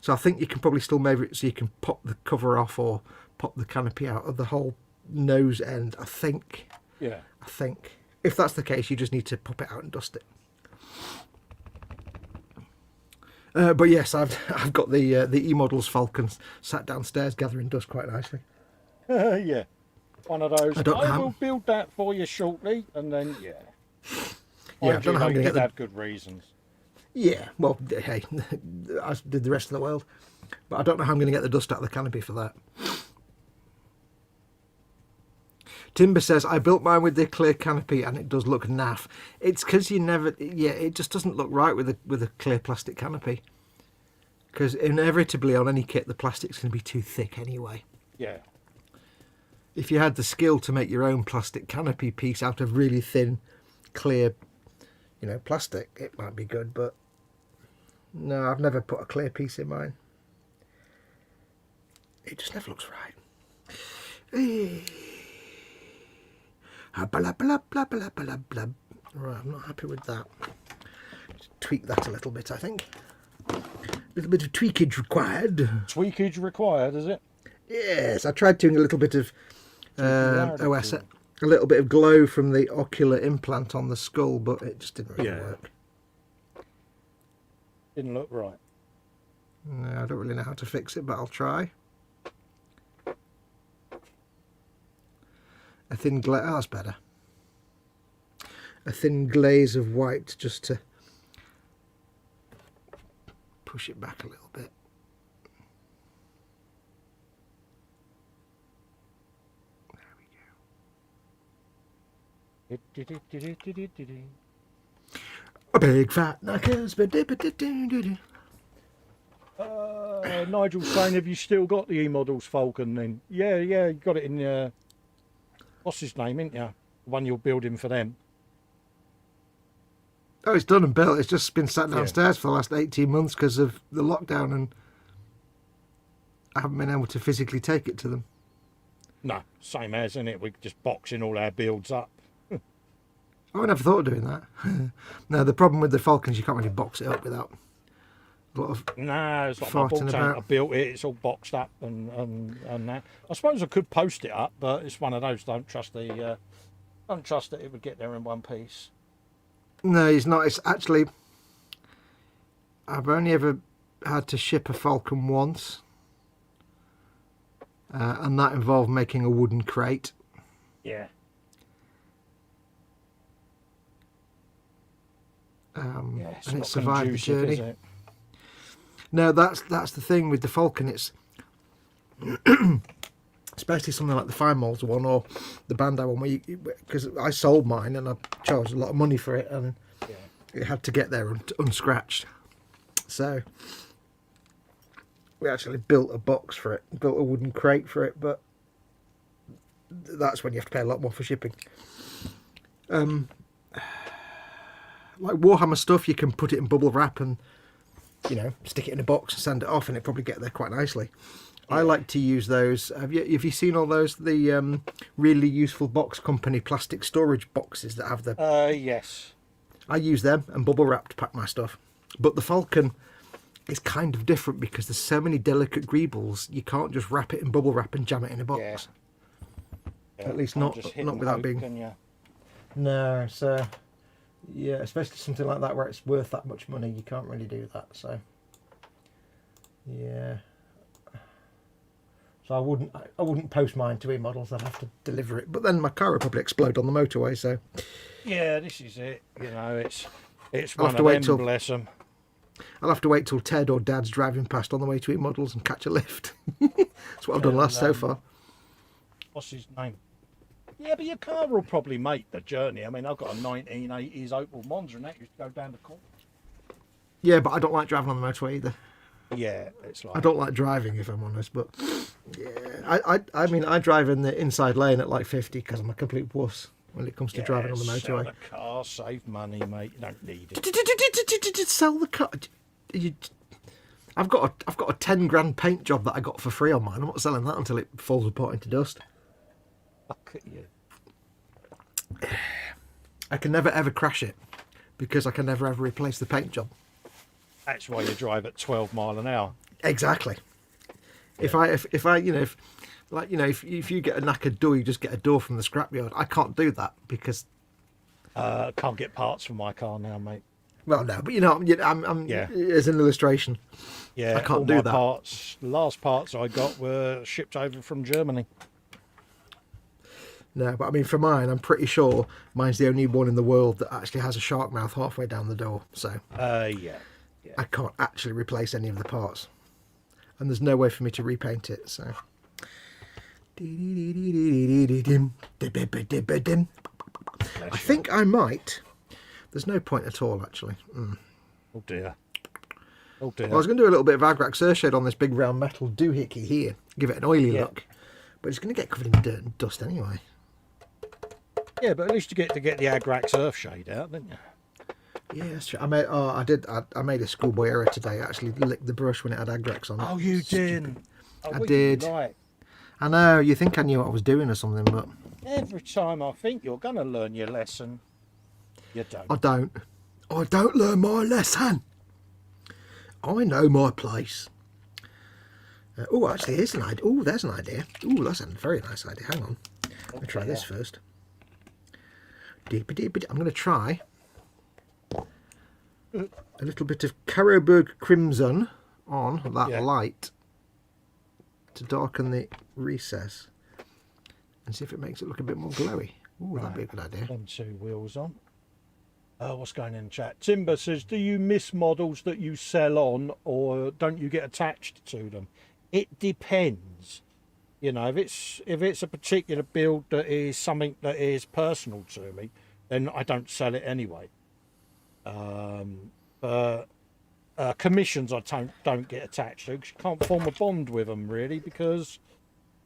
So I think you can probably still move it so you can pop the cover off or pop the canopy out of the whole nose end, I think. Yeah. I think. If that's the case, you just need to pop it out and dust it. But yes, I've got the E-Models Falcons sat downstairs gathering dust quite nicely. Yeah. One of those. I will build that for you shortly, and then yeah. Yeah, I don't know how I'm going to get have good reasons. Yeah, well, hey, as did the rest of the world. But I don't know how I'm going to get the dust out of the canopy for that. Timber says, I built mine with the clear canopy and it does look naff. It's because it just doesn't look right with a clear plastic canopy. Because inevitably on any kit, the plastic's going to be too thick anyway. Yeah. If you had the skill to make your own plastic canopy piece out of really thin, clear, plastic, it might be good, but no, I've never put a clear piece in mine. It just never looks right. Right, I'm not happy with that. Just tweak that a little bit, I think. A little bit of tweakage required. Tweakage required, is it? Yes, I tried doing a little bit of OS, a little bit of glow from the ocular implant on the skull, but it just didn't really work. Didn't look right. No, I don't really know how to fix it, but I'll try. A thin glaze, that's better. A thin glaze of white just to push it back a little bit. There we go. A big fat knackers. Nigel's saying, have you still got the E-Models Falcon then? Yeah, you got it in what's his name, ain't you? The one you're building for them. Oh, it's done and built. It's just been sat downstairs for the last 18 months because of the lockdown, and I haven't been able to physically take it to them. No, same as, isn't it? We're just boxing all our builds up. Oh, I never thought of doing that. No, the problem with the Falcons, you can't really box it up without a lot of No, it's like my farting box about. I built it, it's all boxed up and that. I suppose I could post it up, but it's one of those, don't trust that it would get there in one piece. No, it's not. It's actually, I've only ever had to ship a Falcon once, and that involved making a wooden crate. Yeah. And It's it not survived the conducive, journey. is it? No, that's the thing with the Falcon. It's especially something like the Fine Mods one or the Bandai one, because I sold mine and I charged a lot of money for it, and it had to get there unscratched. So we actually built a box for it, built a wooden crate for it, but that's when you have to pay a lot more for shipping. Like Warhammer stuff, you can put it in bubble wrap and stick it in a box and send it off, and it probably get there quite nicely. I like to use those. Have you seen all those? The really useful box company plastic storage boxes that have the. Yes. I use them and bubble wrap to pack my stuff. But the Falcon, is kind of different because there's so many delicate greebles. You can't just wrap it in bubble wrap and jam it in a box. Yeah. At least Can't not just hit not and without hope, being. can you? No, so yeah, especially something like that where it's worth that much money, you can't really do that. So yeah. So I wouldn't post mine to e-models. I'd have to deliver it. But then my car would probably explode on the motorway. So Yeah, this is it. You know, it's I'll one have to of wait them, till- bless them. I'll have to wait till Ted or Dad's driving past on the way to e-models and catch a lift. That's what I've done last so far. What's his name? Yeah, but your car will probably make the journey. I mean, I've got a 1980s Opel Monza, and that used to go down the corner. Yeah, but I don't like driving on the motorway either. Yeah, it's like I don't like driving, if I'm honest. But yeah, I mean, I drive in the inside lane at like 50 because I'm a complete wuss when it comes to driving on the Sell motorway. the car, save money, mate. You don't need it. Sell the car. I've got a 10 grand paint job that I got for free on mine. I'm not selling that until it falls apart into dust. Look at you. I can never ever crash it because I can never ever replace the paint job. That's why you drive at 12 mile an hour. Exactly. Yeah. If I if you get a knackered door, you just get a door from the scrapyard. I can't do that because Can't get parts for my car now, mate. well, no, but I'm Yeah. as an illustration. Yeah, I can't all do my that. parts, last parts I got were shipped over from Germany. No, but I mean, for mine, I'm pretty sure mine's the only one in the world that actually has a shark mouth halfway down the door. So Yeah. I can't actually replace any of the parts, and there's no way for me to repaint it. So. I think I might. There's no point at all, actually. Oh dear. Oh dear. Well, I was going to do a little bit of Agrax Earthshade on this big round metal doohickey here, give it an oily look, but it's going to get covered in dirt and dust anyway. Yeah, but at least you get to get the Agrax Earthshade out, didn't you? Yeah, that's true. I made a schoolboy error today. I actually licked the brush when it had Agrax on it. Oh, you did. I did. Right. I know, you think I knew what I was doing or something, but Every time I think you're going to learn your lesson, you don't. I don't. I don't learn my lesson. I know my place. Oh, actually, here's an idea. Oh, there's an idea. Oh, that's a very nice idea. Hang on. Let me try this first. I'm going to try a little bit of Carroburg Crimson on that light to darken the recess and see if it makes it look a bit more glowy. Oh, that'd be a good idea. Them two wheels on. What's going in the chat? Timber says, do you miss models that you sell on, or don't you get attached to them? It depends. You know, if it's a particular build that is something that is personal to me, then I don't sell it anyway. But commissions I don't get attached to, because you can't form a bond with them really, because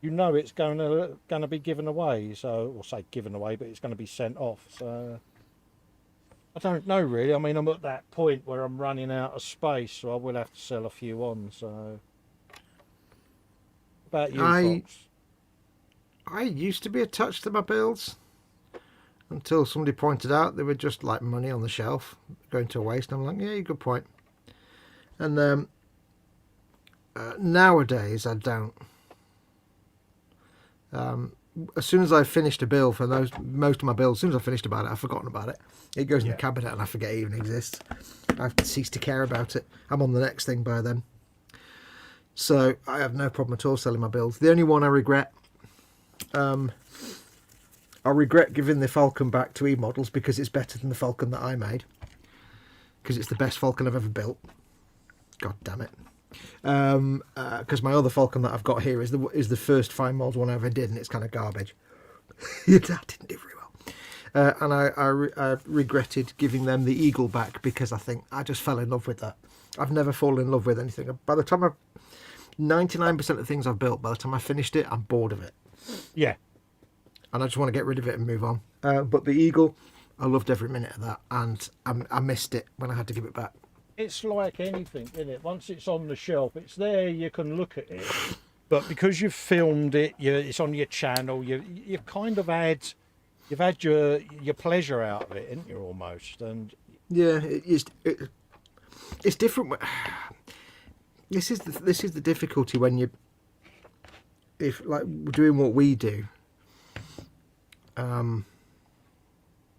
you know it's going to be given away. So, or say given away, but it's going to be sent off. So I don't know really. I mean, I'm at that point where I'm running out of space, so I will have to sell a few on. So, about you, Fox? I used to be attached to my builds until somebody pointed out they were just like money on the shelf going to waste. And I'm like, yeah, good point. And nowadays I don't. As soon as I've finished a build for most of my builds, as soon as I've finished about it, I've forgotten about it. It goes in the cabinet and I forget it even exists. I've ceased to care about it. I'm on the next thing by then. So I have no problem at all selling my builds. The only one I regret, giving the Falcon back to E-Models because it's better than the Falcon that I made. Because it's the best Falcon I've ever built. God damn it. Because my other Falcon that I've got here is the first fine mold one I ever did, and it's kind of garbage. That didn't do very well. And I regretted giving them the Eagle back because I think I just fell in love with that. I've never fallen in love with anything. By the time 99% of the things I've built, by the time I finished it, I'm bored of it. Yeah. And I just want to get rid of it and move on. But the Eagle, I loved every minute of that, and I missed it when I had to give it back. It's like anything, isn't it? Once it's on the shelf, it's there, you can look at it. But because you've filmed it, it's on your channel, you've kind of you've had your pleasure out of it, haven't you, almost? And yeah, it's different. this is the difficulty when if like doing what we do. You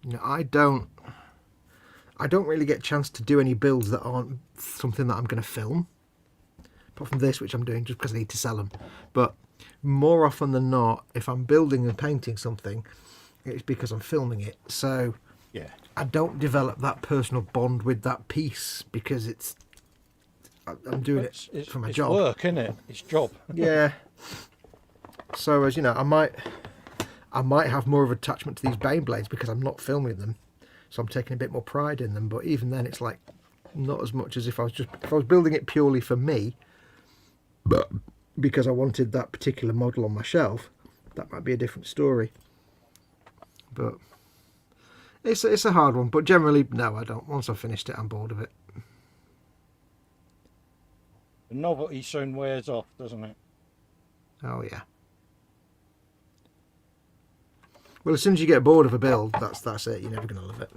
know, I don't really get a chance to do any builds that aren't something that I'm going to film. Apart from this, which I'm doing just because I need to sell them. But more often than not, if I'm building and painting something, it's because I'm filming it. So Yeah. I don't develop that personal bond with that piece because I'm doing it for my job. It's work, isn't it? It's job. Yeah. So as you know, I might have more of attachment to these Bane blades because I'm not filming them, so I'm taking a bit more pride in them. But even then, it's like not as much as if I was building it purely for me, but because I wanted that particular model on my shelf. That might be a different story. But it's a hard one. But generally, no, I don't. Once I've finished it, I'm bored of it. The novelty soon wears off, doesn't it? Oh yeah. Well, as soon as you get bored of a build, that's it. You're never going to love it.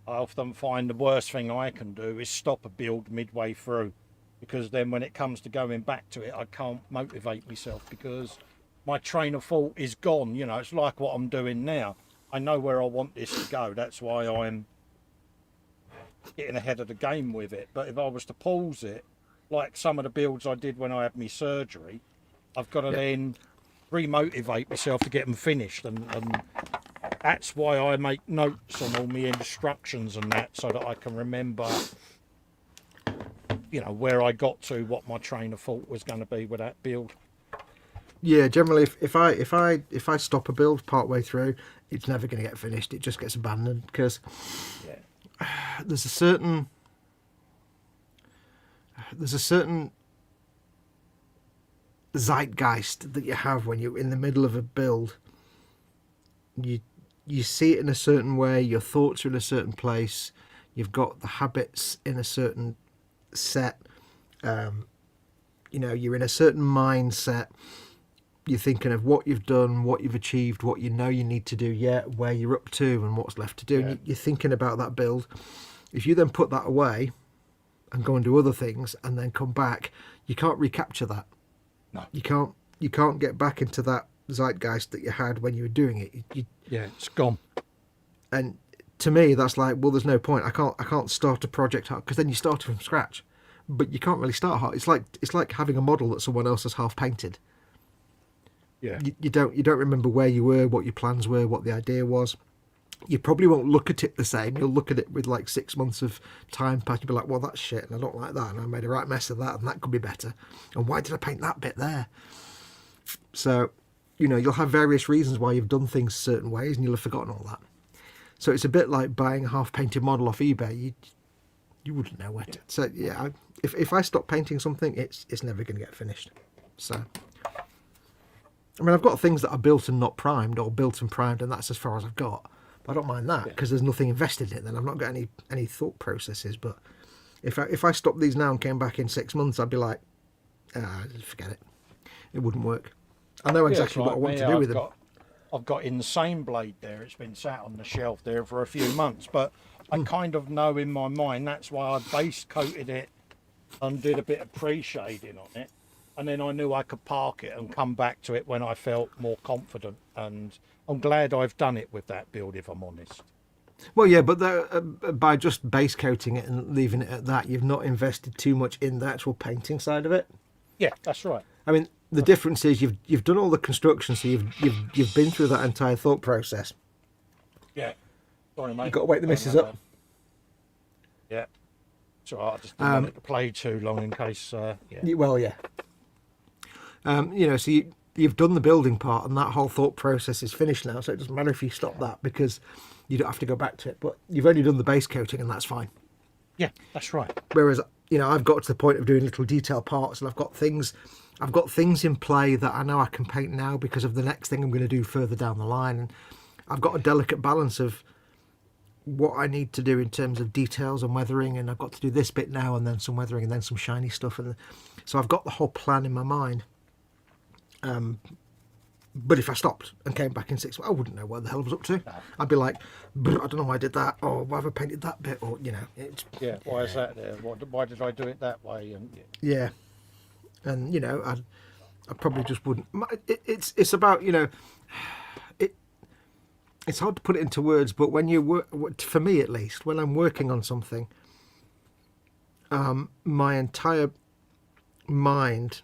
I often find the worst thing I can do is stop a build midway through, because then when it comes to going back to it, I can't motivate myself because my train of thought is gone. You know, it's like what I'm doing now. I know where I want this to go. That's why I'm getting ahead of the game with it. But if I was to pause it, like some of the builds I did when I had my surgery, I've got to then re-motivate myself to get them finished, and that's why I make notes on all my instructions and that, so that I can remember, you know, where I got to, what my train of thought was going to be with that build. Yeah, generally, if I stop a build part way through, it's never going to get finished. It just gets abandoned because there's a certain zeitgeist that you have when you're in the middle of a build. You see it in a certain way, your thoughts are in a certain place, you've got the habits in a certain set, you know, you're in a certain mindset, you're thinking of what you've done, what you've achieved, what you know you need to do yet, where you're up to and what's left to do. And you're thinking about that build. If you then put that away and go and do other things and then come back, you can't recapture that. No. You can't get back into that zeitgeist that you had when you were doing it. It's gone. And to me, that's like, well, there's no point. I can't start a project hard because then you start from scratch, but you can't really start hard. It's like having a model that someone else has half painted. Yeah. You don't remember where you were, what your plans were, what the idea was. You probably won't look at it the same. You'll look at it with like 6 months of time past. You'll be like, well, that's shit, and I don't like that, and I made a right mess of that, and that could be better. And why did I paint that bit there? So, you know, you'll have various reasons why you've done things certain ways, and you'll have forgotten all that. So it's a bit like buying a half-painted model off eBay. You wouldn't know where to. So yeah, if I stop painting something, it's never going to get finished. So, I mean, I've got things that are built and not primed, or built and primed, and that's as far as I've got. I don't mind that because there's nothing invested in it. Then I've not got any thought processes. But if I stopped these now and came back in 6 months, I'd be like, forget it. It wouldn't work. I know exactly what I want to do with them. I've got Insane Blade there. It's been sat on the shelf there for a few months, but I kind of know in my mind that's why I base coated it and did a bit of pre-shading on it, and then I knew I could park it and come back to it when I felt more confident. And I'm glad I've done it with that build, if I'm honest. Well, yeah, but by just base coating it and leaving it at that, you've not invested too much in the actual painting side of it. Yeah, that's right. I mean, the difference is you've done all the construction, so you've been through that entire thought process. Yeah. Sorry, mate. You've got to wake the missus up. Yeah. So I just didn't want it to play too long in case. Well, yeah. You know, so you've done the building part, and that whole thought process is finished now. So it doesn't matter if you stop that because you don't have to go back to it. But you've only done the base coating, and that's fine. Yeah, that's right. Whereas, you know, I've got to the point of doing little detail parts, and I've got things in play that I know I can paint now because of the next thing I'm going to do further down the line. And I've got a delicate balance of what I need to do in terms of details and weathering, and I've got to do this bit now and then some weathering and then some shiny stuff. And so I've got the whole plan in my mind. But if I stopped and came back in 6 months, I wouldn't know what the hell I was up to. I'd be like, I don't know why I did that, or why have I painted that bit, or, you know. Yeah, why is that there? Why did I do it that way? And Yeah. And, you know, I probably just wouldn't. It's about, you know, it's hard to put it into words, but when you work, for me at least, when I'm working on something, my entire mind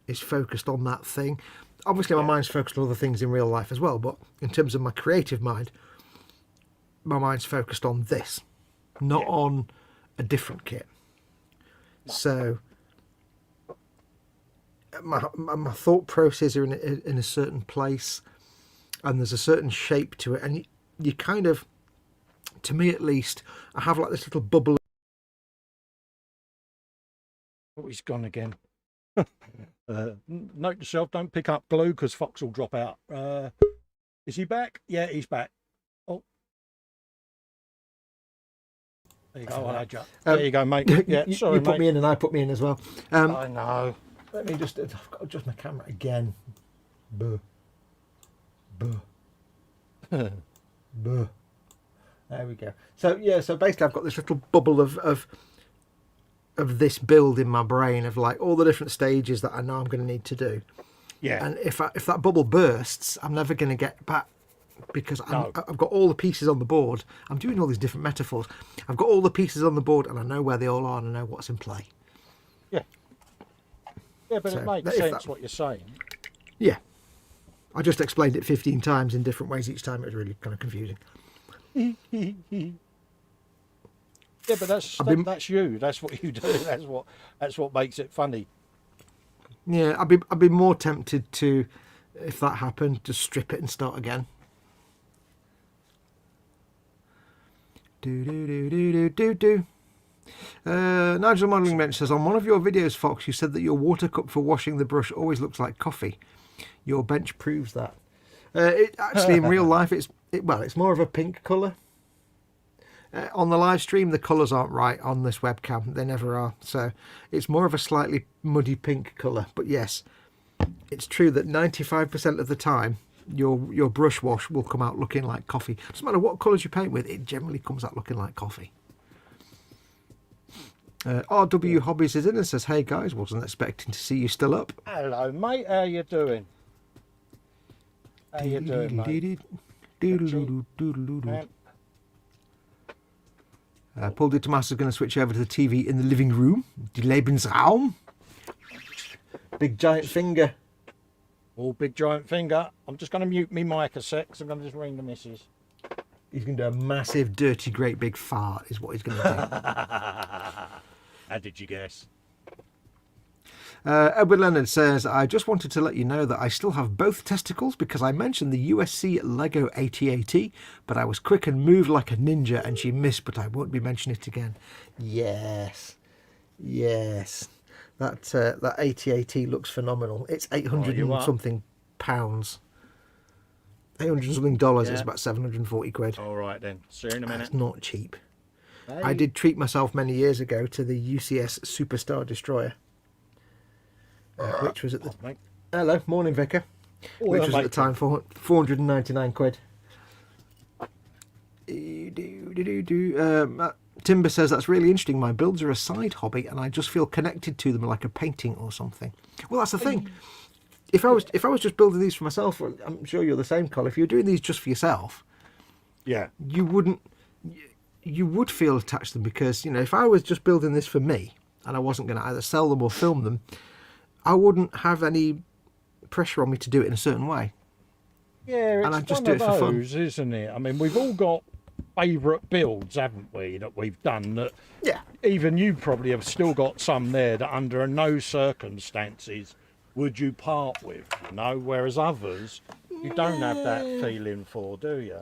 is focused on that thing. Obviously, my mind's focused on other things in real life as well, but in terms of my creative mind, my mind's focused on this, not on a different kit. So my thought process are in a certain place, and there's a certain shape to it, and you kind of, to me at least, I have like this little bubble. oh, he's gone again. Note to self, don't pick up glue because Fox will drop out. Is he back? Yeah, he's back. Oh, there you go. Hello, Jack. There you go, mate. Yeah, sorry, you put mate. me in and I put me in as well. I know. Let me just, I've got to adjust my camera again. Buh. Buh. Buh. There we go. So yeah, so basically I've got this little bubble of this build in my brain of like all the different stages that I know I'm going to need to do. Yeah. And if that bubble bursts, I'm never going to get back, because I've got all the pieces on the board. I'm doing all these different metaphors. I've got all the pieces on the board and I know where they all are and I know what's in play. Yeah. Yeah, but So, it makes sense what you're saying. Yeah. I just explained it 15 times in different ways each time. It was really kind of confusing. Yeah, but that's you. That's what you do. That's what makes it funny. Yeah, I'd be more tempted to, if that happened, just strip it and start again. Do. Nigel Modelling Bench says, on one of your videos, Fox, you said that your water cup for washing the brush always looks like coffee. Your bench proves that. It actually, in real life, it's more of a pink colour. On the live stream, the colours aren't right on this webcam. They never are. So it's more of a slightly muddy pink colour. But yes, it's true that 95% of the time, your brush wash will come out looking like coffee. Doesn't matter what colours you paint with, it generally comes out looking like coffee. RW Hobbies is in and says, hey guys, wasn't expecting to see you still up. Hello, mate. How you doing? How you doing, mate? Paul de Tomas is going to switch over to the TV in the living room. Die Lebensraum. Big giant finger. Oh, big giant finger. I'm just going to mute me mic a sec because I'm going to just ring the missus. He's going to do a massive, dirty, great big fart is what he's going to do. How did you guess? Edward Leonard says, I just wanted to let you know that I still have both testicles because I mentioned the USC Lego AT-AT, but I was quick and moved like a ninja and she missed, but I won't be mentioning it again. Yes. That AT-AT looks phenomenal. It's 800 and something pounds. 800 and something dollars is about 740 quid. All right then. See you in a minute. That's not cheap. Hey. I did treat myself many years ago to the UCS Superstar Destroyer. Which was at the... Hello, morning Vicar. Which was at the time for 499 quid. Timber says, that's really interesting. My builds are a side hobby and I just feel connected to them like a painting or something. Well, that's the thing. If I was just building these for myself, I'm sure you're the same, Colin. If you're doing these just for yourself, yeah, you would feel attached to them, because, you know, if I was just building this for me and I wasn't going to either sell them or film them, I wouldn't have any pressure on me to do it in a certain way. Yeah, it's and I'd just one do of it for fun. those, isn't it? I mean, we've all got favourite builds, haven't we, that we've done that even you probably have still got some there that under no circumstances would you part with, you know, whereas others you don't have that feeling for, do you?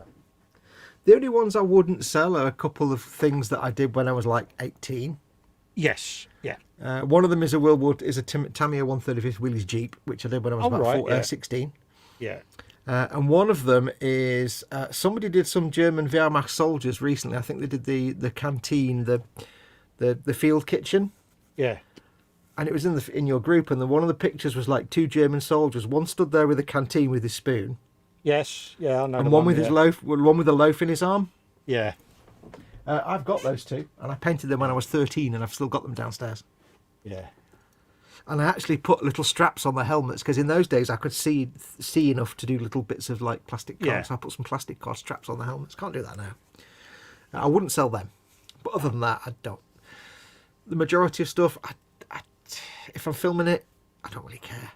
The only ones I wouldn't sell are a couple of things that I did when I was like 18. Yes, yeah. One of them is a Tamiya 135th Willys Jeep, which I did when I was 16. Yeah. And one of them is somebody did some German Wehrmacht soldiers recently. I think they did the canteen, the field kitchen. Yeah. and it was in your group, and one of the pictures was like 2 German soldiers. One stood there with a canteen with his spoon, Yes, yeah, I know. and the one with yeah. his loaf, one with a loaf in his arm. Yeah. I've got those 2, and I painted them when I was 13, and I've still got them downstairs. Yeah. And I actually put little straps on the helmets because in those days I could see enough to do little bits of like plastic cards. Yeah. So I put some plastic card straps on the helmets. Can't do that now. I wouldn't sell them, but other than that, I don't. The majority of stuff, if I'm filming it, I don't really care.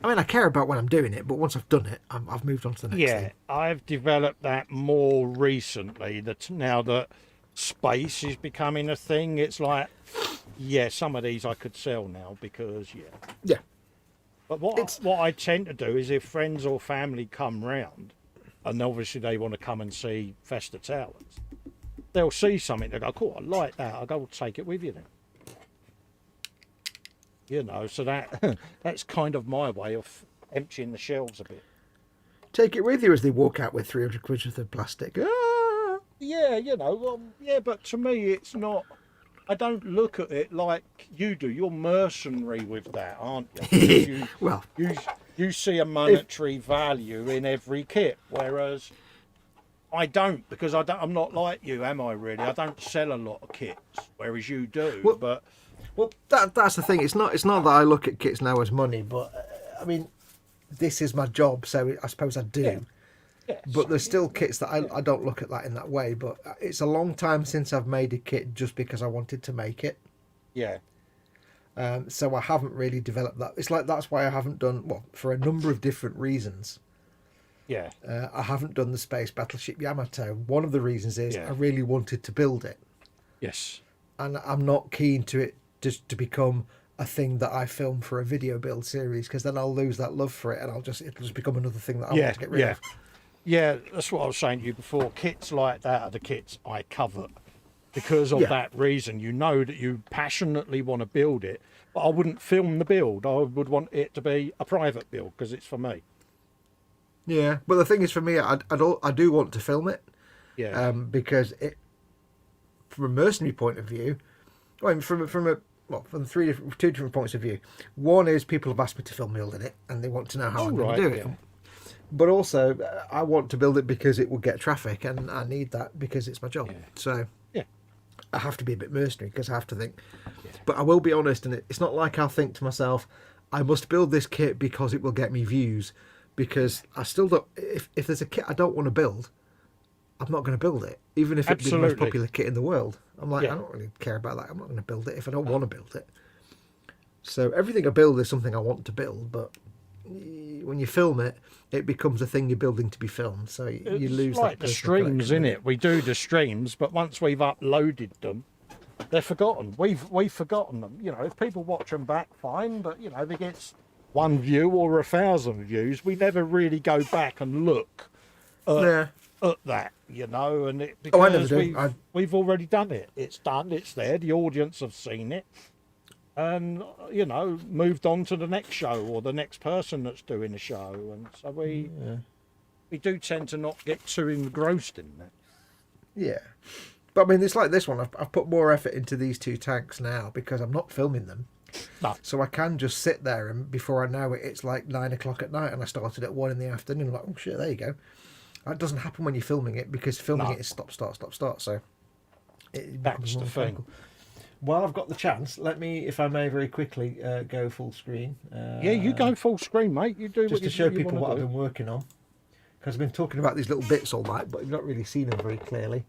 I mean, I care about when I'm doing it, but once I've done it, I've moved on to the next thing. I've developed that more recently. That now that space is becoming a thing, it's like, yeah, some of these I could sell now because Yeah. But what I tend to do is if friends or family come round, and obviously they want to come and see Festa Towers, they'll see something, they go, cool, I like that, I'll go take it with you then. You know, so that's kind of my way of emptying the shelves a bit. Take it with you as they walk out with 300 quid worth of plastic. Ah! Yeah, you know, but to me it's not, I don't look at it like you do. You're mercenary with that, aren't you? Well, you see a monetary value in every kit, whereas I don't, because I'm not like you, am I really? I don't sell a lot of kits, whereas you do. Well, that's the thing. It's not that I look at kits now as money, but I mean, this is my job, so I suppose I do. Yeah. Yes. But there's still kits that I don't look at that in that way. But it's a long time since I've made a kit just because I wanted to make it. Yeah. So I haven't really developed that. It's like that's why I haven't done, well, for a number of different reasons. Yeah. I haven't done the Space Battleship Yamato. One of the reasons is I really wanted to build it. Yes. And I'm not keen to it just to become a thing that I film for a video build series, because then I'll lose that love for it and it'll just become another thing that I want to get rid of. Yeah, that's what I was saying to you before. Kits like that are the kits I covet because of that reason. You know that you passionately want to build it, but I wouldn't film the build. I would want it to be a private build because it's for me. Yeah, but the thing is, for me, I do want to film it. Yeah. Because it, from a mercenary point of view, I mean, from two different points of view. One is people have asked me to film building it, and they want to know how I'm going to do it. But also, I want to build it because it will get traffic, and I need that because it's my job. Yeah. So I have to be a bit mercenary because I have to think. Yeah. But I will be honest, and it's not like I'll think to myself, I must build this kit because it will get me views. Because I still don't. If there's a kit I don't want to build, I'm not going to build it, even if it's the most popular kit in the world. I'm like, I don't really care about that. I'm not going to build it if I don't want to build it. So everything I build is something I want to build, but when you film it, it becomes a thing you're building to be filmed. So you lose like that. The streams, in it. We do the streams, but once we've uploaded them, they're forgotten. We've forgotten them. You know, if people watch them back, fine. But you know, if it gets 1 view or 1,000 views, we never really go back and look at that, you know, and it because I never do. We've already done it. It's done. It's there. The audience have seen it, and you know, moved on to the next show or the next person that's doing a show, and so we do tend to not get too engrossed in that. Yeah, but I mean, it's like this one. I've put more effort into these 2 tanks now because I'm not filming them. No. So I can just sit there, and before I know it, it's like 9 o'clock at night, and I started at 1 in the afternoon. Like, oh shit, there you go. That doesn't happen when you're filming it, because filming it is stop, start, stop, start. So that's the thing. While I've got the chance, let me, if I may, very quickly go full screen. Yeah, you go full screen, mate. You do just to show people what I've do. been working on, because I've been talking about these little bits all night, but you've not really seen them very clearly.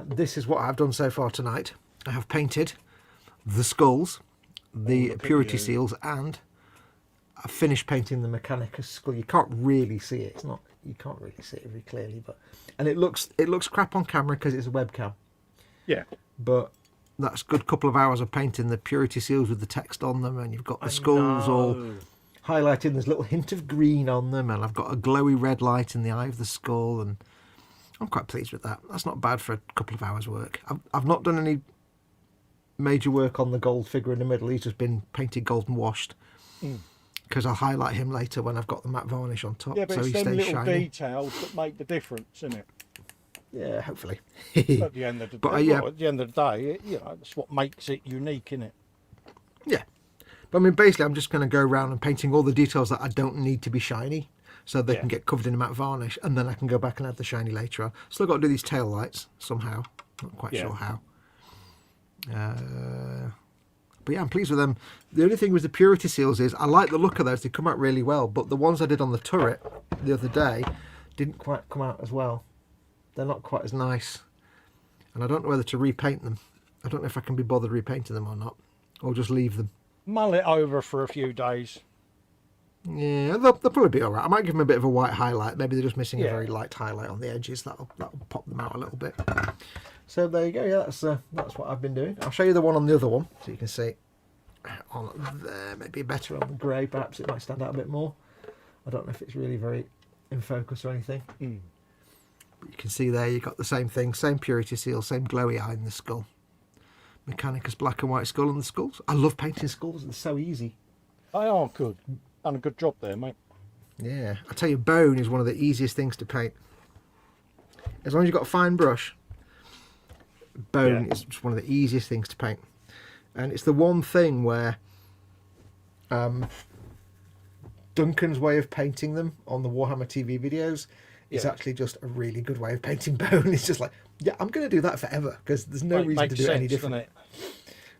This is what I've done so far tonight. I have painted the skulls, the purity seals, and I finished painting the Mechanicus skull. You can't really see it. It's not. You can't really see it very clearly, and it looks crap on camera because it's a webcam. Yeah. But that's a good couple of hours of painting the purity seals with the text on them, and you've got the skulls all highlighted. There's a little hint of green on them, and I've got a glowy red light in the eye of the skull, and I'm quite pleased with that. That's not bad for a couple of hours' work. I've not done any major work on the gold figure in the middle. He's just been painted gold and washed, because I'll highlight him later when I've got the matte varnish on top. Yeah, but so it's he them stays little shiny. details that make the difference, isn't it? Yeah, hopefully. At the end of the day, at the end of the day, you know, that's what makes it unique, isn't it? Yeah. But I mean, basically, I'm just going to go around and painting all the details that I don't need to be shiny, so they can get covered in a matte varnish, and then I can go back and add the shiny later on. Still got to do these tail lights somehow. Not quite sure how. But yeah, I'm pleased with them. The only thing with the purity seals is I like the look of those. They come out really well, but the ones I did on the turret the other day didn't quite come out as well. They're not quite as nice. And I don't know whether to repaint them. I don't know if I can be bothered repainting them or not, or just leave them. Mull it over for a few days. Yeah, they'll probably be all right. I might give them a bit of a white highlight. Maybe they're just missing a very light highlight on the edges. That'll pop them out a little bit. So there you go. Yeah, that's what I've been doing. I'll show you the one on the other one so you can see. On there, maybe better on the grey. Perhaps it might stand out a bit more. I don't know if it's really very in focus or anything. But you can see there you've got the same thing, same purity seal, same glowy eye in the skull. Mechanicus black and white skull and the skulls. I love painting skulls. They're so easy. They are good. Done a good job there, mate. Yeah, I tell you, bone is one of the easiest things to paint. As long as you've got a fine brush, bone is just one of the easiest things to paint. And it's the one thing where Duncan's way of painting them on the Warhammer TV videos is actually just a really good way of painting bone. It's just like, yeah, I'm going to do that forever because there's no reason to do it any different.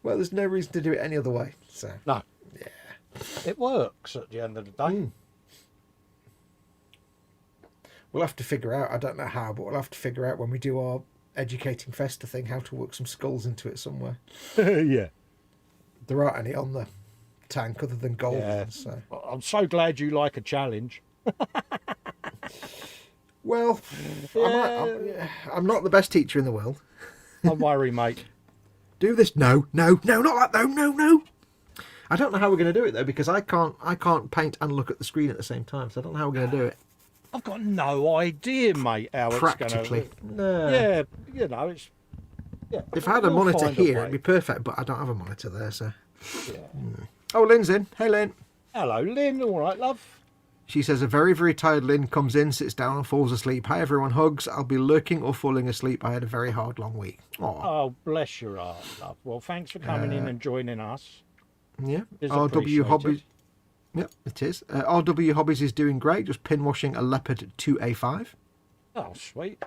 Well, there's no reason to do it any other way. So no. Yeah. It works at the end of the day. We'll have to figure out, I don't know how, but we'll have to figure out when we do our educating Festa thing how to work some skulls into it somewhere. Yeah. There aren't any on the tank other than gold. Yeah. So. I'm so glad you like a challenge. Well, I'm not the best teacher in the world. Don't worry, mate. Do this. No, not that. No. I don't know how we're going to do it though, because I can't paint and look at the screen at the same time. So I don't know how we're going to do it. I've got no idea, mate, how Practically. it's going to... Yeah, you know, it's... Yeah, if I had a monitor here, it'd be perfect, but I don't have a monitor there, so... Yeah. Oh, Lynn's in. Hey, Lynn. Hello, Lynn. All right, love. She says, a very, very tired Lynn comes in, sits down and falls asleep. Hi, everyone. Hugs. I'll be lurking or falling asleep. I had a very hard, long week. Aww. Oh, bless your heart, love. Well, thanks for coming in and joining us. Yeah. RW Hobbies... Yep, it is. RW Hobbies is doing great, just pin washing a Leopard 2A5. Oh, sweet.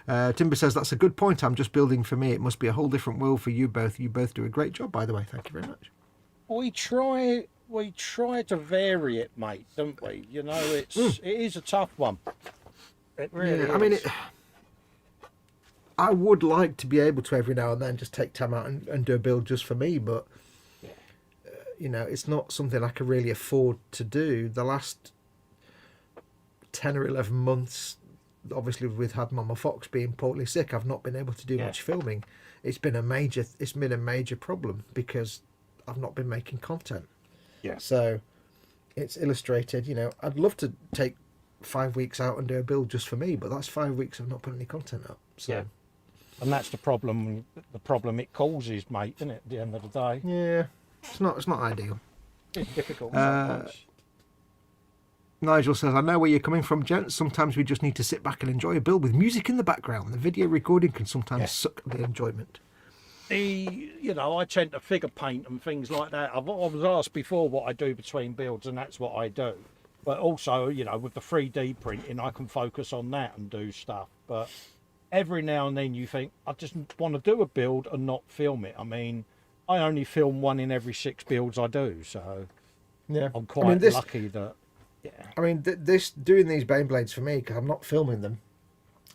Timber says, that's a good point. I'm just building for me. It must be a whole different world for you both. You both do a great job, by the way. Thank you very much. We try to vary it, mate, don't we? You know, it is a tough one. It really is. I mean, I would like to be able to every now and then just take time out and do a build just for me, but you know, it's not something I can really afford to do. The last 10 or 11 months, obviously with Mama Fox being poorly sick, I've not been able to do much filming. It's been a major problem because I've not been making content. Yeah. So it's illustrated, you know, I'd love to take 5 weeks out and do a build just for me, but that's 5 weeks of not putting any content up. So. Yeah. And that's the problem it causes, mate, isn't it, at the end of the day? Yeah. It's not ideal. It's difficult. Nigel says, I know where you're coming from, gents. Sometimes we just need to sit back and enjoy a build with music in the background. The video recording can sometimes suck the enjoyment. You know, I tend to figure paint and things like that. I was asked before what I do between builds, and that's what I do. But also, you know, with the 3D printing, I can focus on that and do stuff. But every now and then you think, I just want to do a build and not film it. I mean, I only film 1 in every 6 builds I do, so yeah, I'm quite lucky that. Yeah. I mean, doing these Bane blades for me, because I'm not filming them,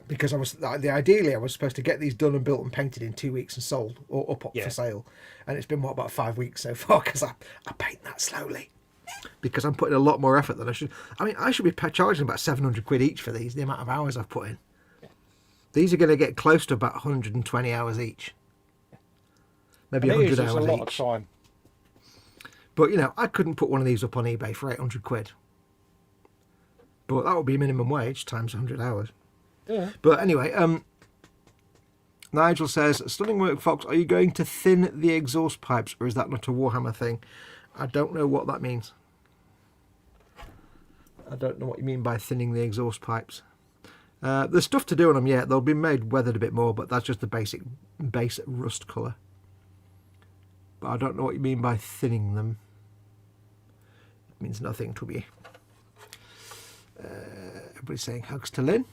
because ideally I was supposed to get these done and built and painted in 2 weeks and sold or up for sale, and it's been about 5 weeks so far because I paint that slowly because I'm putting a lot more effort than I should. I mean, I should be charging about 700 quid each for these. The amount of hours I've put in. Yeah. These are going to get close to about 120 hours each. Maybe 100 hours a lot each. Of time. But, you know, I couldn't put one of these up on eBay for 800 quid. But that would be minimum wage times 100 hours. Yeah. But anyway, Nigel says, stunning work, Fox. Are you going to thin the exhaust pipes, or is that not a Warhammer thing? I don't know what that means. I don't know what you mean by thinning the exhaust pipes. There's stuff to do on them yet. They'll be made weathered a bit more, but that's just the base rust colour. but I don't know what you mean by thinning them. It means nothing to me. Everybody's saying hugs to Lynn.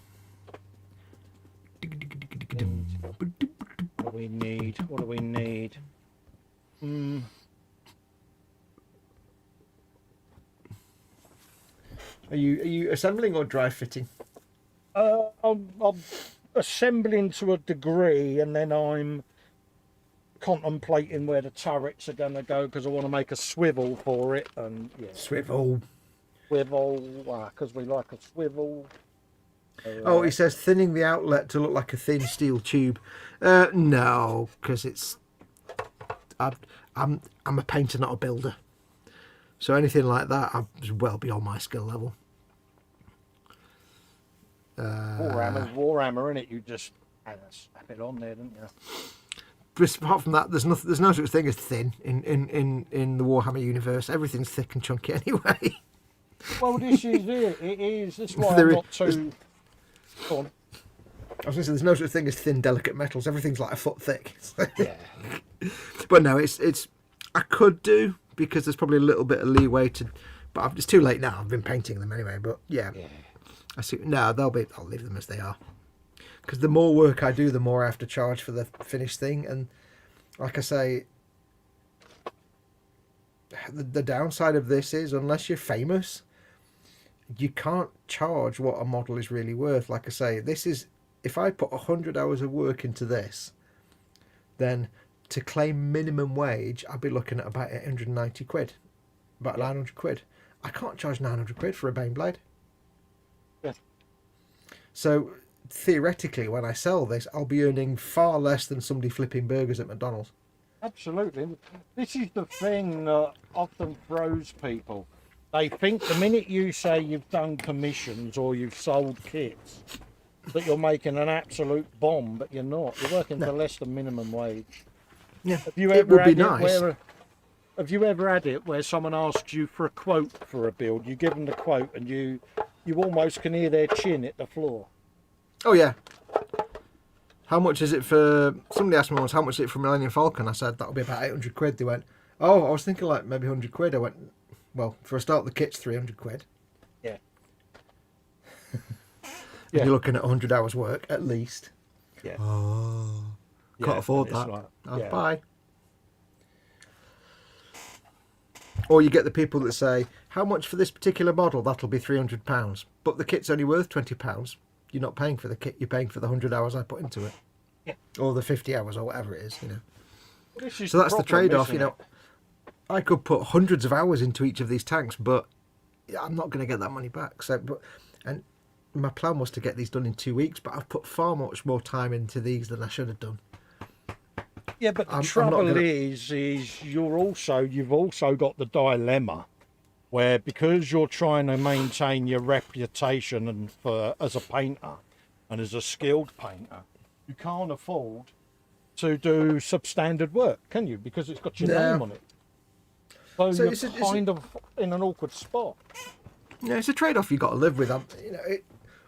What do we need? What do we need? Are you assembling or dry fitting? I'm assembling to a degree, and then I'm contemplating where the turrets are going to go because I want to make a swivel for it. And yeah, Swivel. Because we like a swivel. Oh, he says thinning the outlet to look like a thin steel tube. No, because I'm a painter, not a builder. So anything like that is well beyond my skill level. Warhammer, innit? You just snap it on there, didn't you? But apart from that, there's no such thing as thin in the Warhammer universe. Everything's thick and chunky anyway. Well, this is it. It is. That's why There I'm is- not too. Go on. I was going to say there's no such thing as thin, delicate metals. Everything's like a foot thick. Yeah. But no, it's I could do because there's probably a little bit of leeway to, but it's too late now. I've been painting them anyway. But yeah. I see. No, I'll leave them as they are. Because the more work I do, the more I have to charge for the finished thing. And like I say, the downside of this is unless you're famous, you can't charge what a model is really worth. Like I say, this is, if I put 100 hours of work into this, then to claim minimum wage, I'd be looking at about 890 quid, about 900 quid. I can't charge 900 quid for a Bane blade. Yeah. So theoretically, when I sell this, I'll be earning far less than somebody flipping burgers at McDonald's. Absolutely. This is the thing that often throws people. They think the minute you say you've done commissions or you've sold kits, that you're making an absolute bomb, but you're not. You're working for less than minimum wage. Yeah, Have you it ever would be had nice. have you ever had it where someone asks you for a quote for a build, you give them the quote, and you almost can hear their chin hit the floor? Oh yeah. How much is it for? Somebody asked me once, how much is it for Millennium Falcon? I said that'll be about 800 quid. They went, oh, I was thinking like maybe 100 quid. I went, well, for a start, the kit's 300 quid. Yeah. You're looking at 100 hours work at least. Yeah. Oh, can't afford that. Bye. Or you get the people that say, how much for this particular model? That'll be £300. But the kit's only worth £20. You're not paying for the kit, you're paying for the 100 hours I put into it. Yeah. Or the 50 hours or whatever it is, Well, So that's the trade-off, I could put hundreds of hours into each of these tanks, but I'm not going to get that money back. And my plan was to get these done in 2 weeks, but I've put far much more time into these than I should have done. Yeah, but the trouble is you've also got the dilemma where, because you're trying to maintain your reputation and as a painter and as a skilled painter, you can't afford to do substandard work, can you? Because it's got your name on it. So you're kind of in an awkward spot. Yeah, it's a trade-off you've got to live with.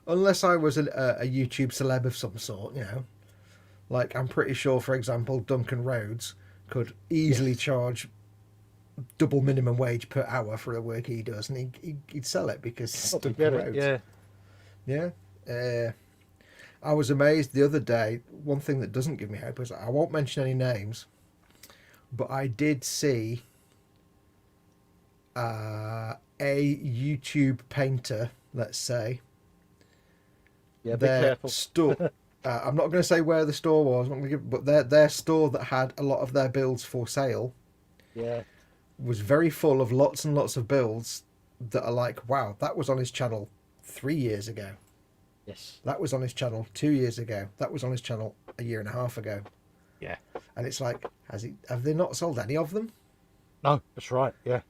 Unless I was a YouTube celeb of some sort, like I'm pretty sure, for example, Duncan Rhodes could easily charge double minimum wage per hour for the work he does, and he'd sell it because it's Duncan Rhodes. Yeah. I was amazed the other day. One thing that doesn't give me hope is, I won't mention any names, but I did see a YouTube painter, let's say. Yeah, be careful. Store. I'm not going to say where the store was, but their store that had a lot of their builds for sale. Yeah. Was very full of lots and lots of builds that are like, wow, that was on his channel 3 years ago. Yes. That was on his channel 2 years ago. That was on his channel a year and a half ago. Yeah. And it's like, have they not sold any of them? No, that's right. Yeah.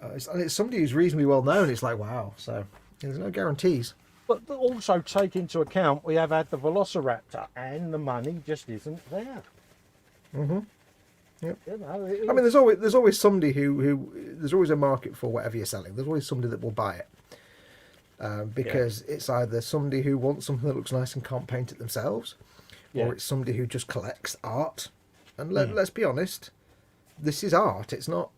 And it's somebody who's reasonably well known. It's like, wow. So there's no guarantees. But also take into account we have had the Velociraptor and the money just isn't there. Mm-hmm. Yep. I mean, there's always somebody who there's always a market for whatever you're selling. There's always somebody that will buy it because it's either somebody who wants something that looks nice and can't paint it themselves, or it's somebody who just collects art. And let's be honest, this is art. It's no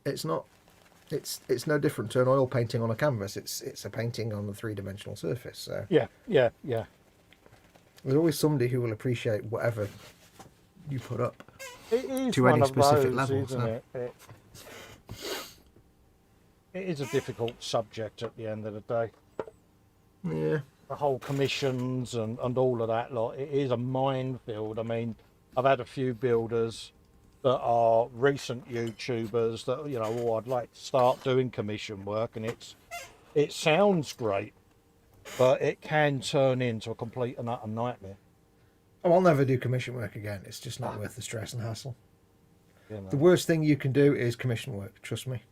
different to an oil painting on a canvas. It's a painting on a 3-dimensional surface. So Yeah, yeah, yeah. there's always somebody who will appreciate whatever you put up. It is to one any of specific those, level, isn't so. it? It is a difficult subject at the end of the day. Yeah. The whole commissions and all of that lot. It is a minefield. I mean, I've had a few builders that are recent YouTubers that, you know, oh, I'd like to start doing commission work, and it sounds great, but it can turn into a complete and utter nightmare. Oh, I'll never do commission work again. It's just not worth the stress and hassle. You know. The worst thing you can do is commission work, trust me.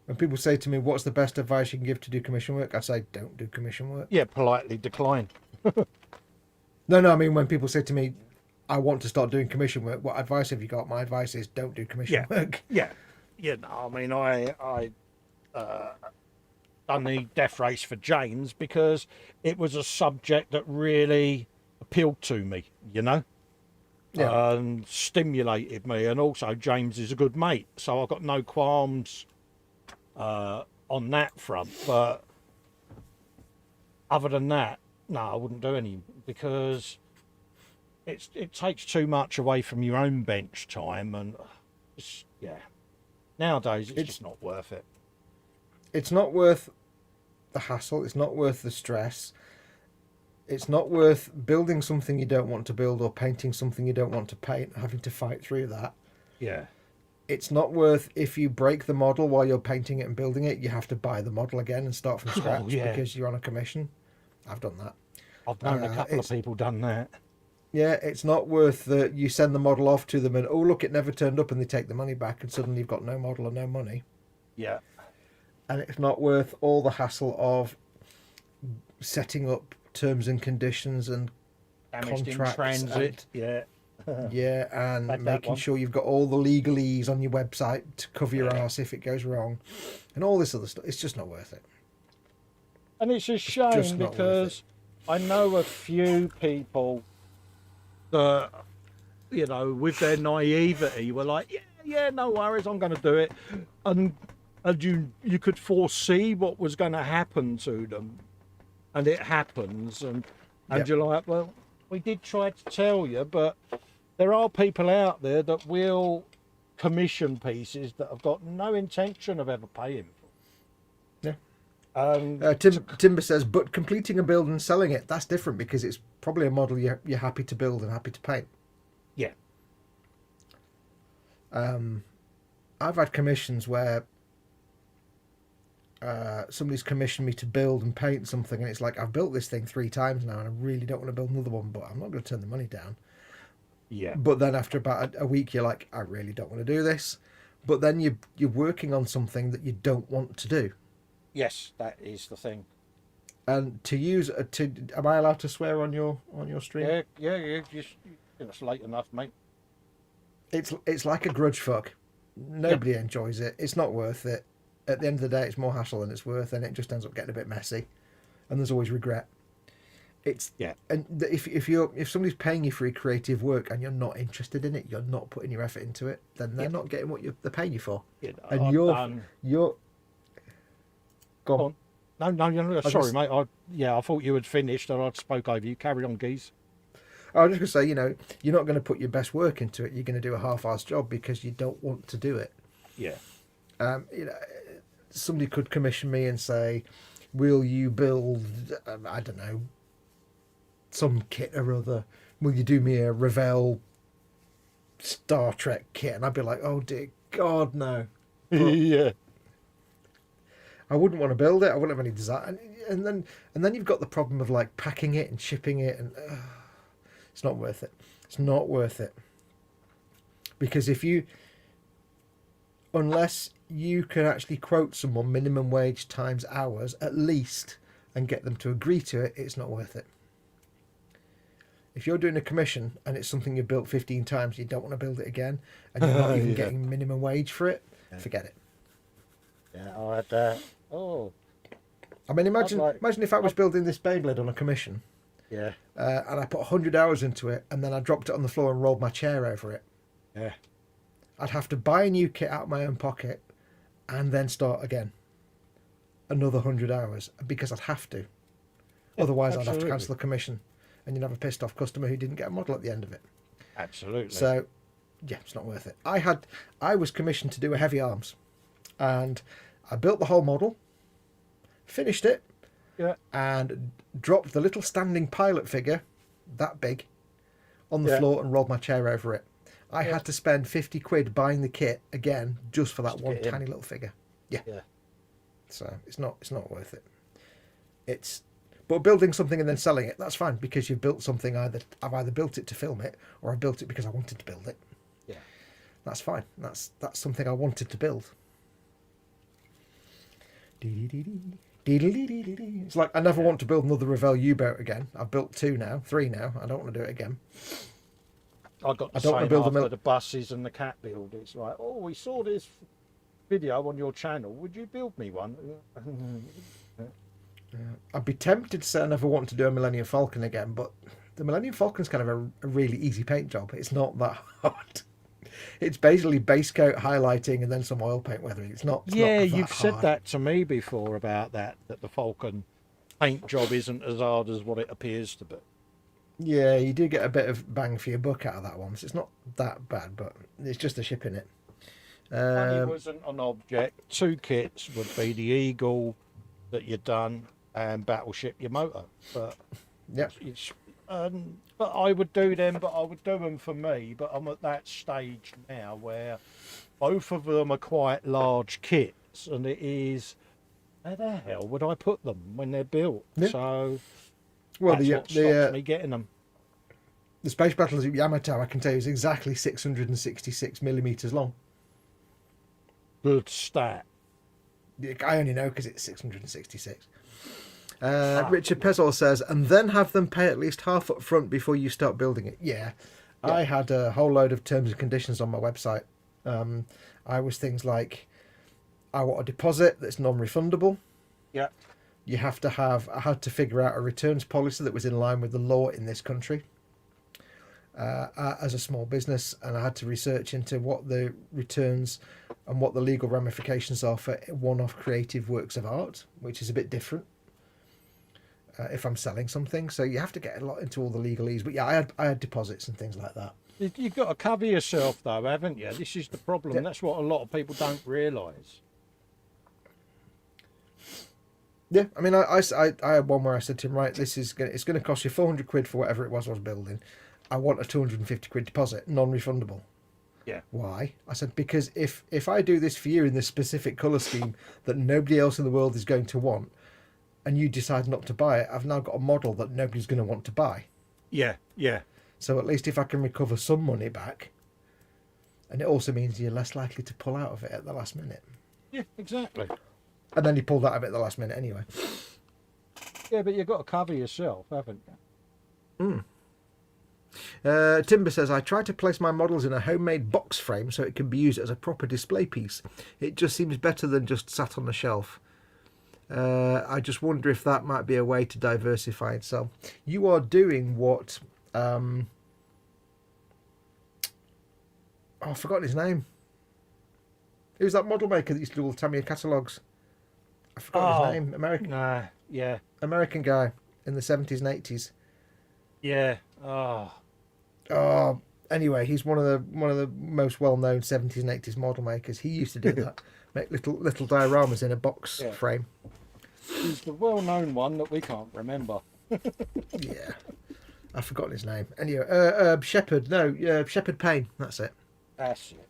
When people say to me, what's the best advice you can give to do commission work? I say, don't do commission work. Yeah, politely decline. No, I mean, when people say to me, I want to start doing commission work, what advice have you got? My advice is don't do commission work. Yeah. You know, I mean, I done the death race for James because it was a subject that really appealed to me, you know? Yeah. And stimulated me. And also, James is a good mate, so I've got no qualms on that front. But other than that, no, I wouldn't do any, because it takes too much away from your own bench time, and nowadays it's just not worth it. It's not worth the hassle. It's not worth the stress. It's not worth building something you don't want to build or painting something you don't want to paint, having to fight through that. Yeah. It's not worth, if you break the model while you're painting it and building it, you have to buy the model again and start from scratch because you're on a commission. I've done that. I've known a couple of people done that. Yeah, it's not worth that you send the model off to them and, oh, look, it never turned up, and they take the money back and suddenly you've got no model and no money. Yeah. And it's not worth all the hassle of setting up terms and conditions and Damaged in contracts transit. and making sure you've got all the legalese on your website to cover your ass if it goes wrong, and all this other stuff. It's just not worth it. And it's a shame because I know a few people that, you know, with their naivety were like, yeah, no worries, I'm going to do it. And you could foresee what was going to happen to them. And it happens. And you're like, well, we did try to tell you, but there are people out there that will commission pieces that have got no intention of ever paying for. Yeah. Timber says, but completing a build and selling it, that's different because it's probably a model you're happy to build and happy to paint. Yeah. I've had commissions where somebody's commissioned me to build and paint something, and it's like, I've built this thing 3 times now and I really don't want to build another one, but I'm not going to turn the money down. Yeah. But then after about a week, you're like, I really don't want to do this. But then you're working on something that you don't want to do. Yes, that is the thing. And am I allowed to swear on your stream? Yeah. It's late enough, mate. It's like a grudge fuck. Nobody enjoys it. It's not worth it. At the end of the day, it's more hassle than it's worth, and it just ends up getting a bit messy. And there's always regret. And if somebody's paying you for your creative work and you're not interested in it, you're not putting your effort into it, then they're not getting what they're paying you for. And you're go on. No. Sorry, mate. I thought you had finished, and I'd spoke over you. Carry on, geez. I was just going to say, you're not going to put your best work into it. You're going to do a half-assed job because you don't want to do it. Yeah. Somebody could commission me and say, will you build, I don't know, some kit or other? Will you do me a Revell Star Trek kit? And I'd be like, oh dear God, no. Yeah. I wouldn't want to build it. I wouldn't have any design. And then you've got the problem of like packing it and shipping it, and it's not worth it. It's not worth it. Because unless you can actually quote someone minimum wage times hours at least and get them to agree to it, it's not worth it. If you're doing a commission and it's something you've built 15 times, you don't want to build it again, and you're not even getting minimum wage for it, forget it. Yeah, I had that. I mean, imagine if I was building this Beyblade on a commission. Yeah. And I put 100 hours into it, and then I dropped it on the floor and rolled my chair over it. Yeah. I'd have to buy a new kit out of my own pocket and then start again. Another 100 hours because I'd have to. Otherwise, I'd have to absolutely. cancel the commission, and you'd have a pissed off customer who didn't get a model at the end of it. Absolutely. So, yeah, it's not worth it. I was commissioned to do a heavy arms, and I built the whole model, finished it, yeah. and dropped the little standing pilot figure, that big, on the Yeah. floor and rolled my chair over it. I Yeah. had to spend 50 quid buying the kit again just for that Just to one get in. tiny little figure. Yeah. Yeah. So it's not worth it. But building something and then selling it, that's fine because you've built something. I've either built it to film it or I built it because I wanted to build it. Yeah. That's fine. That's something I wanted to build. It's like I never want to build another Revell U-boat again. I've built 3 now. I don't want to do it again. I got the I don't want to same build after them. the buses and the cat build. It's like, oh, we saw this video on your channel. Would you build me one? I'd be tempted to say I never want to do a Millennium Falcon again, but the Millennium Falcon's kind of a really easy paint job. It's not that hard. It's basically base coat, highlighting, and then some oil paint weathering. It's not. Yeah, not that you've said hard. that to me before about that the Falcon paint job isn't as hard as what it appears to be. Yeah, you do get a bit of bang for your buck out of that one. So it's not that bad, but it's just the shipping it. Money wasn't an object. 2 kits would be the Eagle that you've done and Battleship your motor. But Yep. but I would do them, but I would do them for me. But I'm at that stage now where both of them are quite large kits, and it is, where the hell would I put them when they're built? Yeah. So Well, that's what stops me getting them. the Space Battles of Yamato, I can tell you, is exactly 666 millimeters long. Good stat. I only know because it's 666. Richard Pezol says, and then have them pay at least half up front before you start building it. Yeah. I had a whole load of terms and conditions on my website. I was things like, I want a deposit that's non-refundable. Yeah. You have to have, I had to figure out a returns policy that was in line with the law in this country as a small business, and I had to research into what the returns and what the legal ramifications are for one-off creative works of art, which is a bit different if I'm selling something. So you have to get a lot into all the legalese. But yeah, I had deposits and things like that. You've got to cover yourself though, haven't you? This is the problem. Yeah. That's what a lot of people don't realise. Yeah, I mean, I had one where I said to him, right, it's going to cost you 400 quid for whatever it was I was building. I want a 250 quid deposit, non-refundable. Yeah. Why? I said, because if I do this for you in this specific colour scheme that nobody else in the world is going to want, and you decide not to buy it, I've now got a model that nobody's going to want to buy. Yeah, yeah. So at least if I can recover some money back, and it also means you're less likely to pull out of it at the last minute. Yeah, exactly. And then you pulled out of it at the last minute anyway. Yeah, but you've got to cover yourself, haven't you? Timber says, I try to place my models in a homemade box frame so it can be used as a proper display piece. It just seems better than just sat on the shelf. I just wonder if that might be a way to diversify and sell. You are doing what... I've forgotten his name. Who's that model maker that used to do all the Tamiya catalogues? I forgot his name. Yeah. American guy in the 70s and 80s. Yeah. Oh. Oh, anyway, he's one of the most well-known 70s and 80s model makers. He used to do that, make little dioramas in a box frame. He's the well-known one that we can't remember. Yeah, I've forgotten his name. Anyway, Shepherd Payne. That's it. That's it.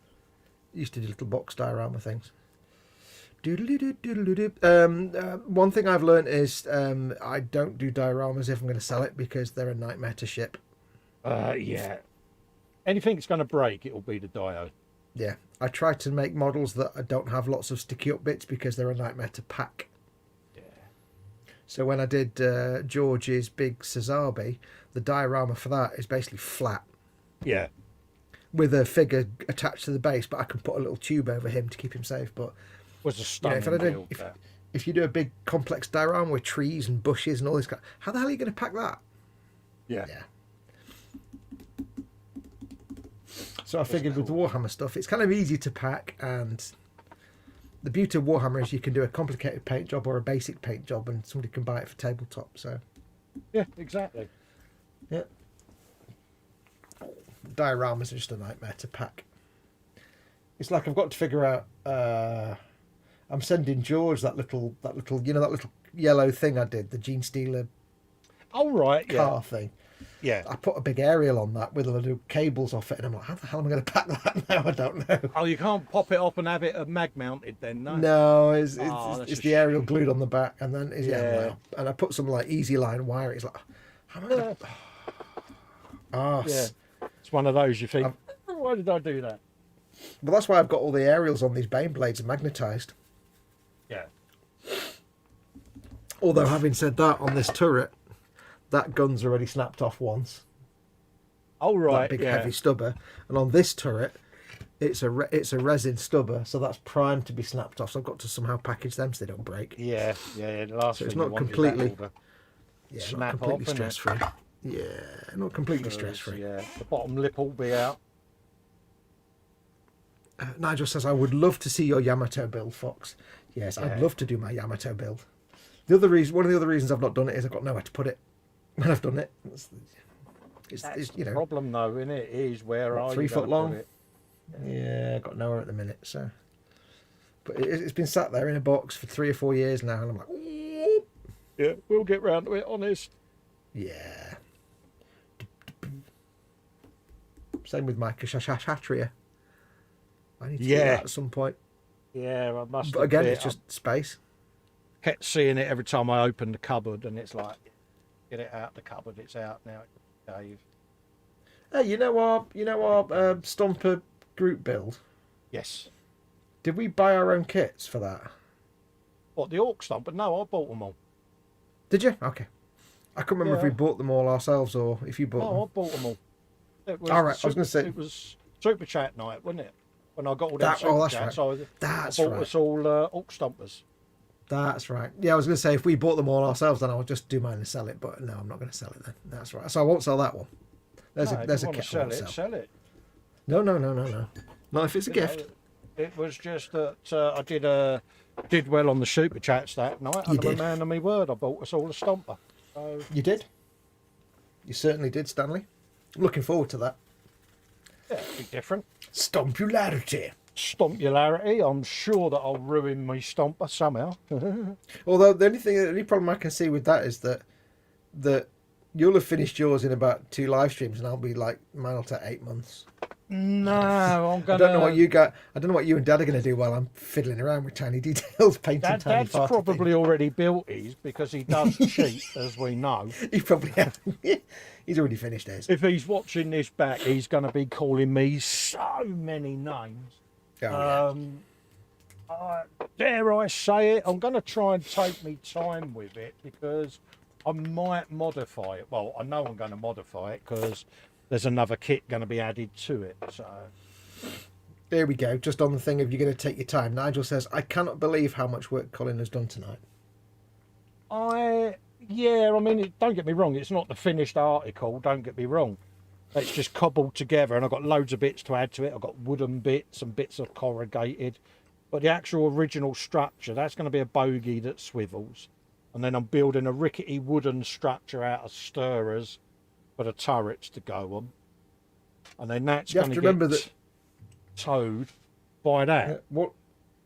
He used to do little box diorama things. One thing I've learned is I don't do dioramas if I'm going to sell it because they're a nightmare to ship. Yeah. Anything that's going to break, it'll be the dio. Yeah, I try to make models that don't have lots of sticky up bits because they're a nightmare to pack. Yeah. So when I did George's big Cesabe, the diorama for that is basically flat. Yeah. With a figure attached to the base, but I can put a little tube over him to keep him safe. But Was a stunning build. if you do a big complex diorama with trees and bushes and all this, how the hell are you going to pack that? Yeah. So I figured with the Warhammer stuff, it's kind of easy to pack, and the beauty of Warhammer is you can do a complicated paint job or a basic paint job, and somebody can buy it for tabletop. So Yeah, exactly. yeah, dioramas are just a nightmare to pack. It's like I've got to figure out. I'm sending George that little you know, that little yellow thing I did, the Gene Stealer Oh, right, car thing. Yeah. I put a big aerial on that with a load of cables off it, and I'm like, how the hell am I going to pack that now? I don't know. Oh, you can't pop it off and have it mag mounted then, no? No, it's that's the aerial glued on the back, and then Yeah. and I put some like easy line wire. It's like, how am I going to? Yeah. It's one of those you think, why did I do that? But that's why I've got all the aerials on these Bane blades magnetised. Yeah. Although, having said that, on this turret, that gun's already snapped off once. Oh, right, That big yeah. heavy stubber, and on this turret, it's a resin stubber, so that's primed to be snapped off. So I've got to somehow package them so they don't break. Yeah, the last So it's thing you not want is completely- that all Yeah, Snap not completely off, innit? stress free. Yeah, not completely the- stress free. Yeah, the bottom lip will be out. Nigel says, I would love to see your Yamato build, Fox. Yes, I'd Yeah. love to do my Yamato build. One of the other reasons I've not done it is I've got nowhere to put it when I've done it. It's That's you the know, problem, though, isn't it? Is where What, are 3 you foot gonna long? put it? yeah, I've got nowhere at the minute. So, but it's been sat there in a box for 3 or 4 years now, and I'm like, "Ooh." Yeah, we'll get round to it, honest. Yeah. Same with my Kshatrya. I need to do Yeah. that at some point. Yeah, I must. But again, admit, it's just space. I kept seeing it every time I opened the cupboard, and it's like, get it out the cupboard. It's out now, Dave. Hey, you know our Stomper group build? Yes. Did we buy our own kits for that? What, the Orc Stomp? But no, I bought them all. Did you? Okay. I couldn't remember if we Yeah. bought them all ourselves or if you bought No, I them. bought them all. It was All right, I was gonna say- it was Super Chat night, wasn't it? When I got all them That- Super oh, that's Chats, That's I bought right. us all Orc Stompers. That's right. Yeah, I was going to say if we bought them all ourselves, then I would just do mine and sell it. But no, I'm not going to sell it then. That's right. So I won't sell that one. There's No, a if there's you a wanna kit I sell won't it, sell. sell it. No. Not if it's a You know, gift. it was just that I did well on the Super Chats that night, You and I'm a did. man of my word. I bought us all a Stomper. So, You did. You certainly did, Stanley. I'm looking forward to that. yeah, it'll be different. Stompularity. Stompularity, I'm sure that I'll ruin my Stomper somehow. Although the only problem I can see with that is that you'll have finished yours in about 2 live streams, and I'll be like, mine will take 8 months. No, I'm gonna. I don't know what you got. I don't know what you and Dad are going to do while I'm fiddling around with tiny details, painting tiny Dad's farty probably already built his because he does cheat, as we know. things. He probably has. He's already finished his. If he's watching this back, he's going to be calling me so many names. Oh, Dare I say it? I'm going to try and take me time with it because I might modify it. Well, I know I'm going to modify it because there's another kit going to be added to it. So There we go. Just on the thing of you're going to take your time. Nigel says, I cannot believe how much work Colin has done tonight. yeah, I mean, don't get me wrong. It's not the finished article. Don't get me wrong. It's just cobbled together, and I've got loads of bits to add to it. I've got wooden bits and bits of corrugated. But the actual original structure, that's going to be a bogey that swivels. And then I'm building a rickety wooden structure out of stirrers for the turrets to go on. And then that's You have going to to remember get that- towed by that.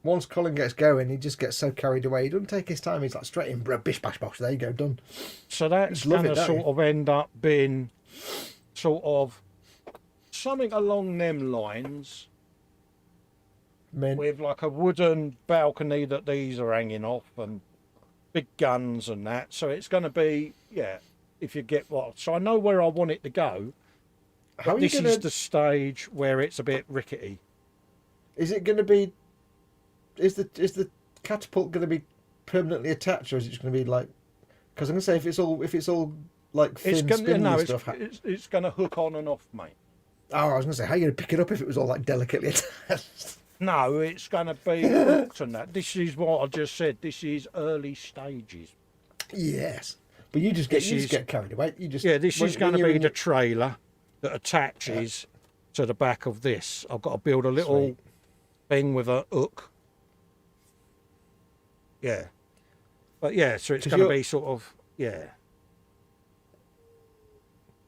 Once Colin gets going, he just gets so carried away. He doesn't take his time. He's like straight in, bish, bash, bosh. There you go, done. So that's Just love going it, to don't sort you? of end up being sort of something along them lines Men. with like a wooden balcony that these are hanging off and big guns and that. So it's going to be, yeah, if you get what. So I know where I want it to go. How But are you this gonna? is the stage where it's a bit rickety. Is it going to be? Is the catapult going to be permanently attached, or is it just going to be like? Because I'm going to say if it's all like thin, It's going to spindly no, stuff. it's going to hook on and off, mate. Oh, I was going to say, how are you going to pick it up if it was all like delicately attached? No, it's going to be hooked and that. This is what I just said. This is early stages. Yes, but you just get carried away. You just Yeah, this when- is going when to you're be in the your- trailer that attaches to the back of this. I've got to build a little Sweet. thing with a hook. Yeah. But yeah, so it's 'Cause going to you're- be sort of, yeah.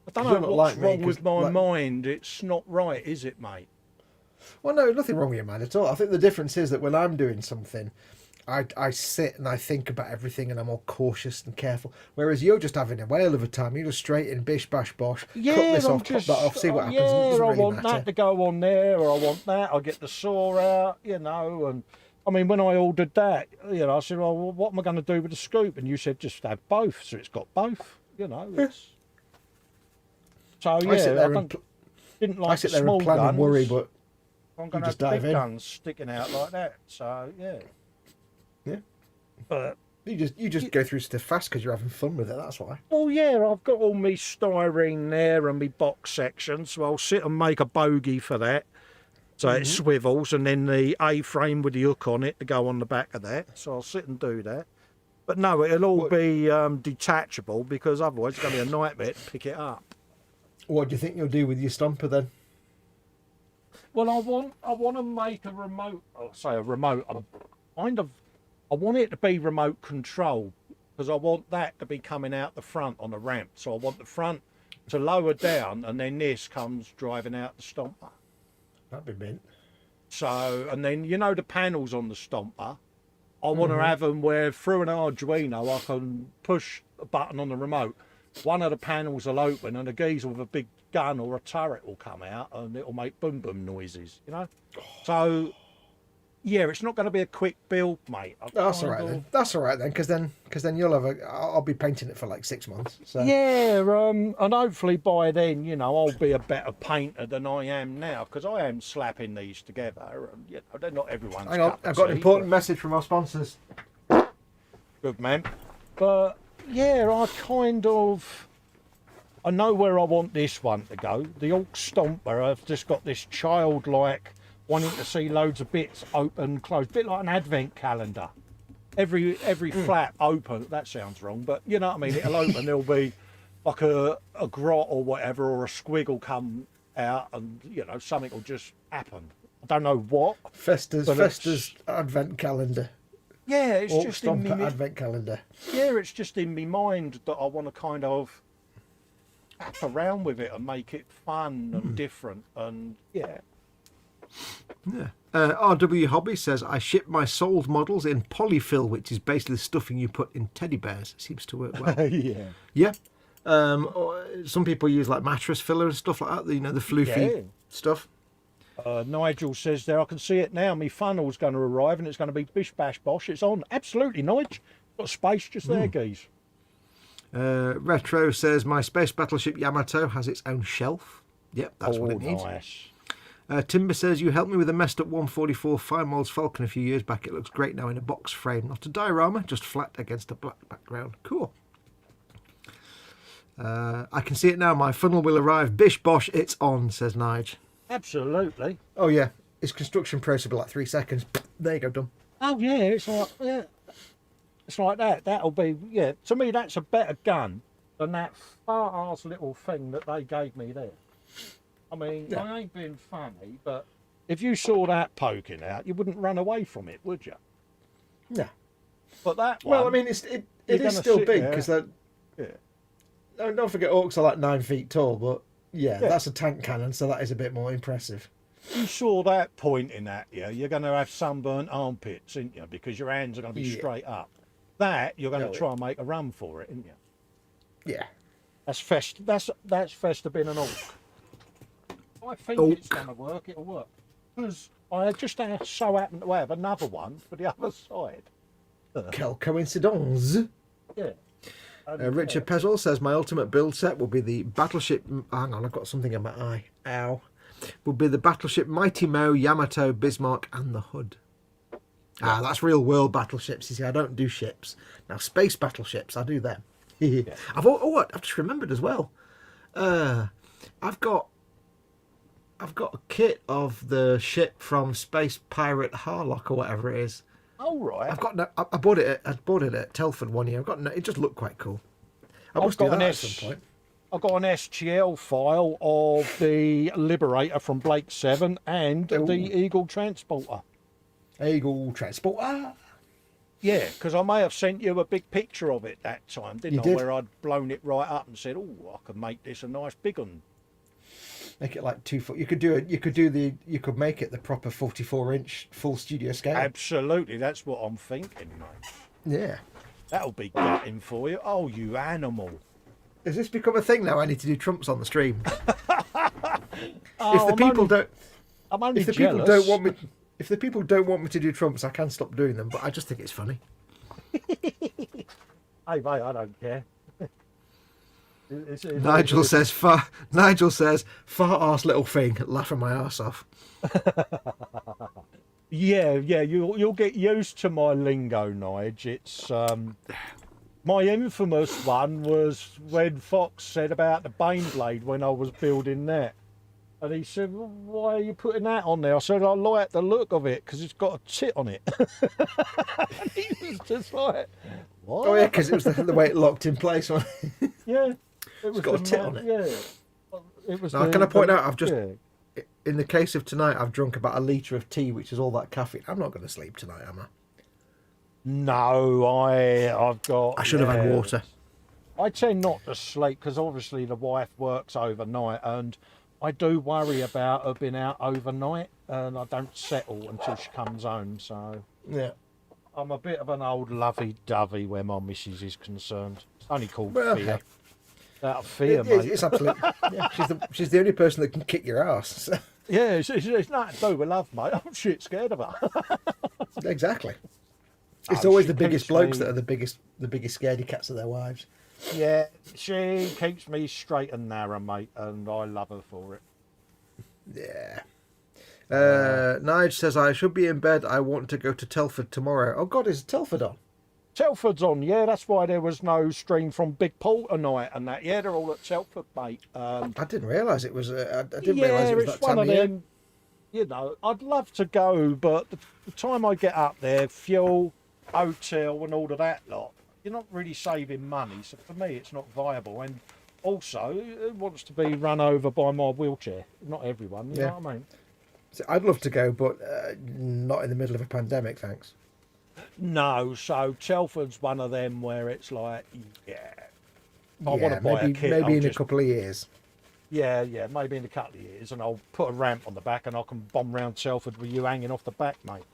I don't 'Cause you're know not what's like me, wrong 'cause, with my like- mind. It's not right, is it, mate? Well, no, nothing wrong with your mind at all. I think the difference is that when I'm doing something, I sit and I think about everything and I'm all cautious and careful. Whereas you're just having a whale of a time. You're just straight in, bish, bash, bosh. cut this I'm off, just, cut that off, see what happens. Yeah, It doesn't I really want matter. that to go on there, or I want that. I get the saw out, you know. And I mean, when I ordered that, you know, I said, well, what am I going to do with the scoop? And you said, just have both. So it's got both, you know. It's... So, yeah, I sit there didn't like I sit the there small and plan guns. and worry, but I'm going to just have dive big in. guns sticking out like that. So, yeah. Yeah. But... you just go through stuff fast because you're having fun with it. That's why. Oh yeah, I've got all me styrene there and me box section, so I'll sit and make a bogey for that. So it swivels, and then the A-frame with the hook on it to go on the back of that. So I'll sit and do that. But no, it'll all be detachable, because otherwise it's going to be a nightmare to pick it up. What do you think you'll do with your stomper then? Well, I want to make a remote. I'll say a remote. I want it to be remote control, because I want that to be coming out the front on a ramp. So I want the front to lower down, and then this comes driving out the stomper. That'd be mint. So, and then, you know, the panels on the stomper, I want to have them where through an Arduino I can push a button on the remote. One of the panels will open and a geezer with a big gun or a turret will come out and it'll make boom boom noises, you know? So, yeah, it's not going to be a quick build, mate. That's all right then. That's all right then, because then you'll have I'll be painting it for like 6 months. So. Yeah, and hopefully by then, you know, I'll be a better painter than I am now, because I am slapping these together, and you know, they're not everyone's. Hang on, cup of I've got an tea, important message from our sponsors. Good man. But yeah, I know where I want this one to go. The Orc Stomper, I've just got this childlike wanting to see loads of bits open, close, bit like an advent calendar. Every flap open. That sounds wrong, but you know what I mean. It'll open. There'll be like a grot or whatever, or a squig will come out, and you know something will just happen. I don't know what. Festa's advent calendar. Yeah, it's Orc just in Stomper me. advent calendar. Yeah, it's just in my mind that I want to kind of faff around with it and make it fun and different, and yeah. Yeah. RW Hobby says, I ship my sold models in polyfill, which is basically the stuffing you put in teddy bears. Seems to work well. Yeah. Yeah. Or some people use like mattress filler and stuff like that, you know, the floofy Yeah. stuff. Nigel says there, I can see it now. My funnel's going to arrive and it's going to be bish bash bosh. It's on. Absolutely, Nigel. Got space just there, geez. Retro says, my space battleship Yamato has its own shelf. Yep, that's what it needs. Nice. Timber says, you helped me with a messed up 144 Fine Molds Falcon a few years back. It looks great now in a box frame. Not a diorama, just flat against a black background. Cool. I can see it now. My funnel will arrive. Bish bosh, it's on, says Nige. Absolutely. Oh, yeah. Its construction process will be like 3 seconds. There you go, done. Oh yeah, it's like it's like that. That'll be To me, that's a better gun than that far-ass little thing that they gave me there. I mean, Yeah. I ain't being funny, but if you saw that poking out, you wouldn't run away from it, would you? Yeah. But that one, Well, I mean, it you're is gonna still sit big there. because yeah. don't forget orcs are like 9 feet tall, but yeah, that's a tank cannon, so that is a bit more impressive. You saw that pointing at you, you're going to have sunburnt armpits, ain't you? Because your hands are going to be straight up. That you're going to try and make a run for it, ain't you? Yeah. That's Festa being an orc. I think it's going to work. It'll work because I just so happen to have another one for the other side. Quelle coincidence. Yeah. Richard Pezzle says, my ultimate build set will be the battleship... Hang on, I've got something in my eye. Ow. Will be the battleship Mighty Mo, Yamato, Bismarck, and the Hood. Ah, that's real world battleships. You see, I don't do ships. Now, space battleships, I do them. I've just remembered as well. I've got a kit of the ship from Space Pirate Harlock or whatever it is. Oh right. I bought it at Telford one year. It just looked quite cool. I must do that at some point. I got an STL file of the Liberator from Blake 7 and Ooh. the Eagle Transporter. Eagle Transporter. Yeah, because I may have sent you a big picture of it that time, didn't You I? did. Where I'd blown it right up and said, "Oh, I could make this a nice big one." Make it like 2 foot. You could make it the proper 44-inch full studio scale. Absolutely, that's what I'm thinking, mate. Yeah. That'll be gutting for you. Oh, you animal! Has this become a thing now? I need to do trumps on the stream. Oh, If the people don't want me, if the people don't want me to do trumps, I can stop doing them. But I just think it's funny. Hey, mate, I don't care. Nigel says, fart arse little thing, laughing my arse off. Yeah, you'll get used to my lingo, Nige. It's my infamous one was when Fox said about the Baneblade when I was building that. And he said, well, why are you putting that on there? I said, I like the look of it because it's got a tit on it. And he was just like, what? Oh yeah, because it was the way it locked in place. Yeah. It was got a tit on it. Yeah. It was. Now, can I point out, I've just, in the case of tonight, I've drunk about a litre of tea, which is all that caffeine. I'm not going to sleep tonight, am I? No, I've got. I should have had water. I tend not to sleep because obviously the wife works overnight, and I do worry about her being out overnight, and I don't settle until she comes home. So Yeah. I'm a bit of an old lovey-dovey where my missus is concerned. It's only called Well, fear. hey. Out of fear, mate. It's absolutely. Yeah, she's the only person that can kick your ass. So. Yeah, it's nothing to do with love, mate. I'm shit scared of her. Exactly. It's Oh, always she the biggest keeps blokes me- that are the biggest scaredy cats of their wives. Yeah, she keeps me straight and narrow, mate, and I love her for it. Yeah. Nige says, I should be in bed. I want to go to Telford tomorrow. Oh, God, is Telford on? Telford's on, yeah, that's why there was no stream from Big Paul tonight and that. Yeah, they're all at Telford, mate. I didn't realise it was. I didn't Yeah, realise it was it's that one time of of year. them. You know, I'd love to go, but the time I get up there, fuel, hotel, and all of that lot, you're not really saving money. So for me, it's not viable. And also, who wants to be run over by my wheelchair? Not everyone, you know what I mean? So I'd love to go, but not in the middle of a pandemic, thanks. No, so Telford's one of them where it's like, yeah, I Yeah, want to buy a maybe kit. maybe I'll in just- a couple of years. Yeah, maybe in a couple of years, and I'll put a ramp on the back, and I can bomb round Telford with you hanging off the back, mate.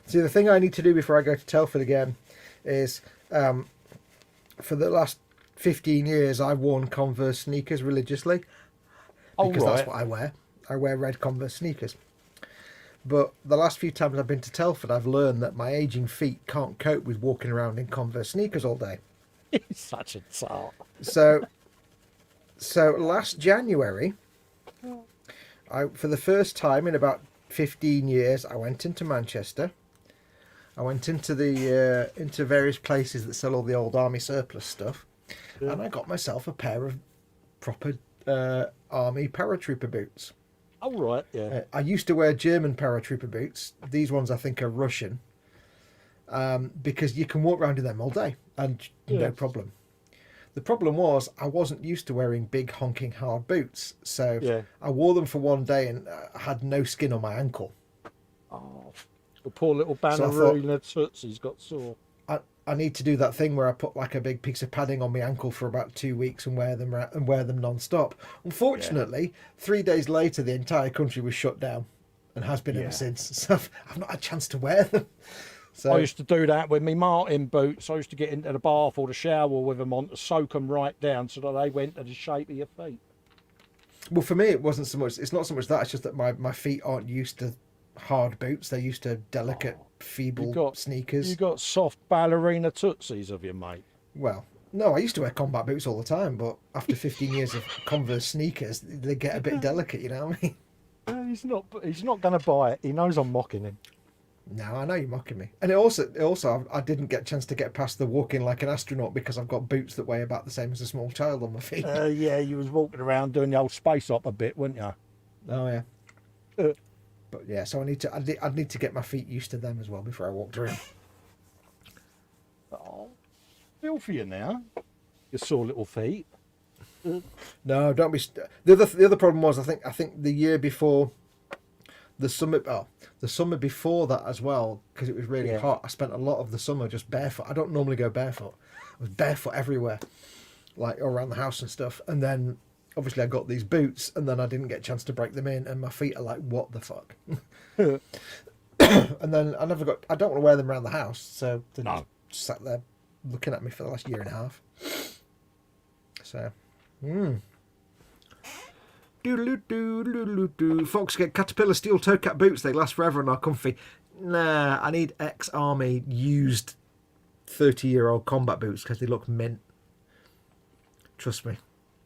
See, the thing I need to do before I go to Telford again is, for the last 15 years, I've worn Converse sneakers religiously because that's what I wear. I wear red Converse sneakers. But the last few times I've been to Telford, I've learned that my aging feet can't cope with walking around in Converse sneakers all day. He's such a tart. So last January, for the first time in about 15 years, I went into Manchester. I went into into various places that sell all the old army surplus stuff, and I got myself a pair of proper army paratrooper boots. Oh, right, yeah. I used to wear German paratrooper boots. These ones I think are Russian, because you can walk around in them all day and no problem. The problem was I wasn't used to wearing big honking hard boots, so I wore them for one day and had no skin on my ankle. Oh, the poor little So I thought- ballerina tootsie's got sore. I need to do that thing where I put like a big piece of padding on my ankle for about 2 weeks and wear them non-stop. Unfortunately, 3 days later, the entire country was shut down and has been ever since. So I've not had a chance to wear them. So I used to do that with me Martin boots. I used to get into the bath or the shower with them on to soak them right down so that they went to the shape of your feet. well, for me, it wasn't so much. It's not so much that. It's just that my feet aren't used to hard boots. They're used to delicate, feeble sneakers. You got soft ballerina tootsies of you, mate. Well, no, I used to wear combat boots all the time, but after 15 years of Converse sneakers, they get a bit delicate. You know what I mean? He's not going to buy it. He knows I'm mocking him. No, I know you're mocking me. And it also, I didn't get a chance to get past the walking like an astronaut because I've got boots that weigh about the same as a small child on my feet. Yeah, you was walking around doing the old space op a bit, weren't you? Oh yeah. Uh, But yeah, so I'd need to get my feet used to them as well before I walked around. feel for you now. Your sore little feet. No, don't be. The other problem was I think the year before, the summer before that as well, because it was really hot. I spent a lot of the summer just barefoot. I don't normally go barefoot. I was barefoot everywhere, like around the house and stuff. And then obviously I got these boots, and then I didn't get a chance to break them in, and my feet are like, what the fuck? And then I don't want to wear them around the house, so they just sat there looking at me for the last year and a half. So, Fox, get Caterpillar steel toe cap boots. They last forever and are comfy. Nah, I need ex-army used 30-year-old combat boots because they look mint. Trust me.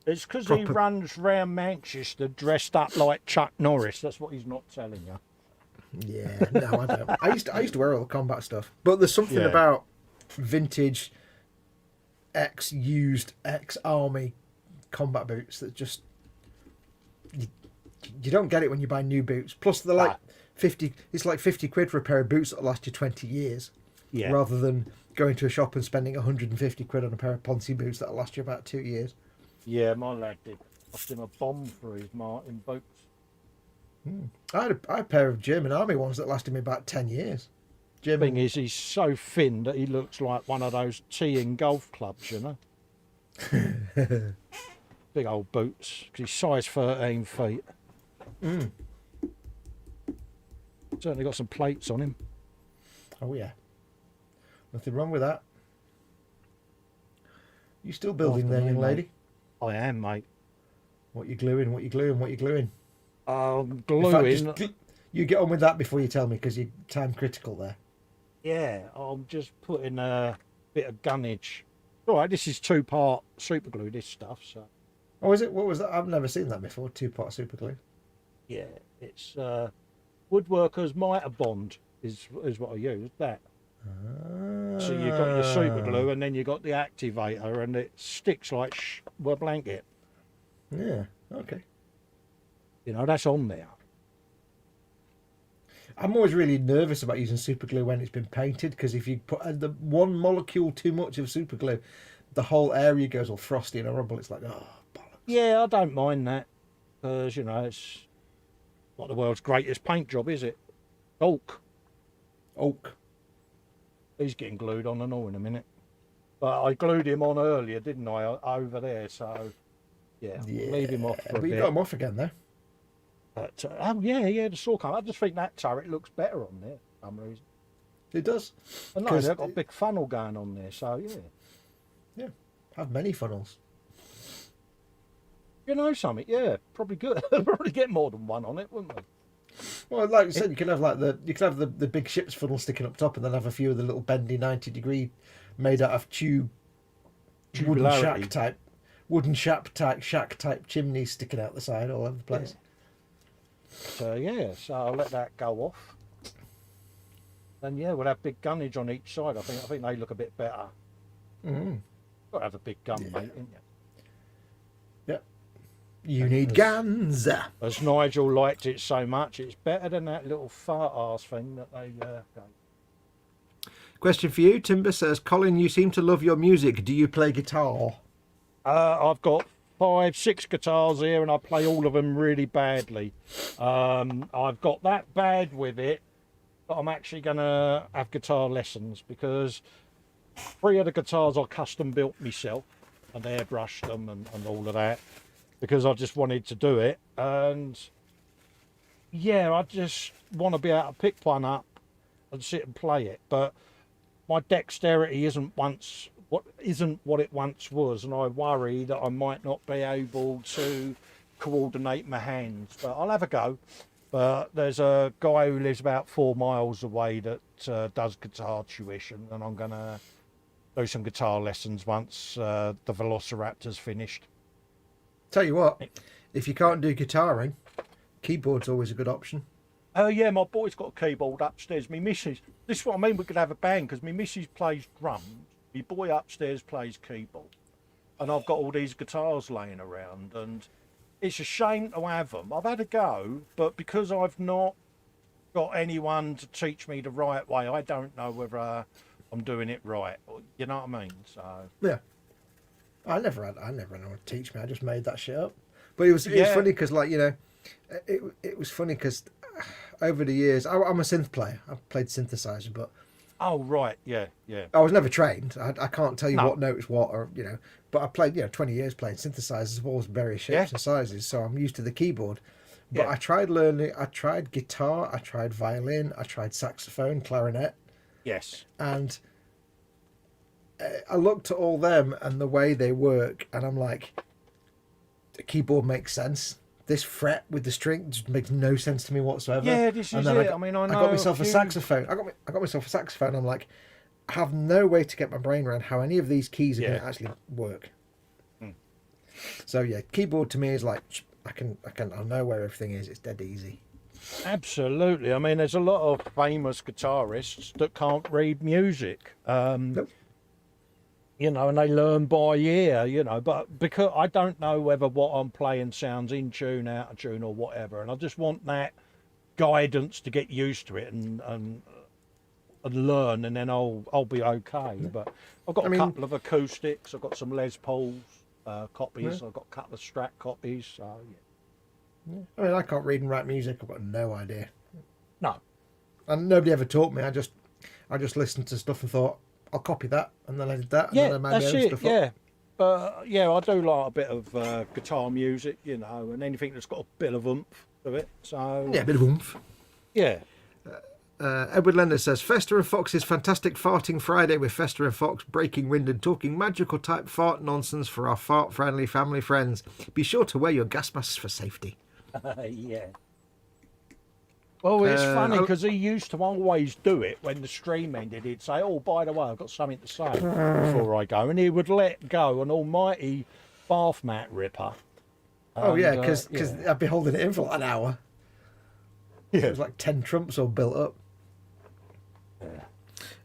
It's because he runs round Manchester dressed up like Chuck Norris. That's what he's not telling you. Yeah, no, I don't. I used to wear all the combat stuff, but there's something about vintage, ex-used, ex-army combat boots that just you don't get it when you buy new boots. Plus, they're like 50. It's like 50 quid for a pair of boots that'll last you 20 years. Yeah. Rather than going to a shop and spending 150 quid on a pair of Ponzi boots that'll last you about 2 years. Yeah, my lad did. Cost him a bomb for his Martin boots. I had a pair of German army ones that lasted me about 10 years. The thing is, he's so thin that he looks like one of those tea in golf clubs, you know. Big old boots. He's size 13 feet. Certainly got some plates on him. Oh yeah. Nothing wrong with that. You still building there, young lady? I am, mate. What you gluing? What you gluing? What you gluing? Gluing. In fact, you get on with that before you tell me, because you're time critical there. Yeah, I'm just putting a bit of gunnage. All right, this is 2-part super glue, this stuff. So. Oh, is it? What was that? I've never seen that before. 2-part super glue. Yeah, it's Woodworkers Mitre Bond is what I use. That. So you got your super glue, and then you got the activator, and it sticks like a blanket. Yeah. Okay. You know, that's on there. I'm always really nervous about using super glue when it's been painted, because if you put the one molecule too much of super glue, the whole area goes all frosty and horrible. It's like, oh, bollocks. Yeah, I don't mind that, because, you know, it's not the world's greatest paint job, is it? Oak. He's getting glued on and all in a minute. But I glued him on earlier, didn't I, over there, so, yeah. Leave him off for a bit. But you got him off again, though. But, yeah, the saw cone. I just think that turret looks better on there for some reason. It does. And no, they've got a big funnel going on there, so yeah. Yeah, have many funnels. You know something? Yeah, probably good. Probably get more than one on it, wouldn't they? Well, like you said, you can have like the big ship's funnel sticking up top, and then have a few of the little bendy 90-degree made out of wooden shack type chimneys sticking out the side all over the place. Yeah. So I'll let that go off. And yeah, we'll have big gunnage on each side. I think they look a bit better. Got to have a big gun, mate, ain't you? Yep. You need guns. As Nigel liked it so much, it's better than that little fart arse thing that they go. Question for you, Timber says, Colin, you seem to love your music. Do you play guitar? I've got 5-6 guitars here, and I play all of them really badly. I've got that bad with it, but I'm actually going to have guitar lessons, because 3 of the guitars I custom built myself and airbrushed them and all of that, because I just wanted to do it. And yeah, I just want to be able to pick one up and sit and play it, but my dexterity isn't what it once was, and I worry that I might not be able to coordinate my hands. But I'll have a go. But there's a guy who lives about 4 miles away that does guitar tuition, and I'm gonna do some guitar lessons once the Velociraptor's finished. Tell you what, if you can't do guitaring, keyboard's always a good option. Oh yeah, my boy's got a keyboard upstairs. Me missus, this is what I mean, we could have a band, because me missus plays drums, my boy upstairs plays keyboard, and I've got all these guitars laying around, and it's a shame to have them. I've had a go, but because I've not got anyone to teach me the right way, I don't know whether I'm doing it right. You know what I mean? So yeah. I never had anyone to teach me. I just made that shit up. But it was funny because, like, you know, it was funny because over the years, I'm a synth player. I've played synthesizer, but Oh, right. Yeah, yeah. I was never trained. I can't tell you No. what note is what, or, you know. But I played, 20 years playing synthesizers of all various shapes and sizes, so I'm used to the keyboard. But Yeah. I tried learning. I tried guitar. I tried violin. I tried saxophone, clarinet, Yes. and I looked at all them and the way they work, and I'm like, the keyboard makes sense. This fret with the string just makes no sense to me whatsoever. Yeah, this And is then it. I mean, I I know got myself a few- saxophone. I got myself a saxophone. I'm like, I have no way to get my brain around how any of these keys are going to actually work. So yeah, keyboard to me is like, I know where everything is. It's dead easy. Absolutely. I mean, there's a lot of famous guitarists that can't read music. Nope. You know, and they learn by ear, you know, but because I don't know whether what I'm playing sounds in tune, out of tune, or whatever, and I just want that guidance to get used to it and learn, and then I'll be okay. But I've got a couple of acoustics, I've got some Les Pauls copies, I've got a couple of Strat copies, so yeah. I mean, I can't read and write music. I've got no idea. No. And nobody ever taught me. I just listened to stuff and thought, I'll copy that, and then I did that, and then I made that's my own it. stuff Yeah, up. but yeah, I do like a bit of guitar music, you know, and anything that's got a bit of oomph to it. So Yeah, a bit of oomph. yeah. Edward Lender says, Festa and Fox's fantastic farting Friday with Festa and Foxx breaking wind and talking magical type fart nonsense for our fart-friendly family friends. Be sure to wear your gas masks for safety. Yeah. Well, it's funny because he used to always do it when the stream ended. He'd say, "Oh, by the way, I've got something to say before I go," and he would let go an almighty bath mat ripper. Oh, yeah, because yeah. I'd be holding it in for like an hour. Yeah. It was like 10 trumps all built up.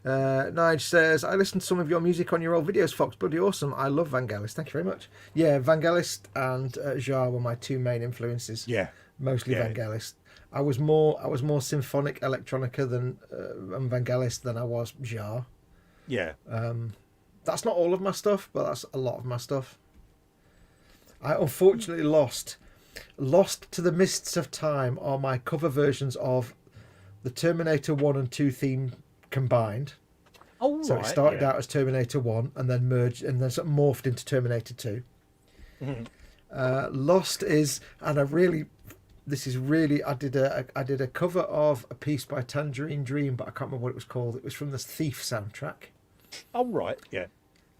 Nige says, I listened to some of your music on your old videos, Fox. Bloody awesome. I love Vangelis. Thank you very much. Yeah, Vangelis and Jar were my two main influences. Yeah. Mostly Vangelis. I was more symphonic electronica than and Vangelis than I was Jar. Yeah. That's not all of my stuff, but that's a lot of my stuff. I unfortunately lost to the mists of time are my cover versions of the Terminator 1 and 2 theme combined. Oh, So right, it started yeah. out as Terminator 1 and then merged and then sort of morphed into Terminator 2. Lost is, and I did a cover of a piece by Tangerine Dream, but I can't remember what it was called. It was from the Thief soundtrack. Oh, right. Yeah.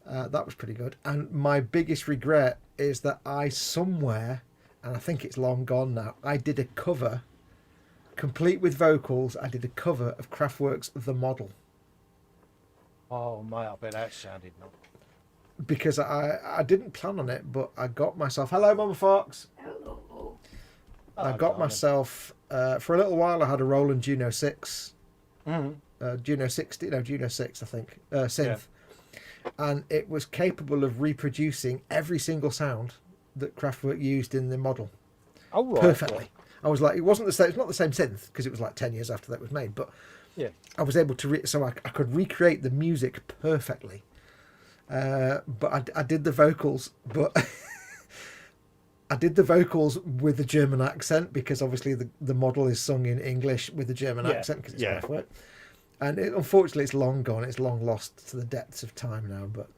That was pretty good. And my biggest regret is that I somewhere, and I think it's long gone now, I did a cover, complete with vocals, I did a cover of Kraftwerk's The Model. Oh, mate, I bet that sounded nice. Because I didn't plan on it, but I got myself... Hello, Mama Fox. Hello. I got myself... for a little while, I had a Roland Juno 6. Juno 60, no, Juno 6, I think. Synth. And it was capable of reproducing every single sound that Kraftwerk used in the model. Oh, right. Perfectly. I was like, it wasn't the same. It's not the same synth because it was like 10 years after that was made. But Yeah. I was able to, so I could recreate the music perfectly. But I did the vocals, but I did the vocals with a German accent because obviously the model is sung in English with a German accent because it's Kraftwerk. And unfortunately, it's long gone. It's long lost to the depths of time now. But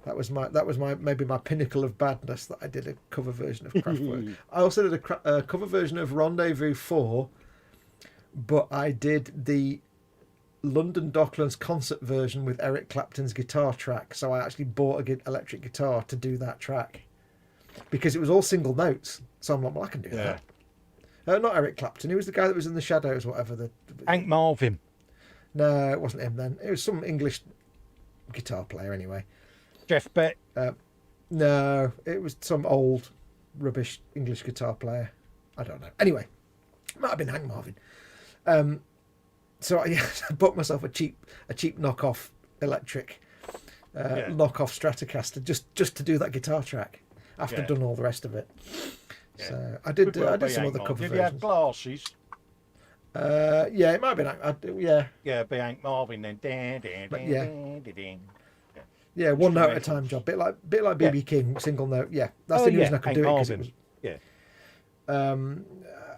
that was my maybe my pinnacle of badness that I did a cover version of Kraftwerk. I also did a cover version of Rendezvous 4, but I did the London Docklands concert version with Eric Clapton's guitar track. So I actually bought an electric guitar to do that track because it was all single notes. So I'm like, well, I can do that. Not Eric Clapton. He was the guy that was in the Shadows, whatever. Hank Marvin. No, it wasn't him then. It was some English guitar player anyway. Jeff Beck. No, it was some old rubbish English guitar player. I don't know. Anyway, might have been Hank Marvin. So I bought myself a cheap knockoff electric knockoff Stratocaster just to do that guitar track after I'd done all the rest of it. So I did some other cover Did he have versions. glasses? Yeah, it might have been. Yeah, be Hank Marvin then. Yeah. Yeah, one note at a time job. Bit like BB King, single note. Yeah, that's the only reason I could do it, because it was. Yeah. And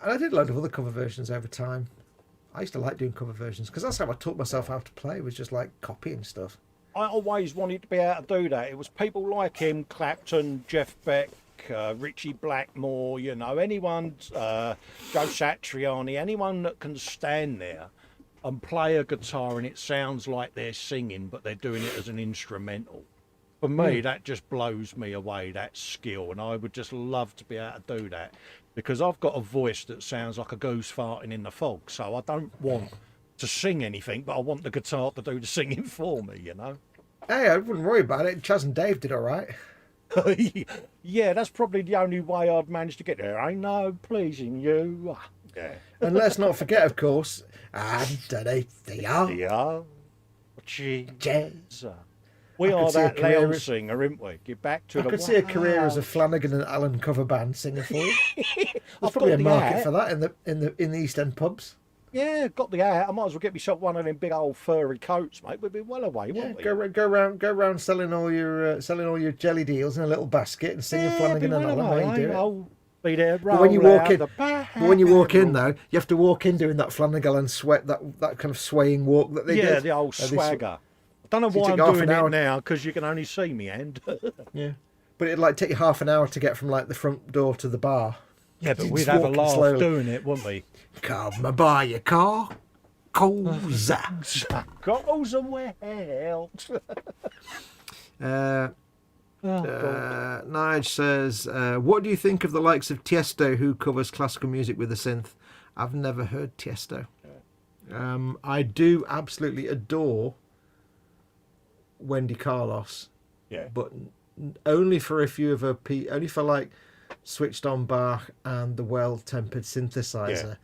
I did a load of other cover versions over time. I used to like doing cover versions because that's how I taught myself how to play. Was just like copying stuff. I always wanted to be able to do that. It was people like him, Clapton, Jeff Beck, Richie Blackmore, you know, anyone, Joe Satriani, anyone that can stand there and play a guitar and it sounds like they're singing, but they're doing it as an instrumental. For me, that just blows me away, that skill, and I would just love to be able to do that, because I've got a voice that sounds like a goose farting in the fog, so I don't want to sing anything, but I want the guitar to do the singing for me, you know? Hey, I wouldn't worry about it. Chaz and Dave did all right. Yeah, that's probably the only way I'd manage to get there. I know, pleasing you. Yeah. And let's not forget, of course, Anthony Yeah. Jazz. We I are could see a that career loud as- singer, aren't we? Get back to I the could see a career as a wow. Flanagan and Allen cover band singer for you. There's I've probably got a the market hat. for that in the East End pubs. Yeah, got the hat. I might as well get myself one of them big old furry coats, mate. We'd be well away, Yeah, wouldn't we? go round selling all your jelly deals in a little basket and singing Yeah, Flanagan be and well Allen while away. you do it. I'll be there. But when you roll walk out in, the but when you walk in barrel. though, you have to walk in doing that Flanagan and sweat that kind of swaying walk that they Yeah, did. the old They swagger. I don't know So you why take I'm half doing an hour- it now, because you can only see me hand. Yeah, but it'd like take you half an hour to get from like the front door to the bar. Yeah, but Just we'd have a walking laugh slowly. doing it, wouldn't we? Come and buy your car, Koza. Goes well. Nige says, what do you think of the likes of Tiesto, who covers classical music with a synth? I've never heard Tiesto. I do absolutely adore Wendy Carlos, Yeah. but only for a few of her only for like Switched On Bach and the Well-Tempered Synthesizer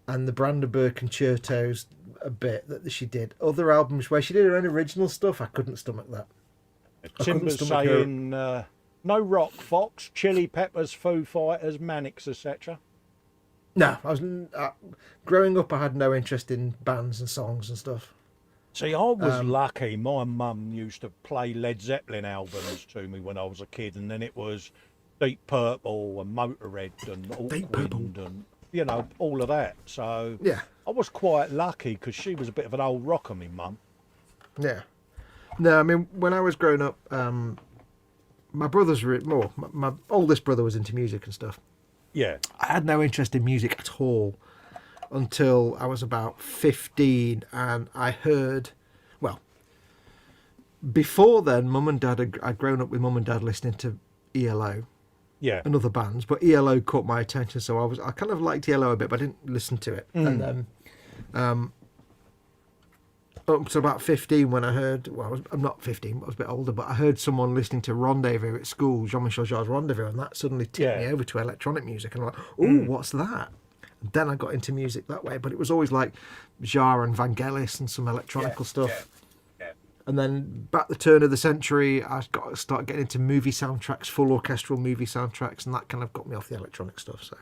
and the Brandenburg Concertos a bit that she did. Other albums where she did her own original stuff, I couldn't stomach that. Timber's stomach her- saying no rock, Fox, Chili Peppers, Foo Fighters, Manics, etc. No, I was growing up. I had no interest in bands and songs and stuff. See, I was lucky. My mum used to play Led Zeppelin albums to me when I was a kid, and then it was Deep Purple and Motorhead and Deep Purple. Wind and, you know, all of that. So Yeah, I was quite lucky because she was a bit of an old rocker, my mum. yeah. No, I mean when I was growing up, my brothers were more. My oldest brother was into music and stuff. Yeah. I had no interest in music at all until I was about 15, and I heard, well, before then, Mum and Dad, I'd grown up with Mum and Dad listening to ELO Yeah. and other bands, but ELO caught my attention, so I kind of liked ELO a bit, but I didn't listen to it. And then up to about 15 when I heard, well, I'm not 15, but I was a bit older, but I heard someone listening to Rendezvous at school, Jean-Michel Jarre's Rendezvous, and that suddenly tipped me over to electronic music, and I'm like, ooh, what's that? And then I got into music that way, but it was always like Jarre and Vangelis and some electronical stuff. Yeah. And then back the turn of the century, I got to start getting into movie soundtracks, full orchestral movie soundtracks, and that kind of got me off the electronic stuff. So,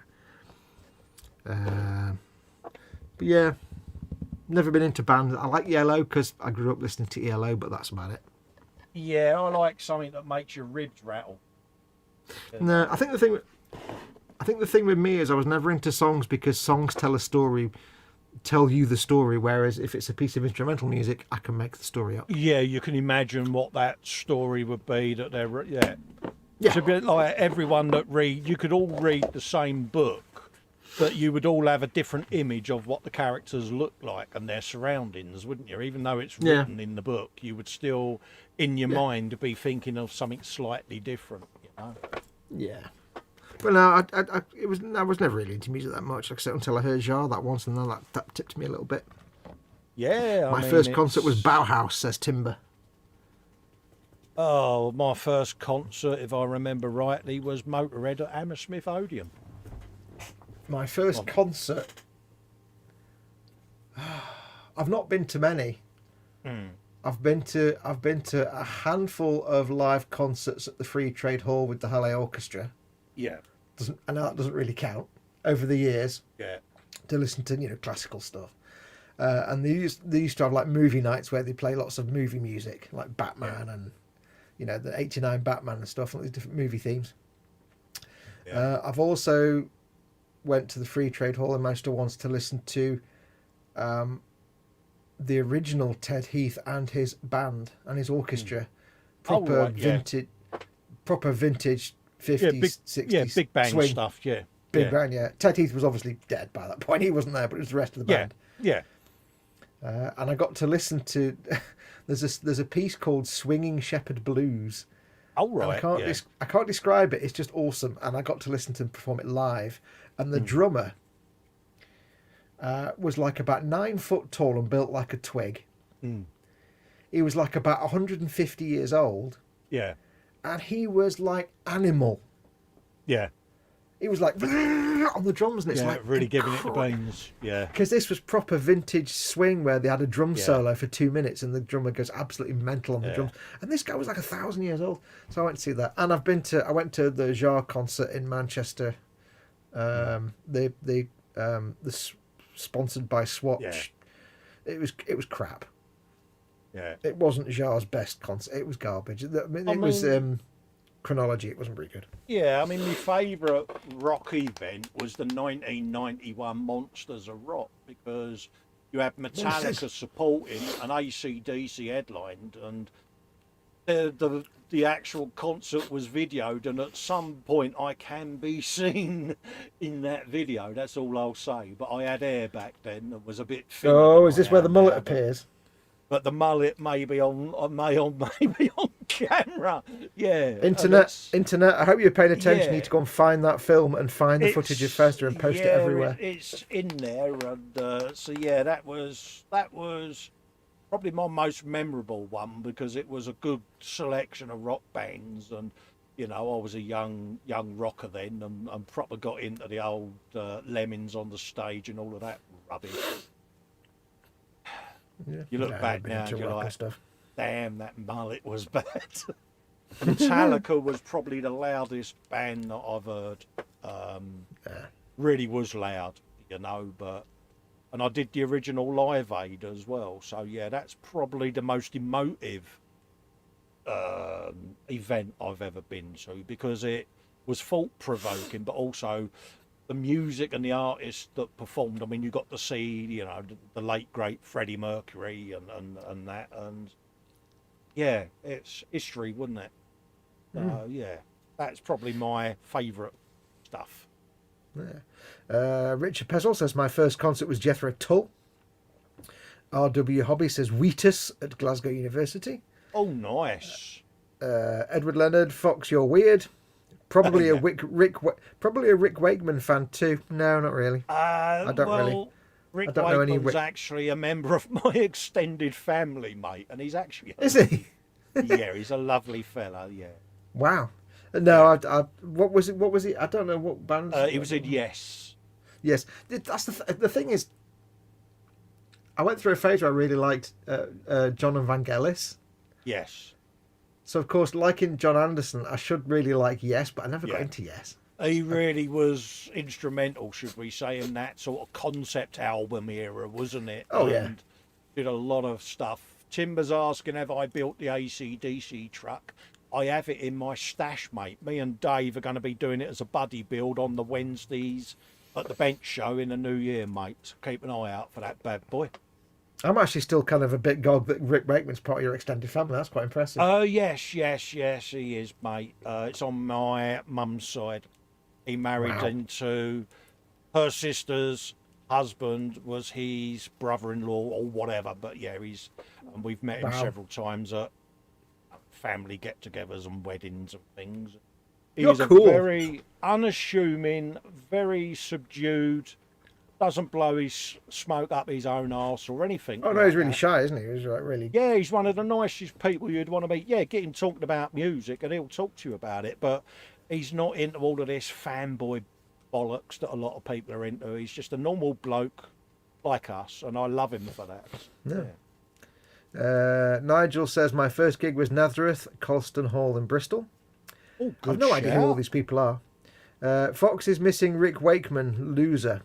but yeah, never been into bands. I like ELO because I grew up listening to ELO, but that's about it. Yeah, I like something that makes your ribs rattle. No, I think the thing with me is I was never into songs because songs tell a story, tell you the story. Whereas if it's a piece of instrumental music, I can make the story up. Yeah, you can imagine what that story would be that they're, yeah. Yeah. It's a bit like everyone that you could all read the same book, but you would all have a different image of what the characters look like and their surroundings, wouldn't you? Even though it's Yeah. written in the book, you would still, in your mind, be thinking of something slightly different, you know? Yeah. But no, I was never really into music that much, like I said, until I heard Jarre that once, and then that tipped me a little bit. Yeah. My first concert was Bauhaus, says Timber. Oh, my first concert, if I remember rightly, was Motorhead at Hammersmith Odeon. My first concert. I've not been to many. I've been to a handful of live concerts at the Free Trade Hall with the Halle Orchestra. Yeah. I know that doesn't really count over the years Yeah. to listen to classical stuff. And they used to have like movie nights where they play lots of movie music, like Batman and you know, the '89 Batman and stuff, and these different movie themes. Yeah. I've also went to the Free Trade Hall and managed to once to listen to the original Ted Heath and his band and his orchestra, proper right, yeah. vintage 50s, 60s big band swing. stuff, yeah. Big band, yeah. Ted Heath was obviously dead by that point. He wasn't there, but it was the rest of the band. Yeah. And I got to listen to. There's a piece called "Swinging Shepherd Blues." Oh right. I can't describe it. It's just awesome, and I got to listen to him perform it live. And the drummer was like about 9 foot tall and built like a twig. He was like about 150 years old. Yeah. And he was like animal. Yeah. He was like on the drums, and it's like really giving it the beans. Yeah. Because this was proper vintage swing where they had a drum solo for 2 minutes, and the drummer goes absolutely mental on the drums. And this guy was like 1,000 years old, so I went to see that. And I went to the Jar concert in Manchester. Sponsored by Swatch. Yeah. It was crap. Yeah. It wasn't Jar's best concert. It was garbage. It was Chronology. It wasn't very good. Yeah, I mean, my favourite rock event was the 1991 Monsters of Rock, because you had Metallica supporting and AC/DC headlined, and the actual concert was videoed, and at some point I can be seen in that video. That's all I'll say. But I had hair back then and was a bit thinner. Oh, is this where the mullet appears? But the mullet may be on camera. Yeah. Internet. I hope you're paying attention. You need to go and find that film and find the footage of Festa and post it everywhere. It's in there, and so yeah, that was probably my most memorable one, because it was a good selection of rock bands, and you know, I was a young rocker then, and proper got into the old Lemmings on the stage and all of that rubbish. Yeah. You look back now and you're like, stuff. damn, that mullet was bad. Metallica was probably the loudest band that I've heard. Really was loud, you know, and I did the original Live Aid as well. So yeah, that's probably the most emotive event I've ever been to, because it was thought-provoking, but also the music and the artists that performed. I mean, you got to see, you know, the late great Freddie Mercury and that, and yeah, it's history, wouldn't it? Yeah, that's probably my favourite stuff. Yeah. Richard Pezzle says my first concert was Jethro Tull. RW Hobby says Wheatus at Glasgow University. Oh, nice. Edward Leonard, Fox, you're weird. Probably a probably a Rick Wakeman fan too. No, not really. I don't know any. Wakeman's actually a member of my extended family, mate, and he's actually is he? Yeah, he's a lovely fella. Yeah. Wow. No, what was it? What was he? I don't know what band. He was in Yes. Yes, that's the thing is. I went through a phase where I really liked John and Vangelis. Yes. So, of course, liking John Anderson, I should really like Yes, but I never got into Yes. He really was instrumental, should we say, in that sort of concept album era, wasn't it? Oh, yeah. And did a lot of stuff. Timber's asking, have I built the AC/DC truck? I have it in my stash, mate. Me and Dave are going to be doing it as a buddy build on the Wednesdays at the bench show in the new year, mate. So keep an eye out for that bad boy. I'm actually still kind of a bit gog that Rick Wakeman's part of your extended family. That's quite impressive. Oh, yes, he is, mate. It's on my mum's side. He married into her sister's husband, was his brother-in-law or whatever. But yeah, and we've met him several times at family get-togethers and weddings and things. He's a very unassuming, very subdued, doesn't blow his smoke up his own arse or anything. Oh, no, he's really shy, isn't he? He's like really... Yeah, he's one of the nicest people you'd want to meet. Yeah, get him talking about music and he'll talk to you about it, but he's not into all of this fanboy bollocks that a lot of people are into. He's just a normal bloke like us, and I love him for that. Yeah. Nigel says, my first gig was Nazareth, Colston Hall in Bristol. Oh, good I've no idea who all these people are. Fox is missing Rick Wakeman, loser.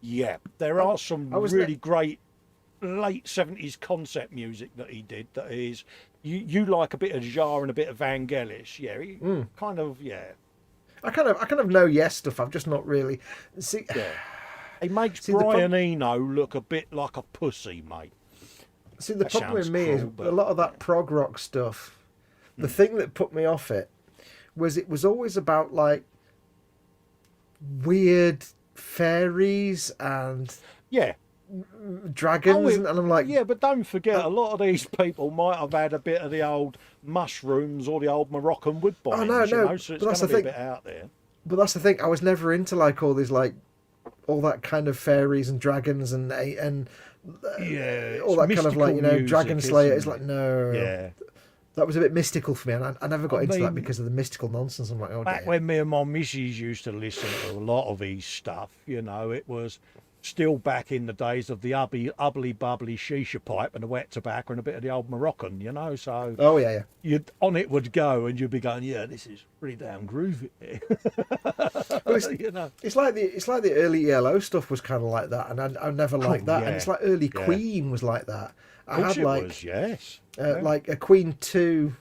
Yeah, there are some really great late 70s concept music that he did that is you like a bit of Jar and a bit of Vangelis, yeah. Kind of, yeah. I kind of know Yes stuff. I've just not really. See, Yeah. He makes See, Brian Eno look a bit like a pussy, mate. the That problem with sounds me is cruel, but- a lot of that prog rock stuff. The thing that put me off it was always about like weird fairies and Yeah. dragons, and I'm like, yeah, but don't forget, a lot of these people might have had a bit of the old mushrooms or the old Moroccan woodbines. no, you no, know, so it's but that's going to the be a thing. bit out there. But that's the thing. I was never into like all these like all that kind of fairies and dragons and Yeah, all that kind of like music, Dragon Slayer. It's isn't like it? no, Yeah. that was a bit mystical for me, and I never got into that mean, because of the mystical nonsense. I'm like, oh Back dear. when me and my missus used to listen to a lot of his stuff, you know, it was still back in the days of the ubbly bubbly shisha pipe and the wet tobacco and a bit of the old Moroccan, you know. So Oh yeah. you'd on it would go and you'd be going, yeah, this is pretty damn groovy. Well, it's, you know. it's like the early ELO stuff was kind of like that, and I never liked that. yeah, And it's like early yeah. Queen was like that. I Of course had it like was, yes. Yeah. like a Queen 2.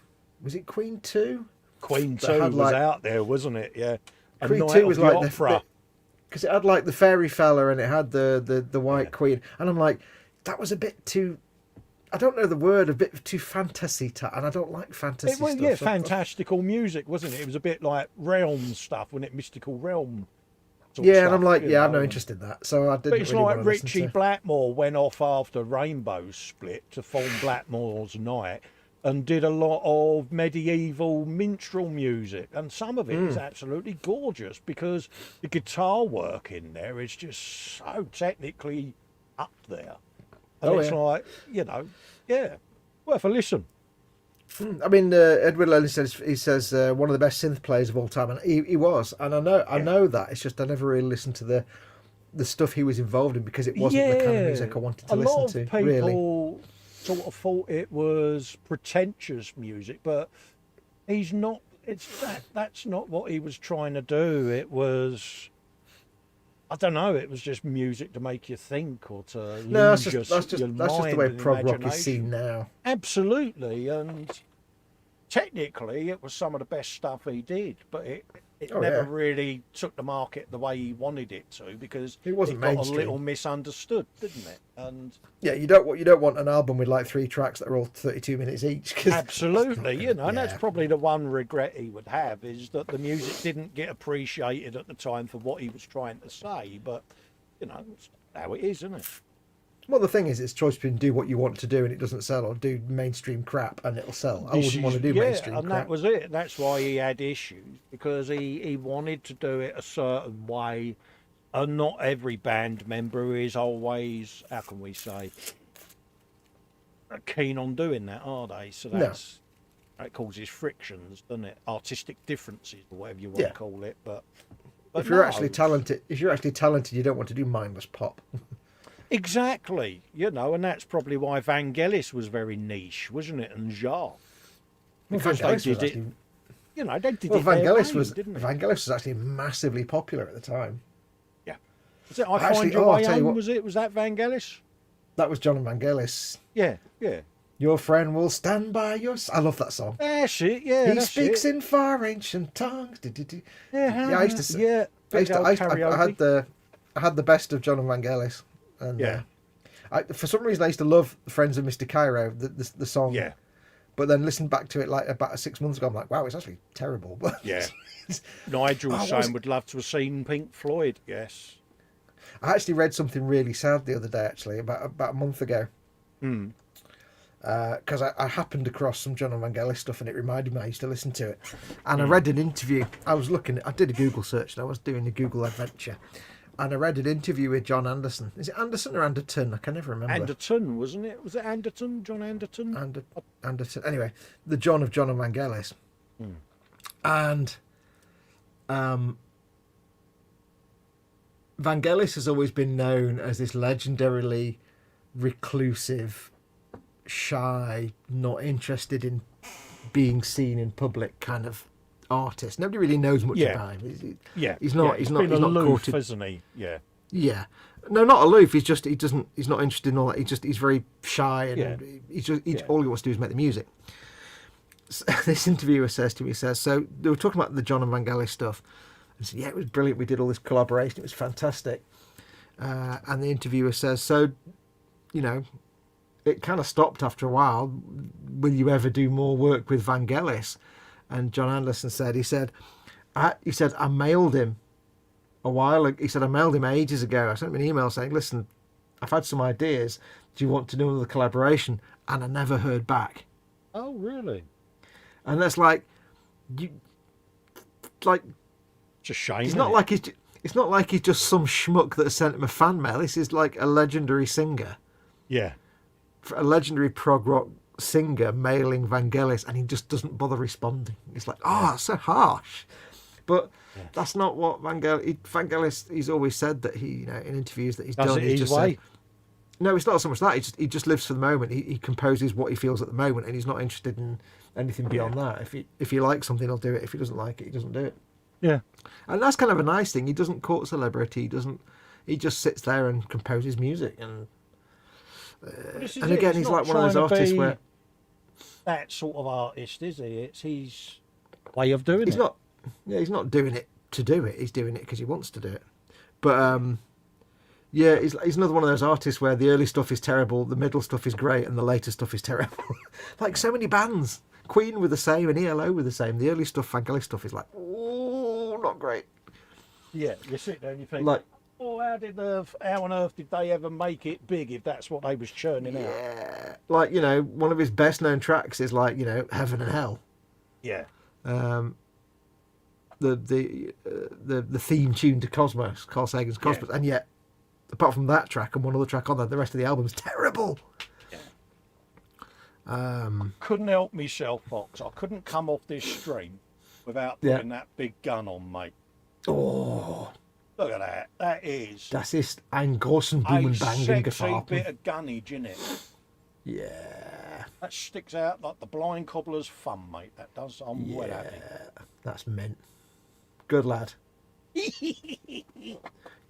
Was it Queen 2? Queen that 2 had, was like- out there, wasn't it? Yeah. A Queen Night 2 of was the like opera. because it had like the fairy fella and it had the white queen, and I'm like, that was a bit too. I don't know the word, a bit too fantasy, and I don't like fantasy It was, stuff. yeah, So- fantastical music, wasn't it? It was a bit like realm stuff, wasn't it? Mystical realm. sort of Yeah, and stuff, I'm like, you yeah, I'm know, no and- interest in that. So I didn't But it's really like want to listen Richie to. Blackmore went off after Rainbow split to form Blackmore's Night and did a lot of medieval minstrel music, and some of it Hmm. is absolutely gorgeous because the guitar work in there is just so technically up there. And Oh, it's yeah. like, you know, yeah, worth a listen. I mean, Edward Lennon says one of the best synth players of all time, and he was, and I know that. It's just I never really listened to the stuff he was involved in because it wasn't the kind of music I wanted to a listen lot to. of people Really, sort of thought it was pretentious music, but he's not. That's not what he was trying to do. It was, I don't know. It was just music to make you think or to no, lose that's your just mind the way and prog rock is imagination. seen now. Absolutely, and technically, it was some of the best stuff he did, but it Oh, never yeah. really took the market the way he wanted it to because It wasn't got mainstream. a little misunderstood, didn't it? And Yeah, you don't want an album with like 3 tracks that are all 32 minutes each. 'Cause absolutely, you know, and that's yeah. probably the one regret he would have is that the music didn't get appreciated at the time for what he was trying to say. But you know, it's how it is, isn't it? Well, the thing is, it's choice between do what you want to do and it doesn't sell, or do mainstream crap and it'll sell. I wouldn't want to do mainstream and crap. that was it. That's why he had issues because he wanted to do it a certain way, and not every band member is always, how can we say, keen on doing that, are they? So No. that causes frictions, doesn't it? Artistic differences, or whatever you want Yeah. to call it. But If you're no. actually talented, you don't want to do mindless pop. Exactly, you know, and that's probably why Vangelis was very niche, wasn't it? And Jar, because they Vangelis was did it. actually- You know, they did Well, it their Vangelis way, was didn't they? Vangelis was actually massively popular at the time. Yeah. Was it I Actually, Find Your I'll Way tell you Home? what- Was that Vangelis? That was John Vangelis. Yeah, yeah. Your friend will stand by your. I love that song. That's it. Yeah, He that's speaks it. in far ancient tongues. Yeah, I used to. Yeah, I used to. big old karaoke. I had the best of John and Vangelis, and Yeah. for some reason I used to love Friends of Mr. Cairo, the song. Yeah, But then listened back to it like about 6 months ago. I'm like, wow, it's actually terrible. But yeah. Nigel Oh, what saying was- would love to have seen Pink Floyd. Yes. I actually read something really sad the other day. Actually, about a month ago. Hmm. Because I happened across some John and Vangelis stuff and it reminded me I used to listen to it. And I read an interview. I did a Google search and I was doing a Google adventure. And I read an interview with John Anderson. Is it Anderson or Anderton? I can never remember. Anderton, wasn't it? Was it Anderton? John Anderton? Anderton. Anyway, the John of John and Vangelis. And Vangelis has always been known as this legendarily reclusive, shy, not interested in being seen in public kind of artist. Nobody really knows much Yeah. about him. Yeah. He's not. Yeah, He's not. been He's not aloof, courted. isn't he? Yeah. Yeah. No, not aloof. He's just. He doesn't. He's not interested in all that. He's very shy and Yeah. he's just. Yeah. All he wants to do is make the music. this interviewer says to me, so they were talking about the John and Vangelis stuff. And said, yeah, it was brilliant. We did all this collaboration. It was fantastic. And the interviewer says, so, you know, it kind of stopped after a while. Will you ever do more work with Vangelis? And John Anderson said, I mailed him a while ago. He said, I mailed him ages ago. I sent him an email saying, listen, I've had some ideas. Do you want to do another collaboration? And I never heard back. Oh, really? And that's like, It's a shame. it's not like he's just some schmuck that sent him a fan mail. This is like a legendary singer, Yeah. a legendary prog rock singer mailing Vangelis, and he just doesn't bother responding. It's like, oh, that's so harsh. But that's not what Vangelis. He's always said that he, you know, in interviews that he's Does done. it He's his just way? said, no, it's not so much that. He just lives for the moment. He composes what he feels at the moment, and he's not interested in anything beyond that. If he likes something, he'll do it. If he doesn't like it, he doesn't do it. Yeah. And that's kind of a nice thing. He doesn't court celebrity. He just sits there and composes music. And again, he's like one of those artists where that sort of artist, is he? It's his way of doing he's it. not. Yeah, he's not doing it to do it. He's doing it because he wants to do it. But yeah, he's another one of those artists where the early stuff is terrible, the middle stuff is great, and the later stuff is terrible. Like so many bands. Queen were the same, and ELO were the same. The early stuff, Vangelis stuff, is like, oh, not great. Yeah, you sit there and you think, Like, oh, how on earth did they ever make it big if that's what they was churning out? yeah, like, you know, one of his best known tracks is like, you know, Heaven and Hell. Yeah. The theme tune to Cosmos, Carl Sagan's Cosmos, and yet, apart from that track and one other track on there, the rest of the album's terrible. Couldn't help myself, Fox. I couldn't come off this stream without putting that big gun on, mate. Oh, Look at that. That is das ist ein großen a Blumenbang sexy gefahren. bit of gunnage, isn't it? Yeah, That sticks out like the blind cobbler's thumb, mate. That does. I'm well happy. that's mint. Good lad.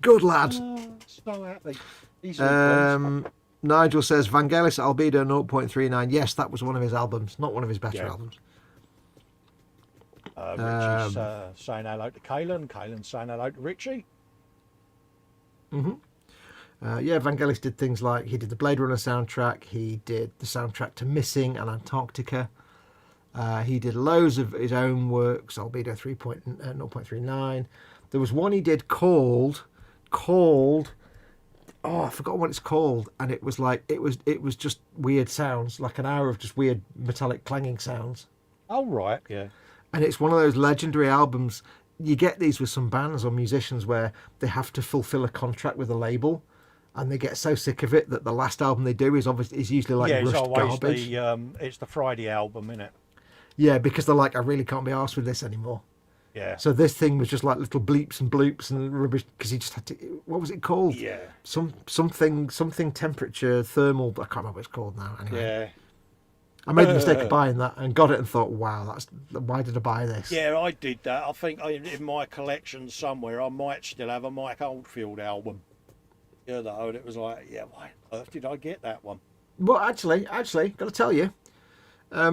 Good lad. So happy. He's all Nigel says Vangelis Albedo 0.39. Yes, that was one of his albums, not one of his better albums. Richie's saying hello to Colin. Colin's saying hello to Richie. Yeah, Vangelis did things like he did the Blade Runner soundtrack. He did the soundtrack to Missing and Antarctica. He did loads of his own works, Albedo 0.39. There was one he did called. Oh, I forgot what it's called, and it was like it was just weird sounds, like an hour of just weird metallic clanging sounds. Oh right, yeah. And it's one of those legendary albums. You get these with some bands or musicians where they have to fulfill a contract with a label, and they get so sick of it that the last album they do is usually like It's rushed always garbage. it's the Friday album, isn't it? Yeah, because they're like, I really can't be arsed with this anymore. Yeah. So this thing was just like little bleeps and bloops and rubbish because he just had to. What was it called? Yeah. Something temperature thermal. I can't remember what it's called now. Anyway. Yeah. I made the mistake of buying that and got it and thought, wow, why did I buy this? Yeah, I did that. I think in my collection somewhere I might still have a Mike Oldfield album. You know, and it was like, yeah, why on earth did I get that one? Well, actually, got to tell you, I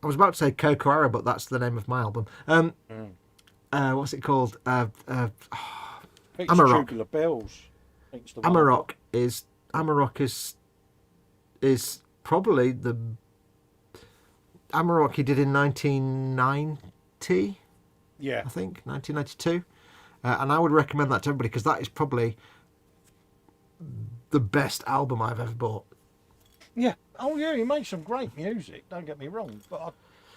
was about to say Cocoara, but that's the name of my album. What's it called? Amarok. Tubular Bells. Amarok is probably the Amarok he did in 1990. Yeah. I think 1992, and I would recommend that to everybody because that is probably the best album I've ever bought. Yeah. Oh, yeah, he made some great music. Don't get me wrong, but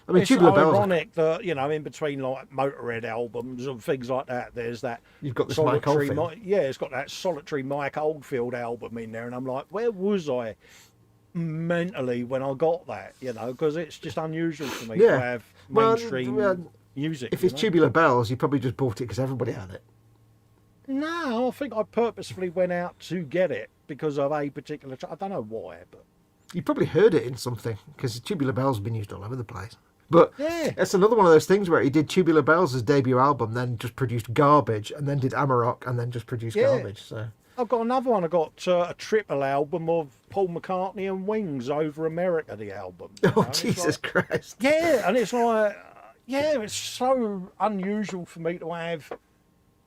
I mean, it's Tubular Bells. ironic that in between like Motorhead albums and things like that, there's that. You've got this Mike Oldfield. It's got that solitary Mike Oldfield album in there, and I'm like, where was I mentally when I got that? Because it's just unusual for me to have mainstream music. If it's Tubular Bells, you probably just bought it because everybody had it. No, I think I purposefully went out to get it because of a particular. I don't know why, but You probably heard it in something because Tubular Bells have been used all over the place. But yeah, it's another one of those things where he did Tubular Bells' debut album, then just produced garbage, and then did Amarok, and then just produced garbage. So I've got another one. I got a triple album of Paul McCartney and Wings over America. The album. Oh, Jesus Christ! Yeah, and it's like, yeah, it's so unusual for me to have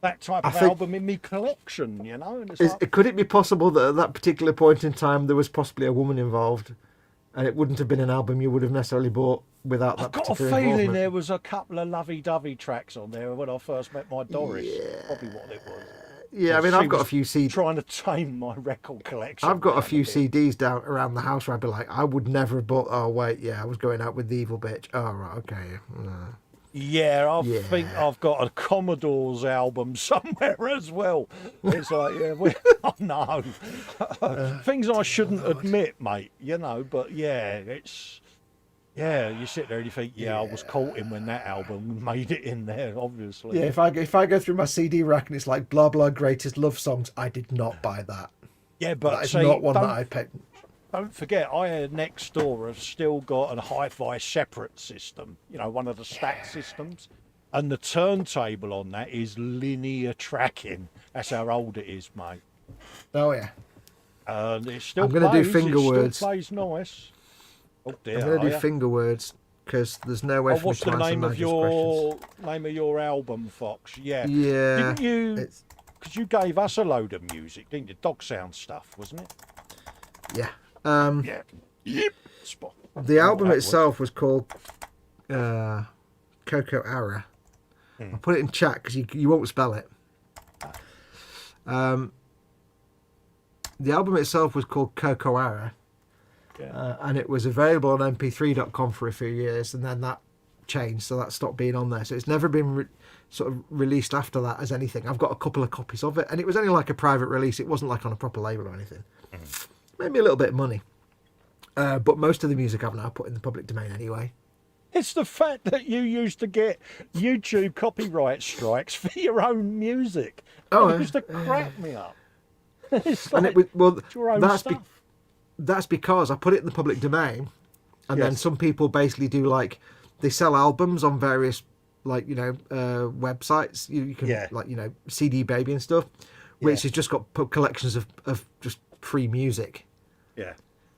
that type of album in my collection. You know, and it's could it be possible that at that particular point in time there was possibly a woman involved, and it wouldn't have been an album you would have necessarily bought without that particular involvement? I've got a feeling involvement? there was a couple of lovey-dovey tracks on there when I first met my Doris. Yeah. Probably what it was. Yeah, I mean, I've got a few CDs. Trying to tame my record collection. I've got a few CDs down around the house where I'd be like, I would never have bought. Oh wait, yeah, I was going out with the evil bitch. Oh right, okay. Yeah, I think I've got a Commodores album somewhere as well. It's like, oh no, things I shouldn't admit, mate. You know, but yeah, it's. Yeah, you sit there and you think, I was caught in when that album made it in there, obviously. Yeah, if I go through my CD rack and it's like blah blah greatest love songs, I did not buy that. Yeah, but that is not one that I paid. Don't forget, I next door have still got a hi-fi separate system. You know, one of the stack systems, and the turntable on that is linear tracking. That's how old it is, mate. Oh yeah. And it still. I'm going to do finger words. Still plays nice. Oh dear. I'm going to do finger words because there's no way for me to answer Nigel's questions. Name of your album, Fox? Yeah. Yeah. Didn't you? Because you gave us a load of music, didn't you? Dog sound stuff, wasn't it? Yeah. Yeah. Yep. Spot. The album itself was called Coco Ara. I'll put it in chat because you won't spell it. The album itself was called Coco Ara. Yeah. And it was available on mp3.com for a few years, and then that changed, so that stopped being on there. So it's never been sort of released after that as anything. I've got a couple of copies of it, and it was only like a private release. It wasn't like on a proper label or anything. Made me a little bit of money. But most of the music I've now put in the public domain anyway. It's the fact that you used to get YouTube copyright strikes for your own music. It used to crack me up. It's like, and your own stuff. That's because I put it in the public domain, and then some people basically do like they sell albums on various websites. You can like CD Baby and stuff, which has just got collections of just free music. Yeah.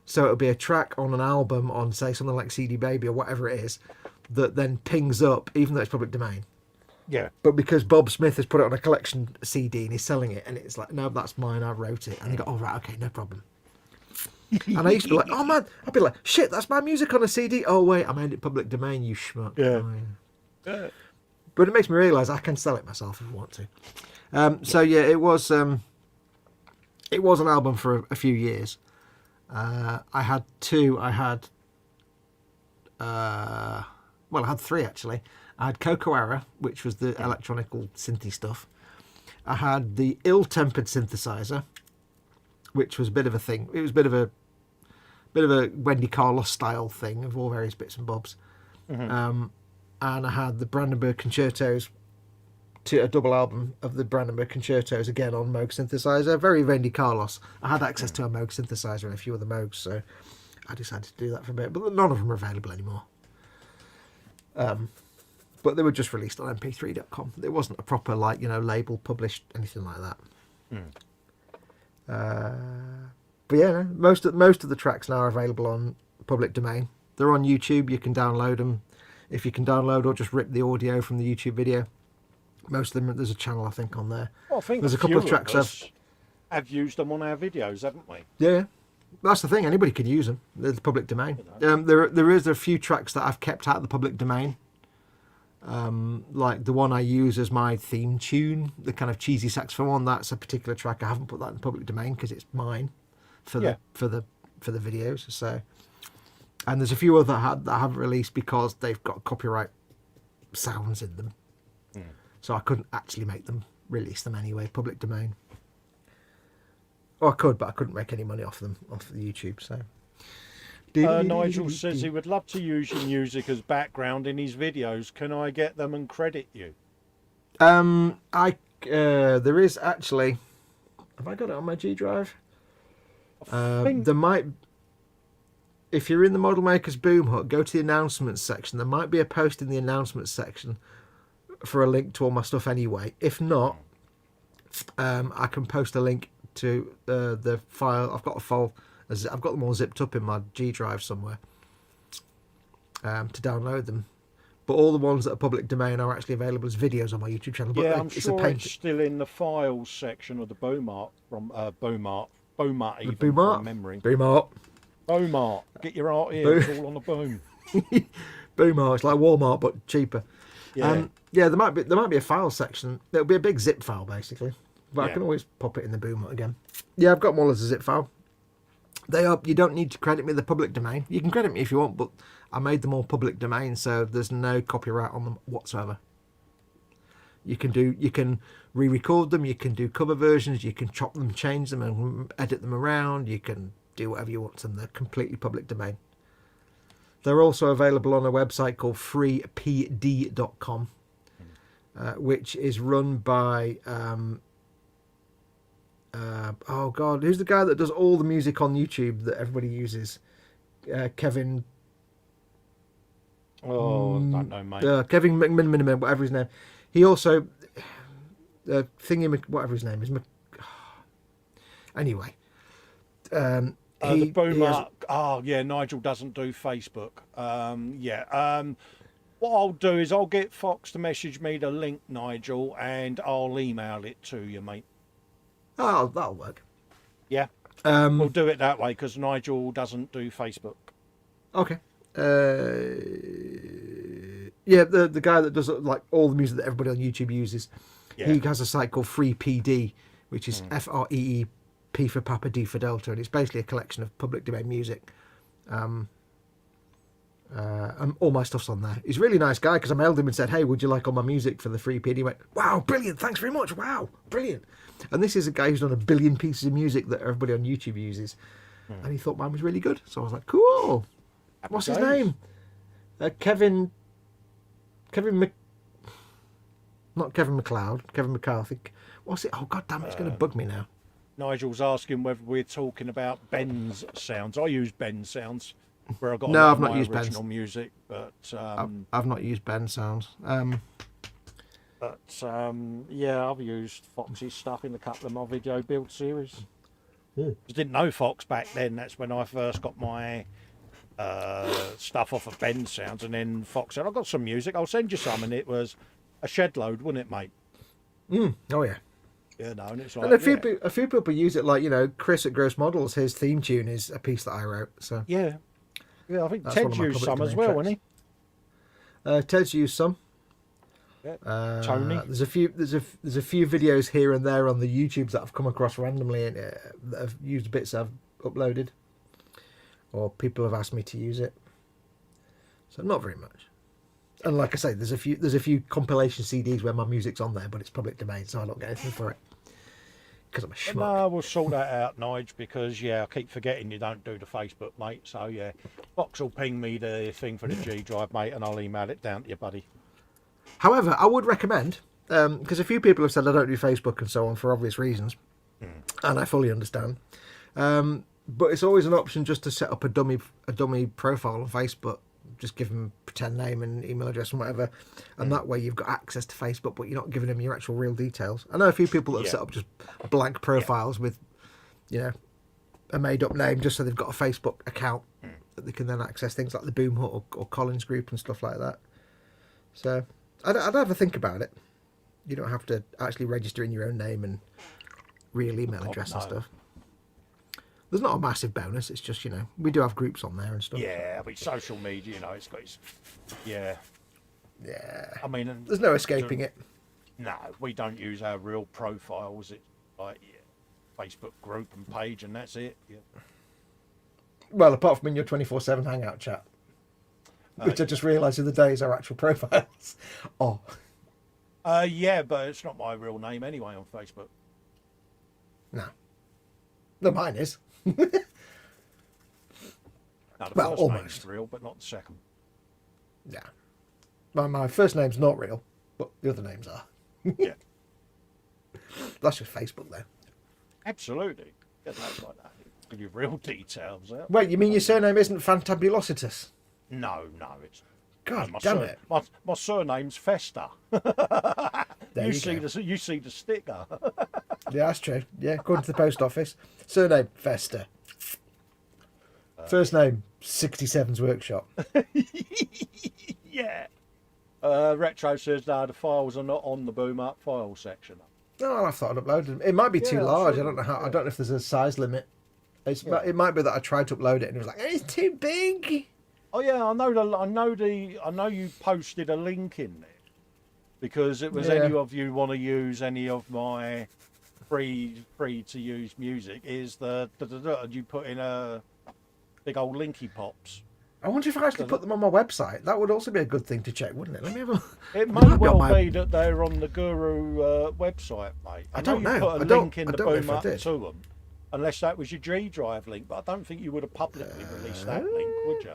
So it'll be a track on an album on say something like CD Baby or whatever it is that then pings up, even though it's public domain. Yeah. But because Bob Smith has put it on a collection CD and he's selling it, and it's like, no, that's mine. I wrote it, and they go, oh right, okay, no problem. And I used to be like, oh man, I'd be like, shit, that's my music on a CD. Oh wait, I made it public domain, you schmuck. Yeah. Oh, yeah. But it makes me realise I can sell it myself if I want to. So yeah, it was an album for a few years. I had two. I had three actually. I had Coco Era, which was the electronical synthy stuff. I had the Ill-Tempered synthesizer, which was a bit of a thing. It was a bit of a Wendy Carlos style thing of all various bits and bobs. And I had the Brandenburg Concertos, a double album of the Brandenburg Concertos, again on Moog synthesizer. Very Wendy Carlos. I had access to a Moog synthesizer and a few other Moogs, so I decided to do that for a bit. But none of them are available anymore. But they were just released on mp3.com. It wasn't a proper label published, anything like that. But yeah, no, most of the tracks now are available on public domain. They're on YouTube. You can download them if you can download, or just rip the audio from the YouTube video. Most of them, there's a channel I think on there. Well, I think there's a couple of tracks I've used them on our videos, haven't we? Yeah, that's the thing. Anybody can use them. They're the public domain. There are a few tracks that I've kept out of the public domain. Like the one I use as my theme tune, the kind of cheesy saxophone one. That's a particular track. I haven't put that in the public domain because it's mine for the videos. So, and there's a few other that I haven't released because they've got copyright sounds in them. So I couldn't actually make them release them anyway, public domain. Or I could, but I couldn't make any money off them off the YouTube. So. Nigel says he would love to use your music as background in his videos. Can I get them and credit you? There is actually. Have I got it on my G drive? There might. If you're in the Model Makers Boom Hut, go to the announcements section. There might be a post in the announcements section for a link to all my stuff anyway. If not, I can post a link to the file. I've got a file. I've got them all zipped up in my G drive somewhere to download them. But all the ones that are public domain are actually available as videos on my YouTube channel. But Yeah, I'm it's sure a paint. it's still in the files section of the Beaumart from Beaumart even Beaumart. from memory. Beaumart. Beaumart, get your art here. It's all on the boom. Beaumart. It's like Walmart but cheaper. Yeah. Yeah, there might be a file section. There'll be a big zip file basically, but I Yeah. can always pop it in the Beaumont again. Yeah, I've got them all as a zip file. You don't need to credit me the public domain. You can credit me if you want, but I made them all public domain, so there's no copyright on them whatsoever. You can re-record them, you can do cover versions, you can chop them, change them, and edit them around. You can do whatever you want to them. They're completely public domain. They're also available on a website called freepd.com, which is run by oh god, who's the guy that does all the music on YouTube that everybody uses? Kevin. Oh, I don't know, mate. Kevin McMiniman, whatever his name. He also whatever his name is. Anyway, The Beaumart. Oh, yeah. Nigel doesn't do Facebook. What I'll do is I'll get Fox to message me the link, Nigel, and I'll email it to you, mate. Oh, that'll work. Yeah. We'll do it that way because Nigel doesn't do Facebook. Okay. Yeah, the guy that does like all the music that everybody on YouTube uses, he has a site called FreePD, which is FREE P for Papa, D for Delta, and it's basically a collection of public domain music. And all my stuff's on there. He's a really nice guy because I mailed him and said, "Hey, would you like all my music for the FreePD?" He went, "Wow, brilliant! Thanks very much. Wow, brilliant!" And this is a guy who's done 1 billion pieces of music that everybody on YouTube uses, and he thought mine was really good. So I was like, "Cool." What's his name? Kevin not Kevin McLeod, Kevin McCarthy. What's it? Oh god damn it, it's going to bug me now. Nigel's asking whether we're talking about Ben's sounds. I use Ben's sounds where I got No, a lot I've of not my used original Ben's. music, but I've not used Ben sounds. yeah, I've used Fox's stuff in a couple of my video build series. I didn't know Fox back then. That's when I first got my stuff off of Ben sounds, and then Fox said, "I've got some music. I'll send you some," and it was a shed load, wasn't it, mate? Oh yeah. You know, and it's like, And a few people use it, like, you know, Chris at Gross Models, his theme tune is a piece that I wrote. So yeah, I think That's one Ted of my used public some as domain well, tracks. wasn't he? Ted's used some. Yeah. Tony. There's a few videos here and there on the YouTubes that I've come across randomly and that have used bits I've uploaded, or people have asked me to use it. So not very much. And like I say, there's a few compilation CDs where my music's on there, but it's public domain, so I don't get anything for it because I'm a schmuck. No, we'll sort that out, Nige, because I keep forgetting you don't do the Facebook, mate. So yeah, Fox will ping me the thing for the G drive, mate, and I'll email it down to you, buddy. However, I would recommend, because a few people have said I don't do Facebook and so on for obvious reasons, and I fully understand. But it's always an option just to set up a dummy profile on Facebook. Just give them a pretend name and email address and whatever, and that way you've got access to Facebook, but you're not giving them your actual real details. I know a few people that have set up just blank profiles with, a made-up name just so they've got a Facebook account that they can then access things like the Boom Hut or Colin's group and stuff like that. So I'd have a think about it. You don't have to actually register in your own name and real email address and stuff. There's not a massive bonus. It's just, we do have groups on there and stuff. Yeah, but social media, it's got yeah. I mean, There's no escaping it. No, we don't use our real profiles. It's like Facebook group and page, and that's it. Yeah. Well, apart from in your 24/7 Hangout chat, which I just realised the other day is our actual profiles. Oh. Yeah, but it's not my real name anyway on Facebook. No, mine is. No, the Well, first almost. name's real, but not the second. Yeah. My first name's not real, but the other names are. Yeah, That's just Facebook, though. absolutely. Get that like that. Give you real details out. Wait, you mean your surname isn't Fantabulositus? No, it's. God my damn it. My surname's Festa. There you you see go. you see the sticker. Yeah, that's true. Yeah, according to the post office. Surname, Festa. First name, 67's Workshop. Yeah. Retro says, no, the files are not on the Boom Up file section. Oh, I thought I'd uploaded them. It might be too Yeah, large. I sure, don't know how. yeah. I don't know if there's a size limit. It might be that I tried to upload it and it was like, it's too big. Oh yeah, I know you posted a link in there because it was Yeah. any of you want to use any of my free to use music is you put in a big old linky pops. I wonder if I actually put them on my website. That would also be a good thing to check, wouldn't it? Let me have a look. It might may be on well my- be that they're on the Guru website, mate. I don't know you know. put a I don't- link in I the don't know if Boom I Up did. to them, unless that was your G Drive link. But I don't think you would have publicly released that link, would you?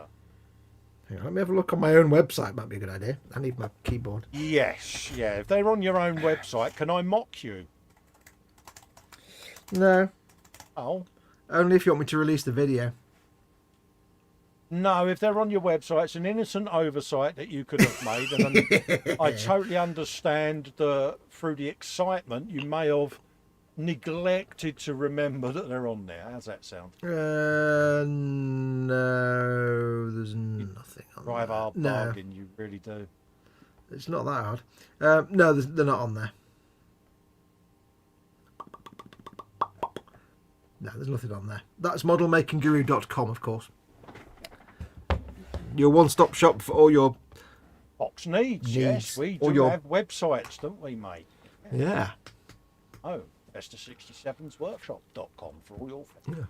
Hang on, let me have a look on my own website. Might be a good idea. I need my keyboard. Yes, yeah. If they're on your own website, can I mock you? No, Oh. only if you want me to release the video. No, if they're on your website, it's an innocent oversight that you could have made, and I totally understand that through the excitement you may have neglected to remember that they're on there. How's that sound? No, there's nothing on Drive there. hard No, bargain, you really do. it's not that hard. No, they're not on there. No, there's nothing on there. That's modelmakingguru.com, of course. Your one-stop shop for all your... Box needs, yes, we Or do your- have websites, don't we, mate? Yeah. Oh, Festa67's workshop.com for all your things.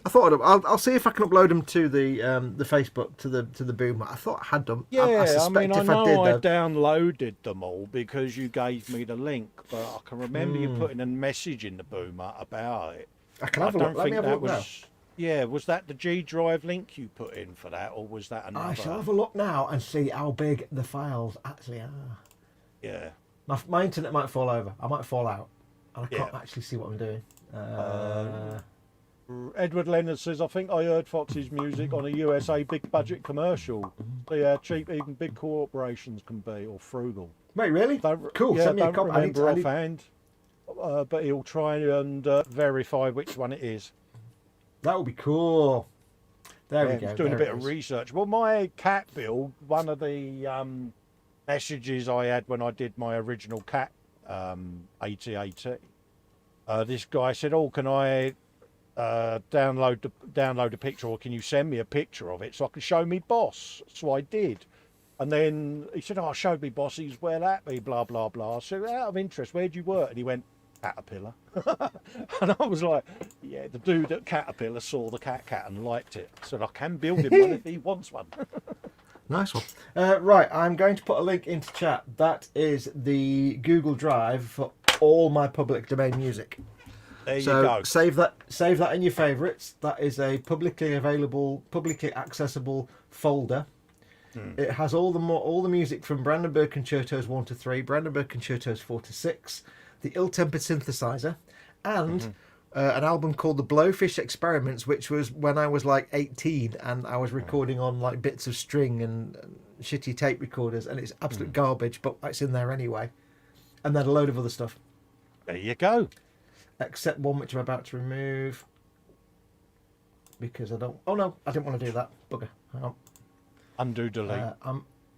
I thought I'll see if I can upload them to the Facebook to the Boom. I thought I had them. Yeah, I I suspect mean, I if know I I did, though. downloaded them all because you gave me the link, but I can remember you putting a message in the Boomer about it. I can have a look. Let me have a look now. Yeah, was that the G Drive link you put in for that, or was that another? I shall have a look now and see how big the files actually are. Yeah. My internet might fall over. I might fall out. And I can't Yeah. actually see what I'm doing. Edward Leonard says, I think I heard Fox's music on a USA big budget commercial. See how cheap even big corporations can be, or frugal. Wait, really? Don't, Cool. Yeah, Send me a don't copy. remember offhand, but he'll try and verify which one it is. That would be cool. There we Yeah, go. he's doing a there bit it of is. research. Well, my cat build, one of the messages I had when I did my original cat AT-AT, this guy said, oh, can I download the picture, or can you send me a picture of it so I can show me boss? So I did. And then he said, oh, showed me boss. He's, where that be, blah, blah, blah. I said, out of interest, where'd you work? And he went, Caterpillar. And I was like, yeah, the dude at Caterpillar saw the cat and liked it. Said, I can build him one if he wants one. Nice one. Right, I'm going to put a link into chat. That is the Google Drive for all my public domain music. There So you go. save that in your favourites. That is a publicly available, publicly accessible folder. It has all the music from Brandenburg Concertos 1 to 3, Brandenburg Concertos 4 to 6, the Ill-Tempered Synthesizer, and an album called The Blowfish Experiments, which was when I was like 18 and I was recording on like bits of string and shitty tape recorders, and it's absolute garbage, but it's in there anyway. And then a load of other stuff. There you go. Except one which I'm about to remove because I don't. Oh no, I didn't want to do that. Bugger. Hang on. Undo, delete.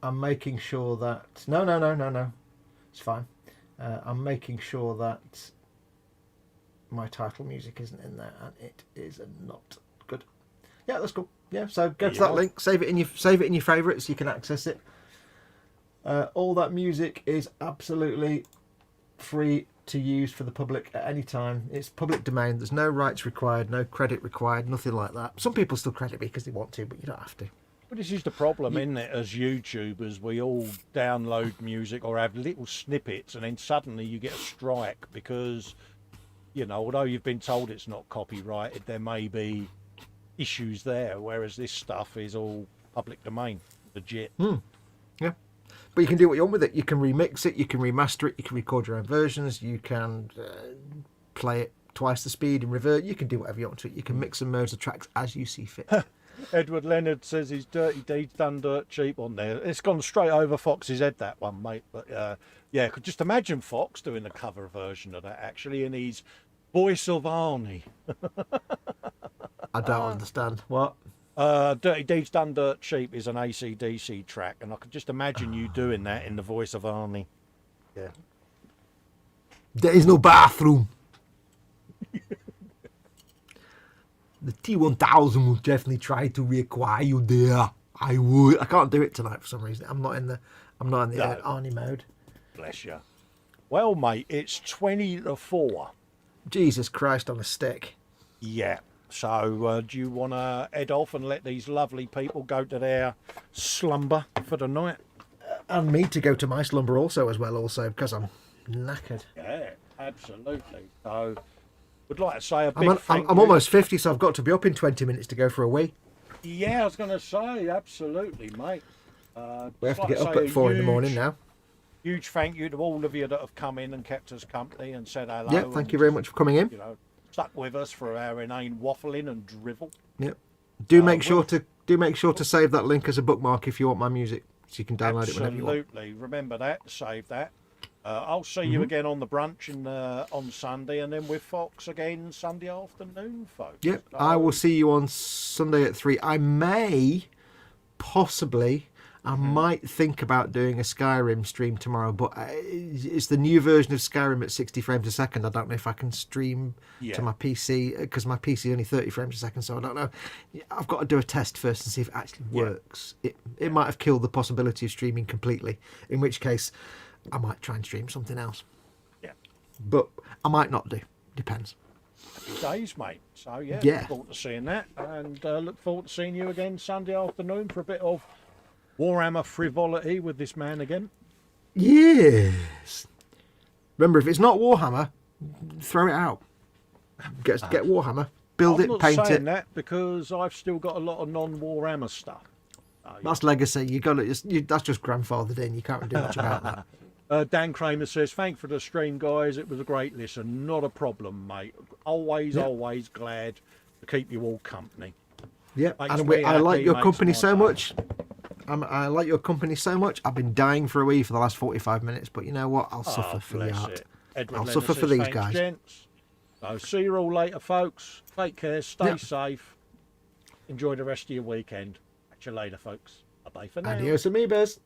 I'm making sure that no. It's fine. I'm making sure that my title music isn't in there, and it is not good. Yeah, that's cool. Yeah, so go to that link. Save it in your favourites. You can access it. All that music is absolutely free to use for the public at any time. It's public domain. There's no rights required, no credit required, nothing like that. Some people still credit me because they want to, but you don't have to. But this is the problem, isn't it? As YouTubers, we all download music or have little snippets, and then suddenly you get a strike because, you know, although you've been told it's not copyrighted, there may be issues there, whereas this stuff is all public domain, legit. Yeah. But you can do what you want with it. You can remix it, you can remaster it, you can record your own versions, you can play it twice the speed and revert. You can do whatever you want to it. You can mix and merge the tracks as you see fit. Edward Leonard says his dirty deeds done dirt cheap on there. It's gone straight over Fox's head, that one, mate. But yeah, could just imagine Fox doing the cover version of that, actually, in his voice of Arnie. I don't understand. What? Dirty Deeds Done Dirt Cheap is an AC/DC track, and I could just imagine you doing that in the voice of Arnie. Yeah. There is no bathroom. The T1000 will definitely try to reacquire you there. I would. I can't do it tonight for some reason. I'm not in the Arnie mode. Bless you. Well, mate, it's 20 to 4. Jesus Christ on a stick. Yeah. So, do you want to head off and let these lovely people go to their slumber for the night? And me to go to my slumber also, because I'm knackered. Yeah, absolutely. So, would like to say a big thank I'm you. almost 50, so I've got to be up in 20 minutes to go for a wee. Yeah, I was going to say, absolutely, mate. We have to get up at 4 in the morning now. Huge thank you to all of you that have come in and kept us company and said hello. Yeah, thank you very much for coming in. You know, stuck with us for our inane waffling and drivel. Yep. Do make sure to save that link as a bookmark if you want my music, so you can download it whenever you want. Absolutely. Remember that. Save that. I'll see you again on the brunch on Sunday, and then with Fox again Sunday afternoon, folks. Yep. So, I will see you on Sunday at 3. I may, possibly, I might think about doing a Skyrim stream tomorrow, but it's the new version of Skyrim at 60 frames a second. I don't know if I can stream to my PC, because my PC is only 30 frames a second, so I don't know. I've got to do a test first and see if it actually works. It might have killed the possibility of streaming completely, in which case I might try and stream something else. Yeah. But I might not do. Depends. Happy days, mate. So, Yeah. look forward to seeing that, and look forward to seeing you again Sunday afternoon for a bit of Warhammer frivolity with this man again. Yes. Remember, if it's not Warhammer, throw it out. Get Warhammer, build it, paint I'm not saying it. that because I've still got a lot of non-Warhammer stuff. That's legacy. That's just grandfathered in. You can't do much about that. Dan Kramer says, "Thanks for the stream, guys. It was a great listen. Not a problem, mate. Always glad to keep you all company." Yeah, Makes and me I like happy, your makes company my so day. much. I like your company so much. I've been dying for a wee for the last 45 minutes, but you know what? I'll suffer for the bless art. it. Edward I'll Leonard suffer for says, these "Thanks, guys." Gents. So see you all later, folks. Take care. Stay Yep. safe. Enjoy the rest of your weekend. Catch you later, folks. Bye for now. Adios, amoebas.